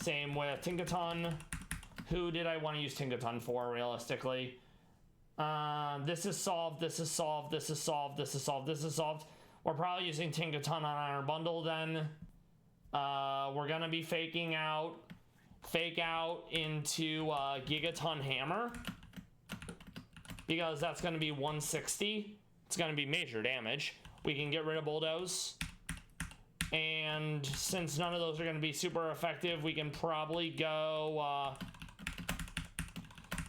Same with Tinkaton. Who did I want to use Tinkaton for, realistically? This is solved, this is solved, this is solved, this is solved, this is solved. We're probably using Tinkaton on our bundle then. We're gonna be fake out into Gigaton Hammer, because that's gonna be 160. It's gonna be major damage. We can get rid of Bulldoze. And since none of those are gonna be super effective, we can probably go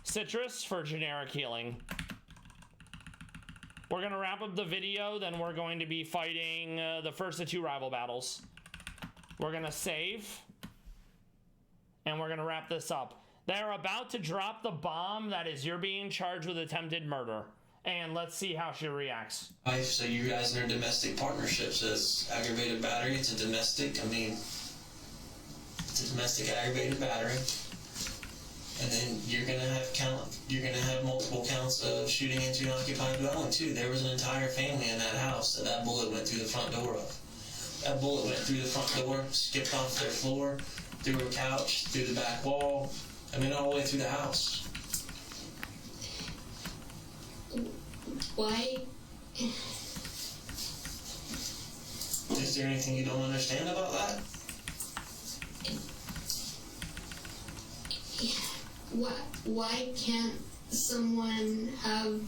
Citrus for generic healing. We're gonna wrap up the video, then we're going to be fighting the first of 2 rival battles. We're gonna save, and we're gonna wrap this up. They're about to drop the bomb that is you're being charged with attempted murder. And let's see how she reacts. So you guys are in domestic partnerships as aggravated battery. It's a domestic, it's a domestic aggravated battery. And then you're gonna have multiple counts of shooting into an occupied dwelling too. There was an entire family in that house that bullet went through the front door of. That bullet went through the front door, skipped off their floor, through a couch, through the back wall, all the way through the house. Why? Is there anything you don't understand about that? Why can't someone have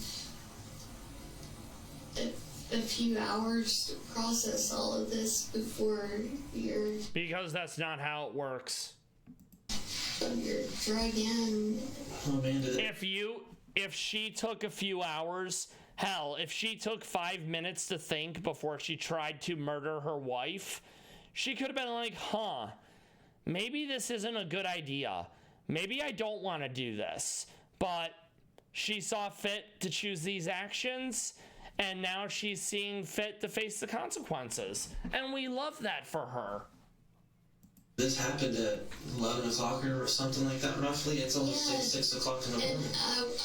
a few hours to process all of this before you're... Because that's not how it works. You're drug in. If she took a few hours, hell, if she took 5 minutes to think before she tried to murder her wife, she could have been like, huh, maybe this isn't a good idea. Maybe I don't want to do this. But she saw fit to choose these actions, and now she's seeing fit to face the consequences. And we love that for her. This happened at 11 o'clock or something like that, roughly. It's almost 6 o'clock in the morning. And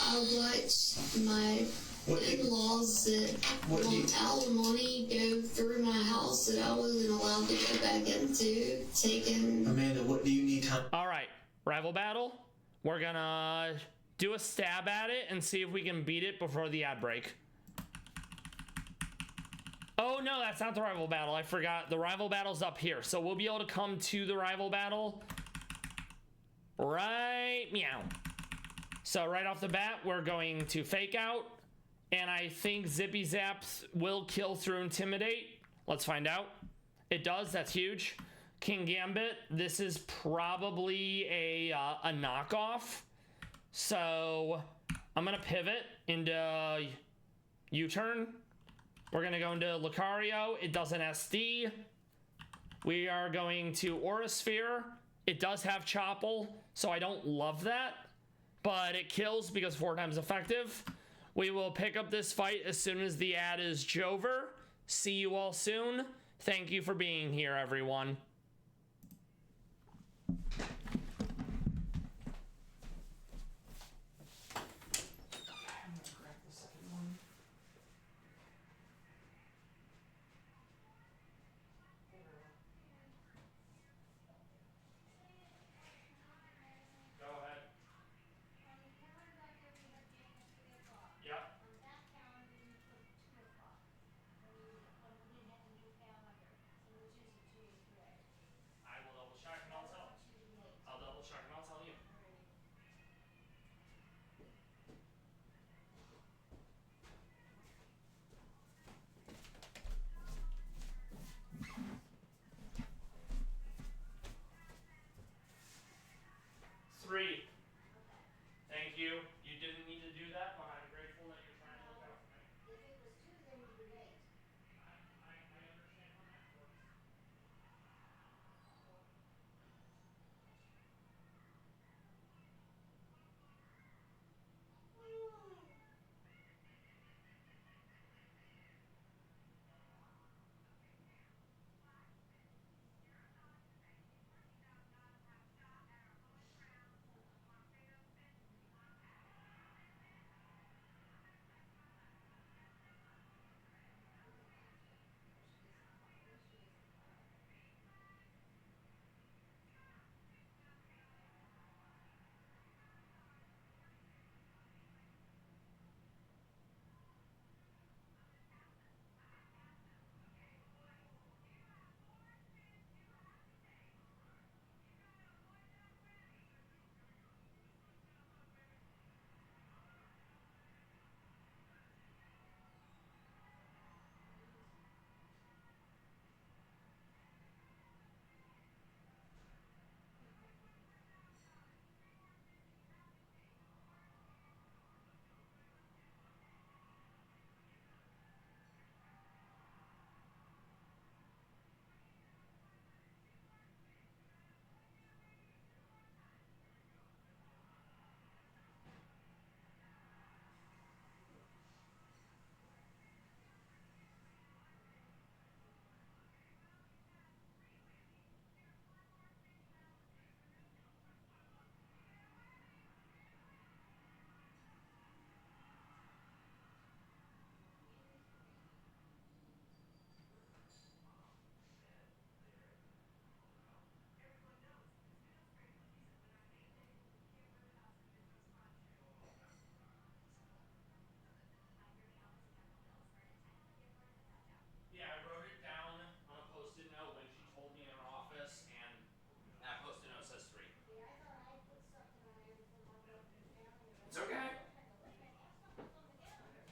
I watched my in-laws that want alimony go through my house that I wasn't allowed to go back into, taking... Amanda, what do you need time? All right, rival battle. We're gonna do a stab at it and see if we can beat it before the ad break. Oh no, that's not the rival battle. I forgot. The rival battle's up here. So we'll be able to come to the rival battle. Right, meow. So right off the bat, we're going to fake out. And I think Zippy Zaps will kill through Intimidate. Let's find out. It does, that's huge. King Gambit, this is probably a knockoff. So I'm gonna pivot into U-turn. We're gonna go into Lucario. It does an SD. We are going to Aura Sphere. It does have Chopple, so I don't love that, but it kills because 4 times effective. We will pick up this fight as soon as the ad is over. See you all soon. Thank you for being here, everyone.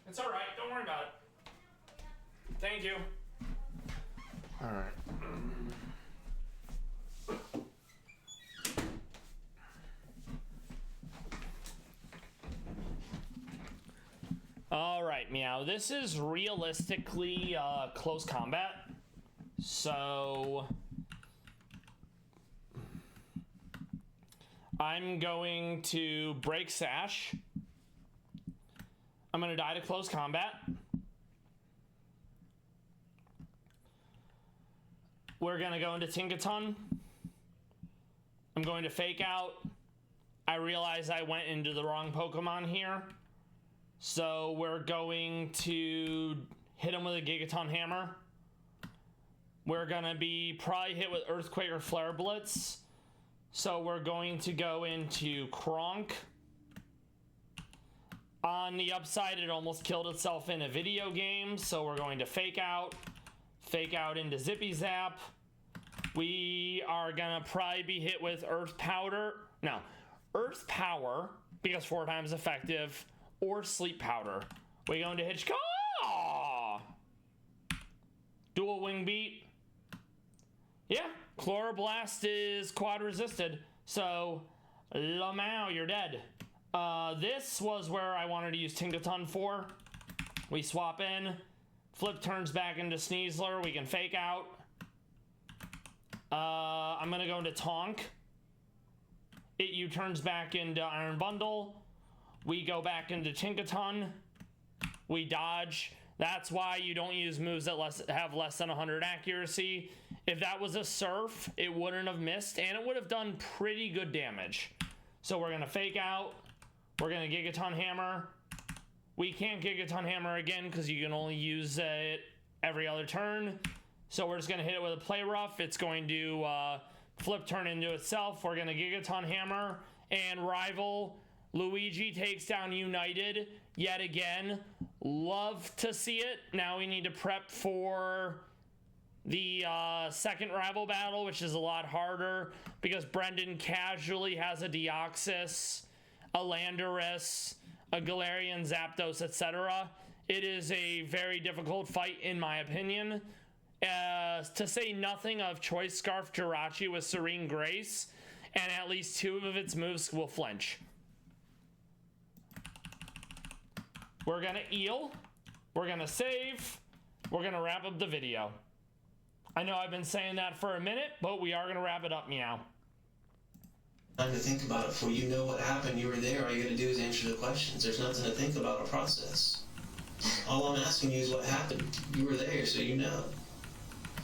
It's all right. Don't worry about it. Thank you. All right. All right, Meow. This is realistically close combat. So I'm going to break Sash. I'm going to die to close combat. We're going to go into Tinkaton. I'm going to fake out. I realize I went into the wrong Pokemon here. So we're going to hit him with a Gigaton Hammer. We're going to be probably hit with Earthquake or Flare Blitz. So we're going to go into Kronk. On the upside, it almost killed itself in a video game. So we're going to fake out into Zippy Zap. We are going to probably be hit with Earth Powder. No, Earth Power, because 4 times effective, or Sleep Powder. We go into Hitchcock. Dual Wing Beat. Yeah, Chloroblast is quad resisted. So, Lamau, you're dead. This was where I wanted to use Tinkaton for. We swap in. Flip turns back into Sneasler. We can fake out. I'm going to go into Tonk. It U-turns back into Iron Bundle. We go back into Tinkaton. We dodge. That's why you don't use moves that have less than 100 accuracy. If that was a Surf, it wouldn't have missed, and it would have done pretty good damage. So we're going to fake out. We're going to Gigaton Hammer. We can't Gigaton Hammer again because you can only use it every other turn. So we're just going to hit it with a Play Rough. It's going to flip turn into itself. We're going to Gigaton Hammer, and Rival Luigi takes down United yet again. Love to see it. Now we need to prep for the second rival battle, which is a lot harder because Brendan casually has a Deoxys, a Landorus, a Galarian, Zapdos, etc. It is a very difficult fight in my opinion. To say nothing of Choice Scarf Jirachi with Serene Grace, and at least 2 of its moves will flinch. We're gonna eel, we're gonna save, we're gonna wrap up the video. I know I've been saying that for a minute, but we are gonna wrap it up, Meow. Time to think about it before you know what happened. You were there. All you gotta do is answer the questions. There's nothing to think about a process. All I'm asking you is what happened. You were there, so you know.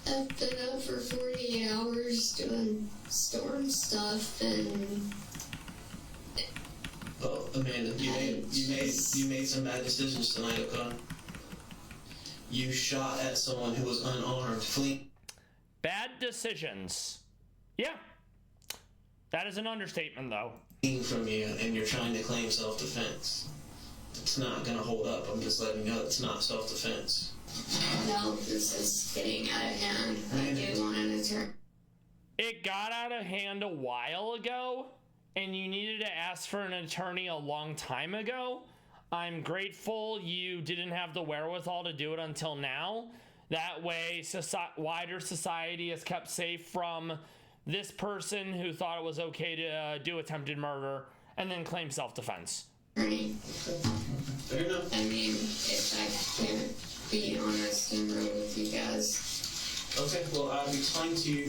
I've been up for 48 hours doing storm stuff and... Well, Amanda, you made some bad decisions tonight, okay? You shot at someone who was unarmed, fleeing. Bad decisions. Yeah. That is an understatement, though. From you, and you're trying to claim self-defense. It's not gonna hold up. I'm just letting you know it's not self-defense. No, this is getting out of hand. I do want an attorney. It got out of hand a while ago, and you needed to ask for an attorney a long time ago. I'm grateful you didn't have the wherewithal to do it until now. That way, wider society is kept safe from this person who thought it was okay to do attempted murder and then claim self-defense. Fair enough. I mean, if I can't be honest and real with you guys. Okay, well, I've explained to you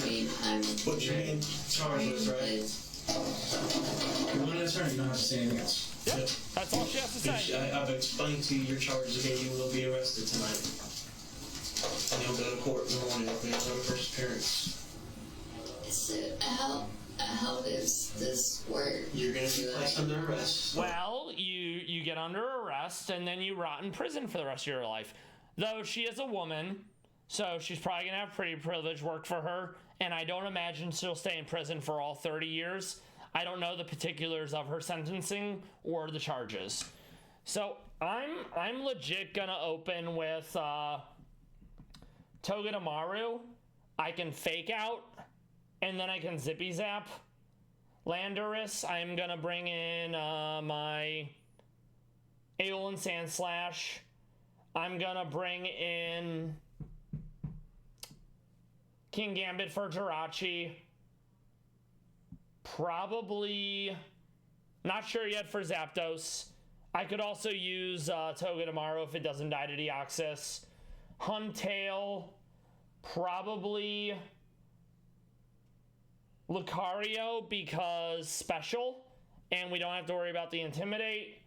what your main charge was, right? You want an attorney, you don't have to say anything else. Yep, that's all she has to say. I've explained to you your charges. Okay, you will be arrested tonight. And you'll go to court in the morning for your first appearance. So how does this work? You're gonna be placed under arrest. Well, you get under arrest and then you rot in prison for the rest of your life. Though she is a woman, so she's probably gonna have pretty privilege work for her, and I don't imagine she'll stay in prison for all 30 years. I don't know the particulars of her sentencing or the charges. So I'm legit gonna open with Togedemaru. I can fake out, and then I can Zippy Zap. Landorus, I'm gonna bring in my Aeolan Sand Slash. I'm gonna bring in King Gambit for Jirachi. Probably not sure yet for Zapdos. I could also use Togedemaru if it doesn't die to Deoxys. Huntail, probably Lucario because special, and we don't have to worry about the Intimidate,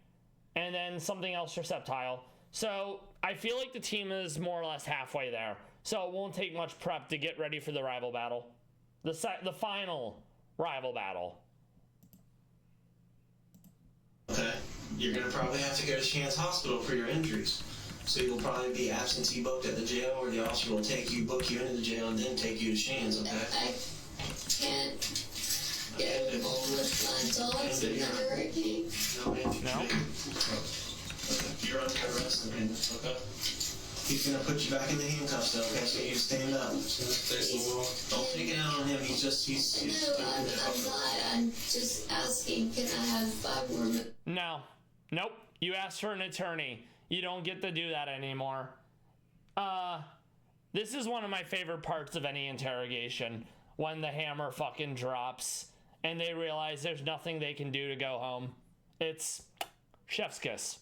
and then something else for Sceptile. So I feel like the team is more or less halfway there, so it won't take much prep to get ready for the rival battle. The final rival battle. Okay, you're gonna probably have to go to Shan's hospital for your injuries. So you'll probably be absentee booked at the jail, or the officer will book you into the jail, and then take you to Shan's. Okay. I can't go with my dogs in the hurricane. No. Okay. You're under arrest, okay? He's gonna put you back in the handcuffs, though. Okay, so you stand up. Don't take it out on him. He's No, I'm not. I'm just asking, can I have 5 more minutes? No. Nope. You asked for an attorney. You don't get to do that anymore. This is one of my favorite parts of any interrogation. When the hammer fucking drops and they realize there's nothing they can do to go home. It's chef's kiss.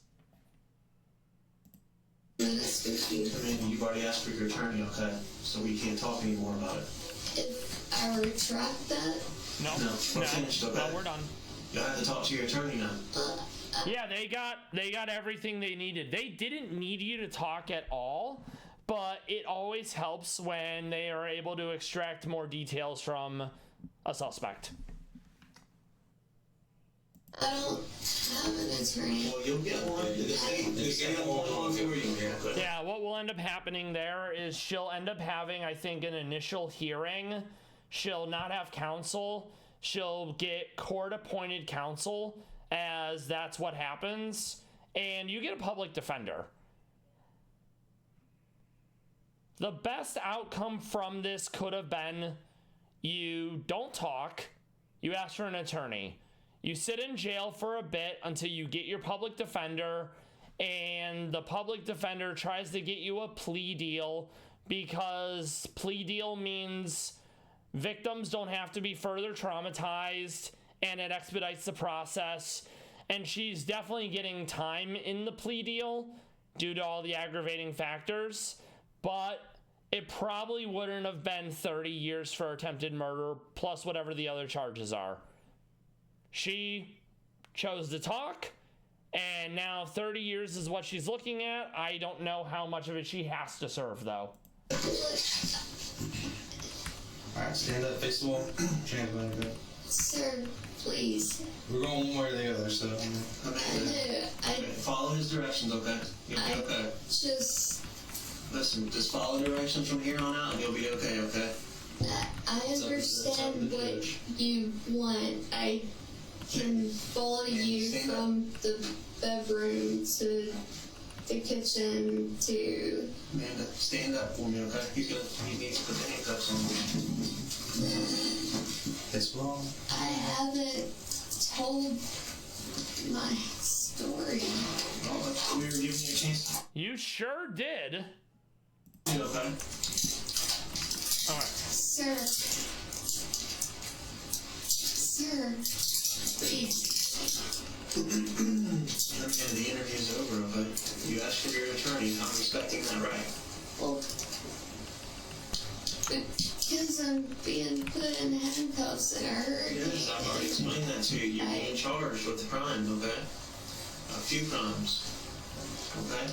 I mean, you've already asked for your attorney, okay? So we can't talk anymore about it. If I retract that, No, we're finished, okay? No, we're done. You'll have to talk to your attorney now. Yeah, they got everything they needed. They didn't need you to talk at all, but it always helps when they are able to extract more details from a suspect. I don't have an attorney. Well, you'll get one. They get one for you. Yeah, what will end up happening there is she'll end up having, I think, an initial hearing. She'll not have counsel. She'll get court-appointed counsel, as that's what happens. And you get a public defender. The best outcome from this could have been you don't talk, you ask for an attorney. You sit in jail for a bit until you get your public defender, and the public defender tries to get you a plea deal, because plea deal means victims don't have to be further traumatized, and it expedites the process. And she's definitely getting time in the plea deal due to all the aggravating factors, but it probably wouldn't have been 30 years for attempted murder plus whatever the other charges are. She chose to talk, and now 30 years is what she's looking at. I don't know how much of it she has to serve, though. Alright, stand up, face the wall. Sir, please. We're going one way or the other, so. I Follow his directions, okay? You'll be okay. just, Listen, just follow directions from here on out, and you'll be okay, okay? I understand what you want. I can follow you from the bedroom to the kitchen to... Amanda, stand up for me, okay? He needs to put the handcuffs on. It's wrong. I haven't told my story. Oh, we were giving you a chance. You sure did. You okay? All right. Sir. Sir. Please. The interview's over, okay? You asked for your attorney. I'm respecting that right. Well, because I'm being put in handcuffs and I heard Yes, I've already explained that to you. You're being charged with a crime, okay? A few crimes. Okay?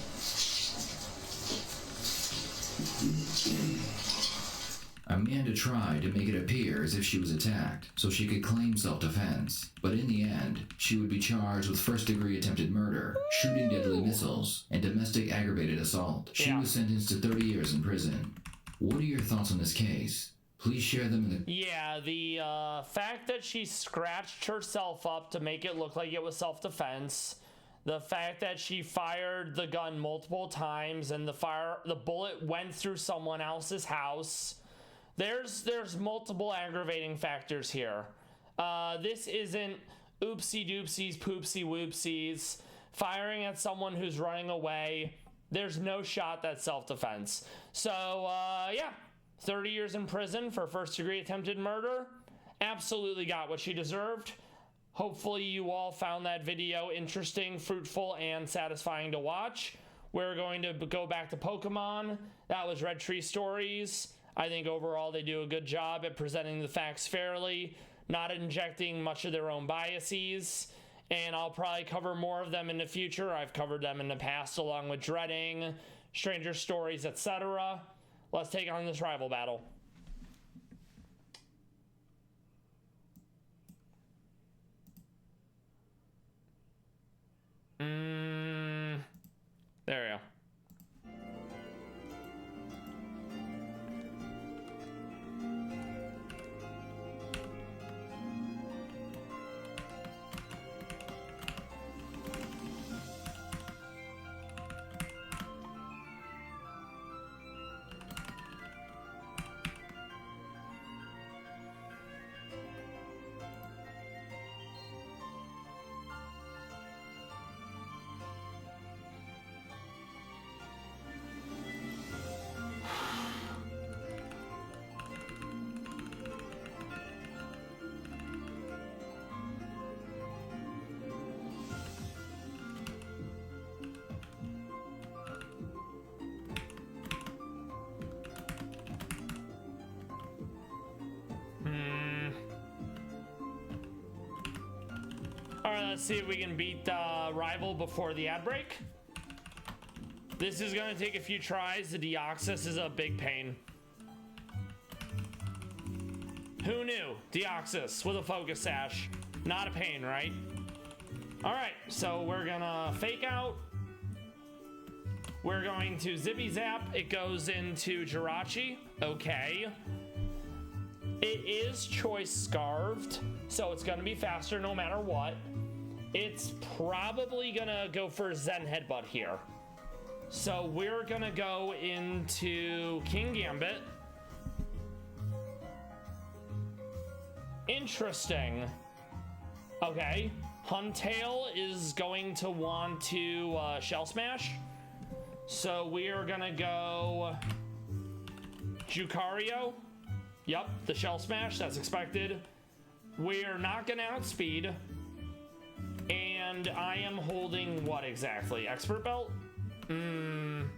Amanda tried to make it appear as if she was attacked so she could claim self-defense, but in the end, she would be charged with first-degree attempted murder, shooting deadly missiles, and domestic aggravated assault. She was sentenced to 30 years in prison. What are your thoughts on this case? Please share them in the... Yeah, the fact that she scratched herself up to make it look like it was self-defense, the fact that she fired the gun multiple times and the bullet went through someone else's house. There's multiple aggravating factors here. This isn't oopsie doopsies, poopsie whoopsies, firing at someone who's running away. there's no shot that's self-defense. So, yeah, 30 years in prison for first-degree attempted murder. Absolutely got what she deserved. Hopefully you all found that video interesting, fruitful, and satisfying to watch. We're going to go back to Pokemon. That was Red Tree Stories. I think overall they do a good job at presenting the facts fairly, not injecting much of their own biases, and I'll probably cover more of them in the future. I've covered them in the past along with Dreading, Stranger Stories, etc. Let's take on this rival battle. There we go. Alright, let's see if we can beat Rival before the ad break. This is going to take a few tries. The Deoxys is a big pain. Who knew? Deoxys with a focus sash. Not a pain, right? Alright, so we're gonna fake out. We're going to Zippy Zap. It goes into Jirachi. Okay. It is choice scarved, so it's gonna be faster no matter what. It's probably gonna go for Zen Headbutt here. So we're gonna go into King Gambit. Interesting. Okay, Huntail is going to want to Shell Smash. So we're gonna go Jucario. Yep, the Shell Smash, that's expected. We're not gonna outspeed. And I am holding what exactly? Expert Belt? I'm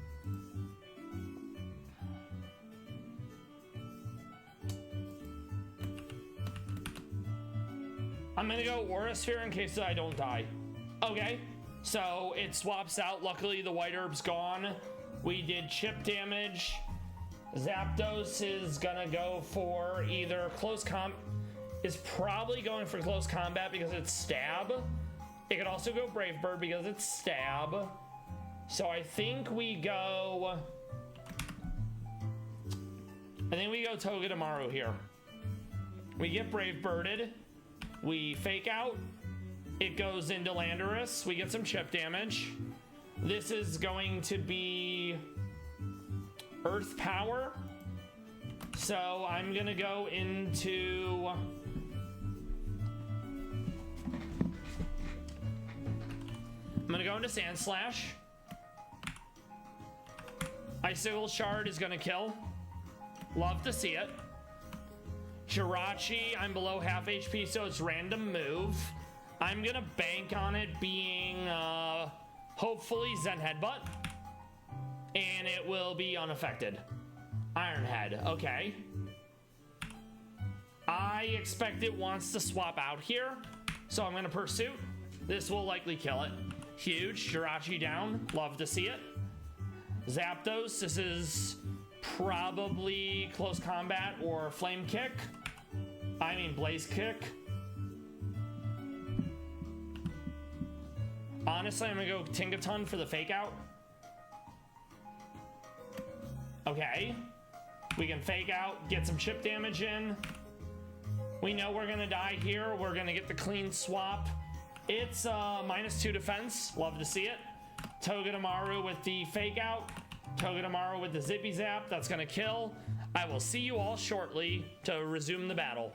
gonna go Aura Sphere in case I don't die. Okay, so it swaps out. Luckily the white herb's gone. We did chip damage. Zapdos is gonna go for either is probably going for close combat because it's stab. It could also go Brave Bird because it's stab. So I think we go Togedemaru here. We get Brave Birded. We fake out. It goes into Landorus. We get some chip damage. This is going to be Earth Power. So I'm gonna go into Sand Slash. Icicle Shard is gonna kill. Love to see it. Jirachi, I'm below half HP, so it's random move. I'm gonna bank on it being hopefully Zen Headbutt. And it will be unaffected. Iron Head, okay. I expect it wants to swap out here, so I'm gonna Pursuit. This will likely kill it. Huge, Jirachi down, love to see it. Zapdos, this is probably close combat or Flame Kick. I mean Blaze Kick. Honestly, I'm gonna go Tinkaton for the fake out. Okay. We can fake out, get some chip damage in. We know we're gonna die here. We're gonna get the clean swap. It's -2 defense. Love to see it. Togedemaru with the fake out. Togedemaru with the Zippy Zap. That's gonna kill. I will see you all shortly to resume the battle.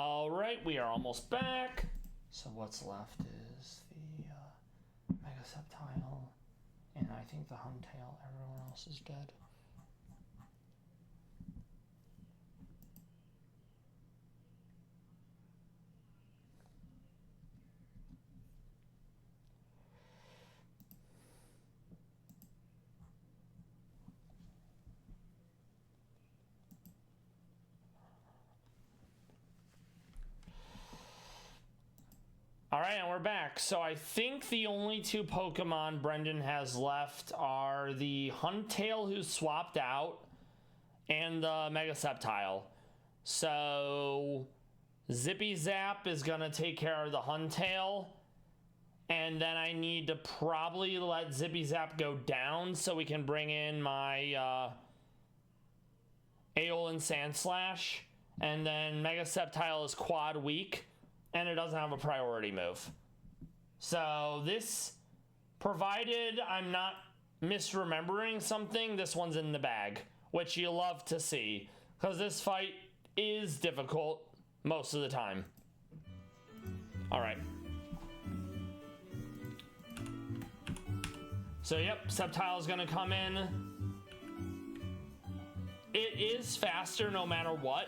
All right, we are almost back. So what's left is the Mega Septile, and I think the Huntail. Everyone else is dead. All right, and we're back. So I think the only two Pokemon Brendan has left are the Huntail who swapped out and the Mega Septile. So Zippy Zap is going to take care of the Huntail. And then I need to probably let Zippy Zap go down so we can bring in my Aeolan Sandslash. And then Mega Septile is quad weak, and it doesn't have a priority move. So this, provided I'm not misremembering something, this one's in the bag, which you love to see, because this fight is difficult most of the time. All right. So yep, Septile is gonna come in. It is faster no matter what.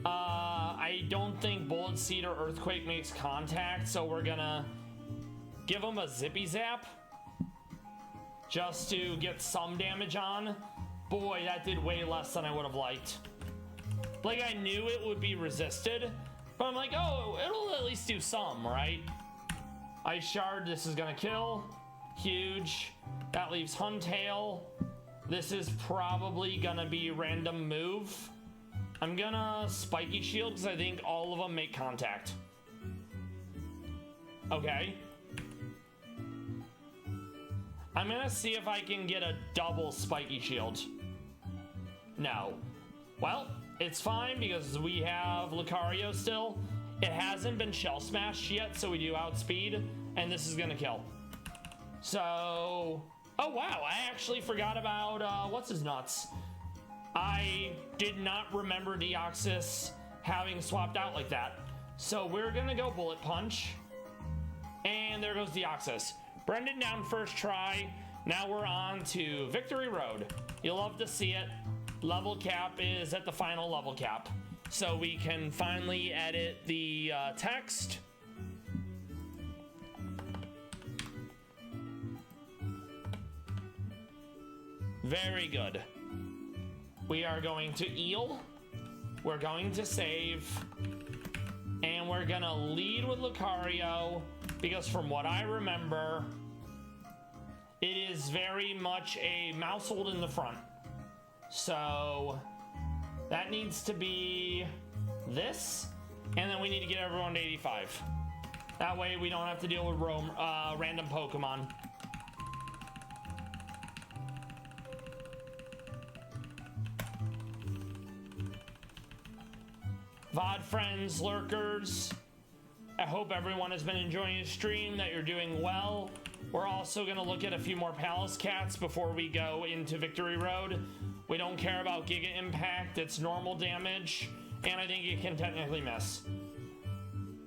I don't think Bullet Seed or Earthquake makes contact, so we're gonna give him a Zippy Zap just to get some damage on. Boy, that did way less than I would have liked. Like, I knew it would be resisted, but I'm like, oh, it'll at least do some, right? Ice Shard, this is gonna kill. Huge. That leaves Huntail. This is probably gonna be random move. I'm gonna Spiky Shield because I think all of them make contact. Okay. I'm gonna see if I can get a double Spiky Shield. No. Well, it's fine because we have Lucario still. It hasn't been Shell Smashed yet, so we do outspeed, and this is gonna kill. So, oh wow, I actually forgot about, what's his nuts. I did not remember Deoxys having swapped out like that. So we're gonna go Bullet Punch. And there goes Deoxys. Brendan down first try. Now we're on to Victory Road. You'll love to see it. Level cap is at the final level cap. So we can finally edit the text. Very good. We are going to Eel. We're going to save. And we're gonna lead with Lucario because from what I remember, it is very much a mousehold in the front. So that needs to be this. And then we need to get everyone to 85. That way we don't have to deal with random Pokemon. VOD friends, lurkers, I hope everyone has been enjoying the stream, that you're doing well. We're also going to look at a few more Palace Cats before we go into Victory Road. We don't care about Giga Impact, it's normal damage, and I think it can technically miss.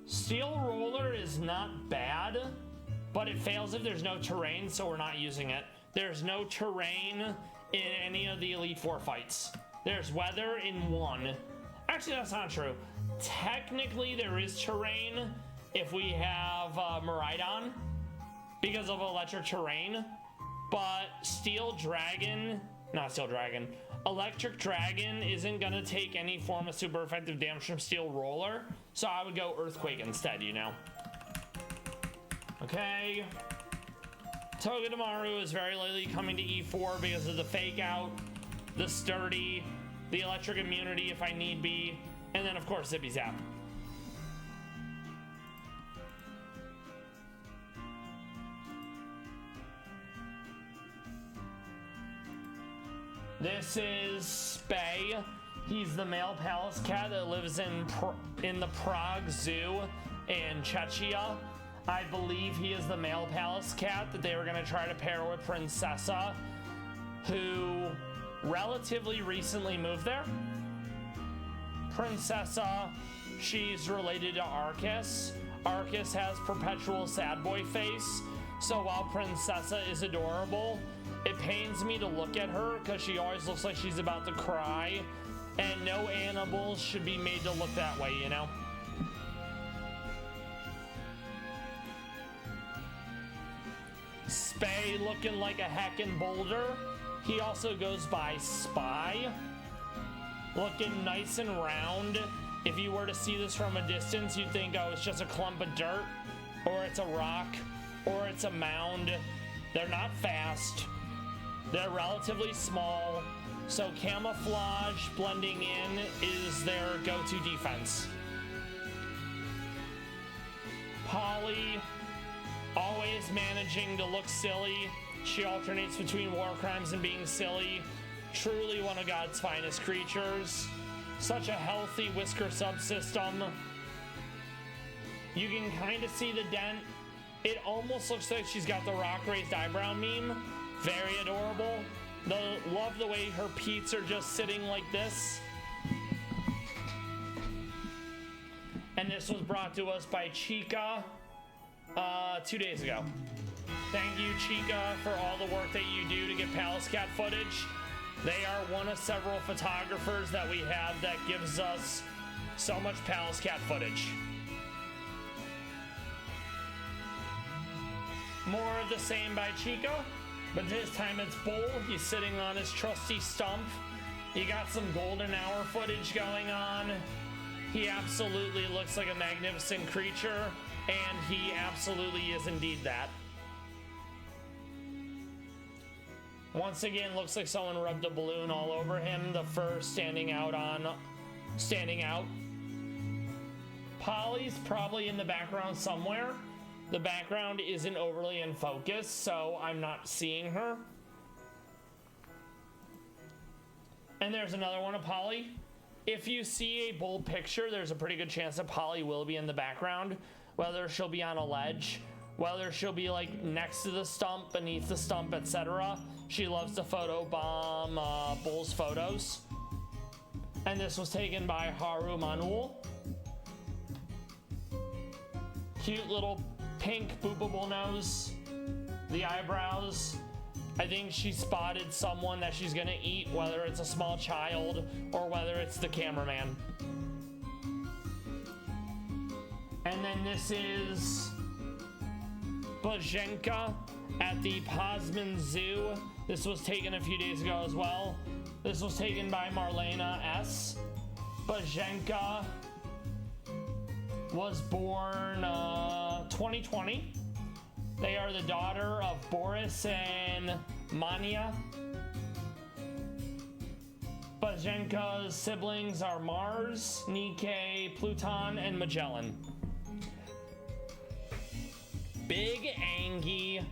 Steel Roller is not bad, but it fails if there's no terrain, so we're not using it. There's no terrain in any of the Elite Four fights. There's weather in one. Actually, that's not true. Technically, there is terrain if we have Miraidon because of electric terrain, but Electric Dragon isn't gonna take any form of super effective damage from Steel Roller, so I would go Earthquake instead, you know. Okay. Togedemaru is very likely coming to E4 because of the Fake Out, the Sturdy, the electric immunity if I need be, and then of course Zippy Zap. This is Spay. He's the male Palace Cat that lives in the Prague Zoo in Czechia. I believe he is the male Palace Cat that they were going to try to pair with Princessa, who relatively recently moved there. Princessa, she's related to Arcus. Arcus has perpetual sad boy face, so while Princessa is adorable, it pains me to look at her because she always looks like she's about to cry, and no animals should be made to look that way, you know? Spay looking like a heckin' boulder. He also goes by Spy. Looking nice and round. If you were to see this from a distance, you'd think, oh, it's just a clump of dirt, or it's a rock, or it's a mound. They're not fast. They're relatively small, so camouflage blending in is their go-to defense. Polly, always managing to look silly. She alternates between war crimes and being silly. Truly one of God's finest creatures. Such a healthy whisker subsystem. You can kind of see the dent. It almost looks like she's got the rock raised eyebrow meme. Very adorable. Love the way her peats are just sitting like this. And this was brought to us by Chica 2 days ago. Thank you, Chica, for all the work that you do to get Palace Cat footage. They are one of several photographers that we have that gives us so much Palace Cat footage. More of the same by Chico, but this time it's Bull. He's sitting on his trusty stump. You got some golden hour footage going on. He absolutely looks like a magnificent creature, and he absolutely is indeed that. Once again, looks like someone rubbed a balloon all over him. The fur standing out. Polly's probably in the background somewhere. The background isn't overly in focus, so I'm not seeing her. And there's another one of Polly. If you see a bold picture, there's a pretty good chance that Polly will be in the background. Whether she'll be on a ledge, whether she'll be like next to the stump, beneath the stump, etc. She loves to photobomb Bull's photos. And this was taken by Haru Manuel. Cute little pink boopable nose. The eyebrows. I think she spotted someone that she's gonna eat, whether it's a small child or whether it's the cameraman. And then this is Bajenka at the Poznan Zoo. This was taken a few days ago as well. This was taken by Marlena S. Bajenka was born 2020. They are the daughter of Boris and Mania. Bajenka's siblings are Mars, Nike, Pluton, and Magellan. Big Angie,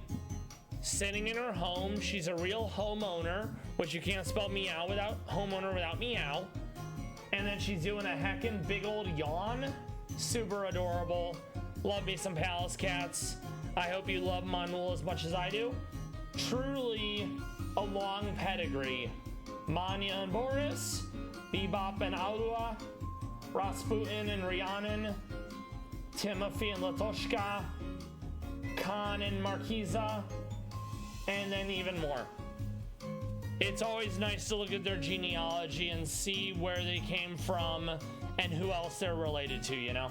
sitting in her home. She's a real homeowner, which you can't spell meow without homeowner without meow. And then she's doing a heckin' big old yawn. Super adorable. Love me some Palace Cats. I hope you love Manuel as much as I do. Truly a long pedigree. Manya and Boris, Bebop and Aulua, Rasputin and Rhiannon, Timothy and Latoshka, Khan and Marquisa, and then even more. It's always nice to look at their genealogy and see where they came from and who else they're related to, you know?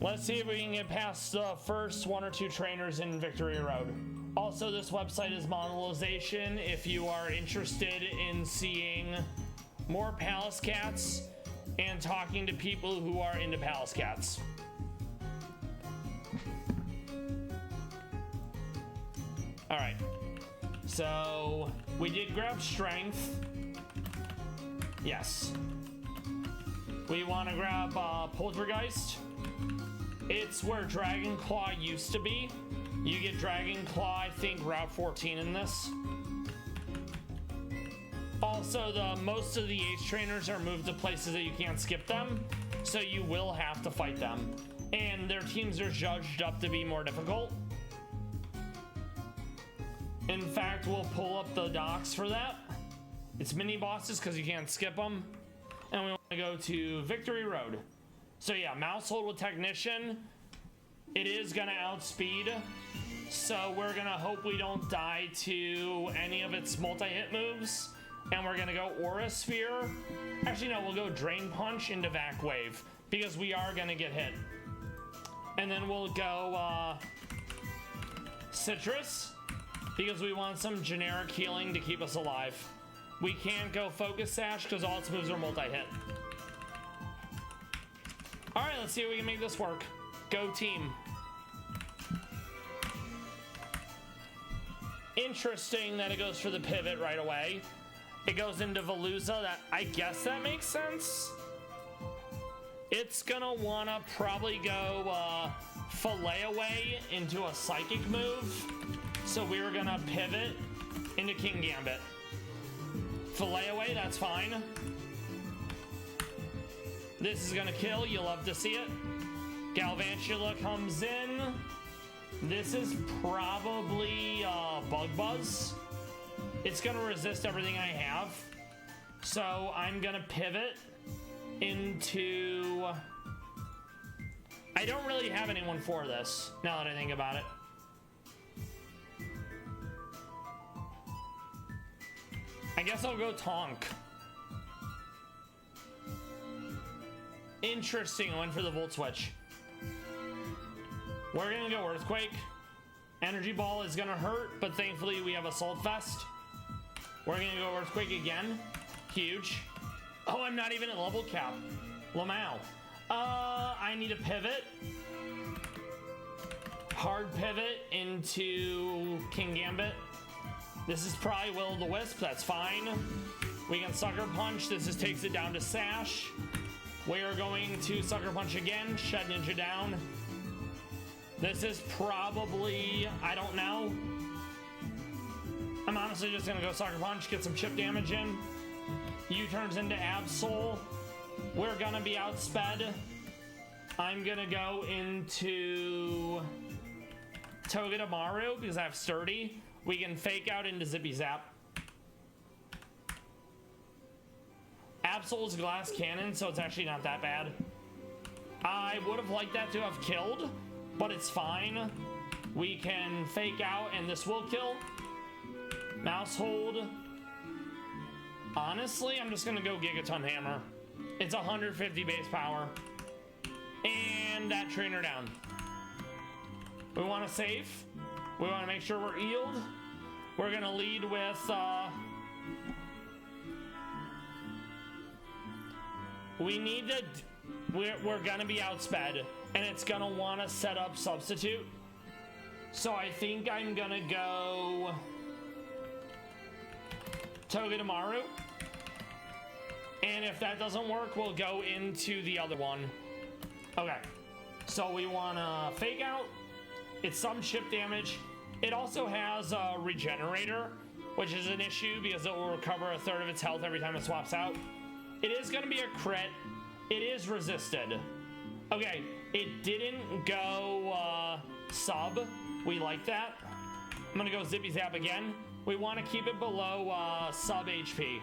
Let's see if we can get past the first one or two trainers in Victory Road. Also, this website is Monetization if you are interested in seeing more Palace Cats and talking to people who are into Palace Cats. Alright, so we did grab Strength. Yes. We want to grab Poltergeist. It's where Dragon Claw used to be. You get Dragon Claw, I think, Route 14 in this. Also, most of the Ace trainers are moved to places that you can't skip them, so you will have to fight them. And their teams are judged up to be more difficult. In fact, we'll pull up the docs for that. It's mini bosses because you can't skip them. And we want to go to Victory Road. So yeah, Mousehold with Technician. It is gonna outspeed. So we're gonna hope we don't die to any of its multi-hit moves. And we're gonna go Aura Sphere. Actually, no, we'll go Drain Punch into Vac Wave because we are gonna get hit. And then we'll go Citrus because we want some generic healing to keep us alive. We can't go Focus Sash because all its moves are multi-hit. All right, let's see if we can make this work. Go team. Interesting that it goes for the pivot right away. It goes into Veluza. I guess that makes sense. It's gonna wanna probably go Fillet Away into a Psychic move. So we're gonna pivot into King Gambit. Fillet Away, that's fine. This is gonna kill, you love to see it. Galvantula comes in. This is probably Bug Buzz. It's gonna resist everything I have. So I'm gonna pivot into... I don't really have anyone for this, now that I think about it. I guess I'll go Tonk. Interesting, I went for the Volt Switch. We're gonna go Earthquake. Energy Ball is gonna hurt, but thankfully we have Assault Vest. We're gonna go Earthquake again. Huge. Oh, I'm not even at level cap. Lamau. I need a pivot. Hard pivot into King Gambit. This is probably Will-O-the-Wisp, that's fine. We can Sucker Punch, this takes it down to Sash. We are going to Sucker Punch again, Shed Ninja down. This is probably, I don't know. I'm honestly just gonna go Sucker Punch, get some chip damage in. U-turns into Absol. We're gonna be outsped. I'm gonna go into Togedemaru because I have Sturdy. We can fake out into Zippy Zap. Absol's Glass Cannon, so it's actually not that bad. I would have liked that to have killed, but it's fine. We can fake out and this will kill. Mousehold. Honestly, I'm just gonna go Gigaton Hammer. It's 150 base power. And that trainer down. We want to save. We want to make sure we're healed. We're gonna lead with we need to, we're gonna be outsped and it's gonna want to set up Substitute. So I think I'm gonna go Togedemaru. And if that doesn't work, we'll go into the other one. Okay, so we wanna fake out. It's some chip damage. It also has a Regenerator, which is an issue because it will recover a third of its health every time it swaps out. It is gonna be a crit. It is resisted. Okay, it didn't go sub. We like that. I'm gonna go Zippy Zap again. We wanna keep it below sub HP.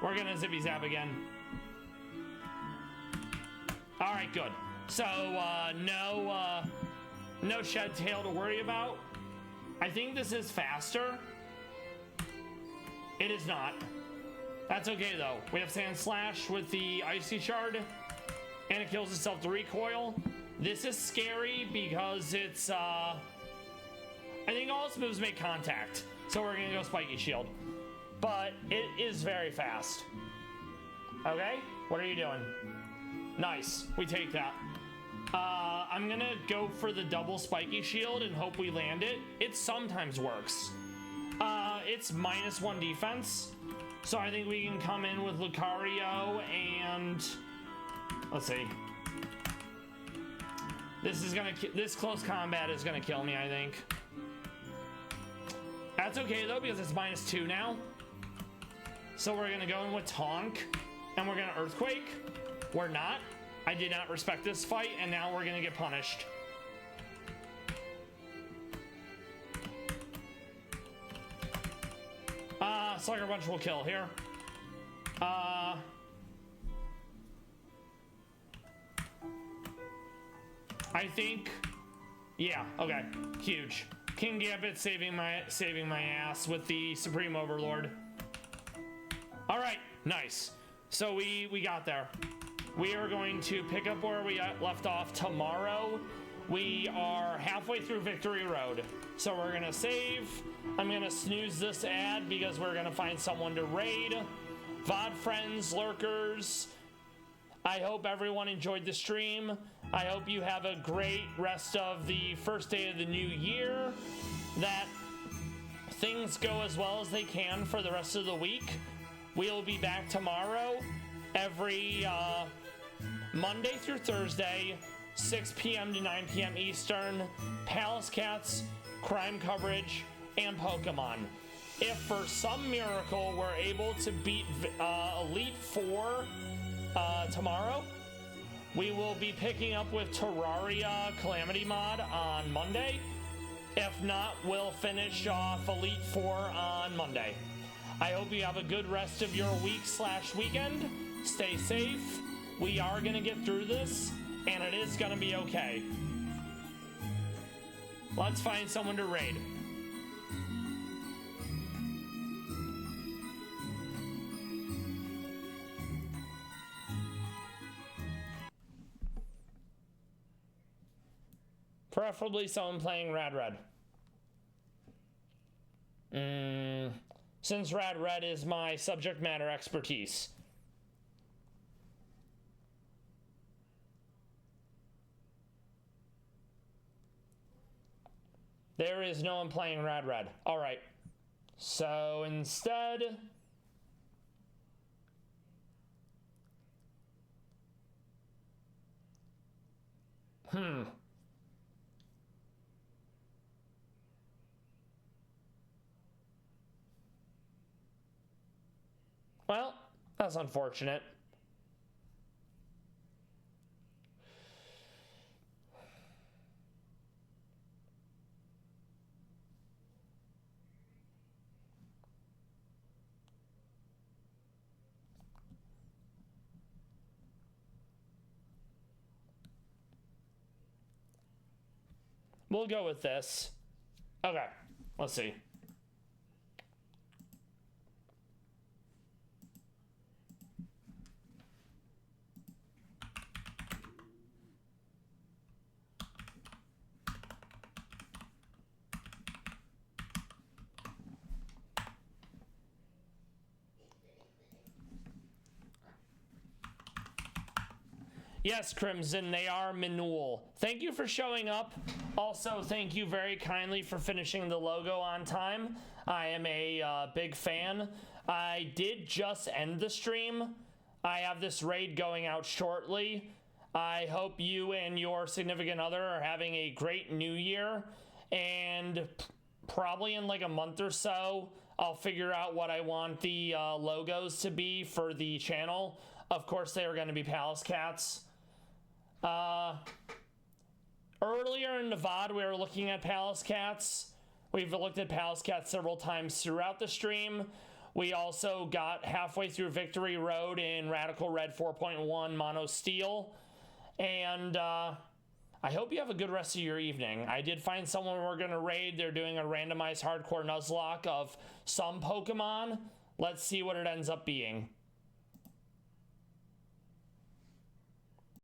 We're gonna Zippy Zap again. All right, good. So no Shed Tail to worry about. I think this is faster. It is not. That's okay though. We have Sand Slash with the Icy Shard, and it kills itself to recoil. This is scary because it's I think all its moves make contact. So we're gonna go Spiky Shield. But it is very fast. Okay, what are you doing? Nice, we take that. I'm gonna go for the double Spiky Shield and hope we land it. It sometimes works. It's -1 defense. So I think we can come in with Lucario and let's see. This close combat is gonna kill me, I think. That's okay though, because it's -2 now. So we're gonna go in with Tonk, and we're gonna Earthquake. We're not. I did not respect this fight, and now we're gonna get punished. Sucker Punch will kill here. I think, yeah, okay, huge. King Gambit saving my ass with the Supreme Overlord. All right, nice. So we got there. We are going to pick up where we left off tomorrow. We are halfway through Victory Road. So we're gonna save. I'm gonna snooze this ad because we're gonna find someone to raid. VOD friends, lurkers. I hope everyone enjoyed the stream. I hope you have a great rest of the first day of the new year. That things go as well as they can for the rest of the week. We'll be back tomorrow every Monday through Thursday, 6 p.m. to 9 p.m. Eastern. Palace Cats, crime coverage, and Pokemon. If for some miracle we're able to beat Elite Four tomorrow, we will be picking up with Terraria Calamity Mod on Monday. If not, we'll finish off Elite Four on Monday. I hope you have a good rest of your week/weekend. Stay safe. We are gonna get through this, and it is gonna be okay. Let's find someone to raid. Preferably someone playing Rad Red. Since Rad Red is my subject matter expertise. There is no one playing Rad Red. All right. So instead, well, that's unfortunate. We'll go with this. Okay, let's see. Yes, Crimson, they are Meownwell. Thank you for showing up. Also, thank you very kindly for finishing the logo on time. I am a big fan. I did just end the stream. I have this raid going out shortly. I hope you and your significant other are having a great new year. And probably in like a month or so, I'll figure out what I want the logos to be for the channel. Of course, they are going to be Palace Cats. Earlier in the VOD, we were looking at Palace Cats. We've looked at Palace Cats several times throughout the stream. We also got halfway through Victory Road in Radical Red 4.1 Mono Steel. And I hope you have a good rest of your evening. I did find someone we're going to raid. They're doing a randomized hardcore Nuzlocke of some Pokemon. Let's see what it ends up being.